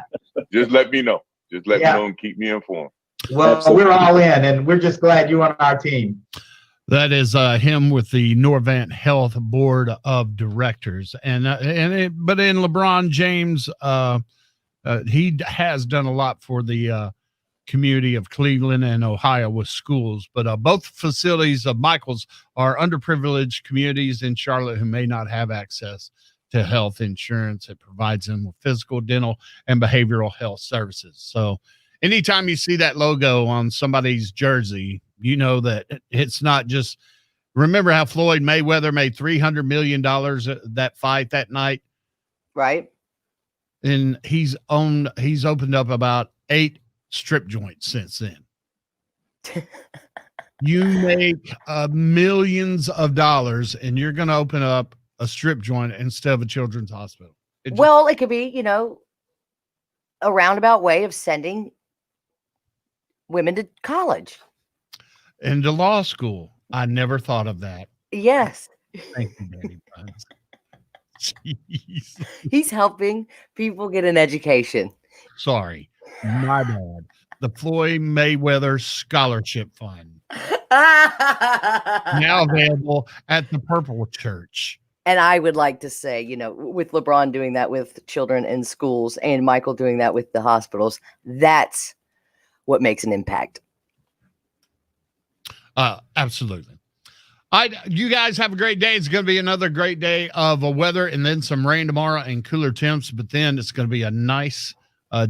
Just let me know. Just let me know and keep me informed. Well, Absolutely. we're all in, and we're just glad you're on our team. That is him with the Norvant Health Board of Directors, but in LeBron James, he has done a lot for the community of Cleveland and Ohio with schools. But both facilities of Michael's are underprivileged communities in Charlotte who may not have access to health insurance. It provides them with physical, dental, and behavioral health services. So anytime you see that logo on somebody's jersey, you know that it's not just, remember how Floyd Mayweather made $300 million that fight that night? Right. And he's opened up about 8 strip joints since then. You make millions of dollars and you're going to open up a strip joint instead of a children's hospital. It could be, a roundabout way of sending women to college. And to law school. I never thought of that. Yes. Thank you, Danny Bruns. Jeez. He's helping people get an education. Sorry. My bad. The Floyd Mayweather Scholarship Fund. Now available at the Purple Church. And I would like to say, with LeBron doing that with children in schools and Michael doing that with the hospitals, that's what makes an impact. Absolutely. You guys have a great day. It's going to be another great day of weather and then some rain tomorrow and cooler temps. But then it's going to be a nice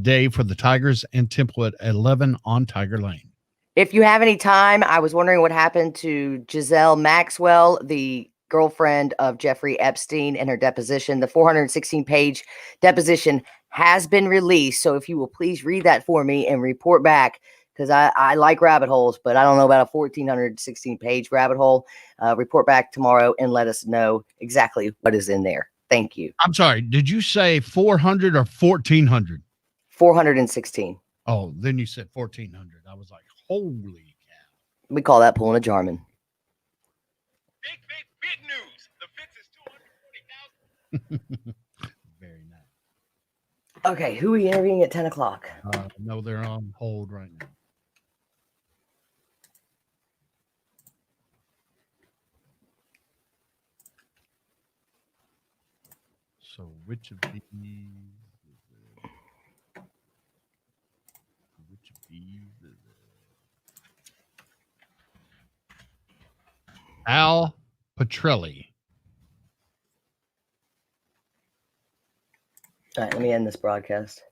day for the Tigers and Temple at 11 on Tiger Lane. If you have any time, I was wondering what happened to Giselle Maxwell, the girlfriend of Jeffrey Epstein, and her deposition. The 416-page deposition has been released. So if you will please read that for me and report back, because I like rabbit holes, but I don't know about a 1,416-page rabbit hole. Report back tomorrow and let us know exactly what is in there. Thank you. I'm sorry. Did you say 400 or 1,400? 416. Oh, then you said 1,400. I was like, holy cow. We call that pulling a Jarman. Big news. The fix is 240,000. Very nice. Okay, who are we interviewing at 10 o'clock? No, they're on hold right now. So which of these is it? Al Petrelli. All right, let me end this broadcast.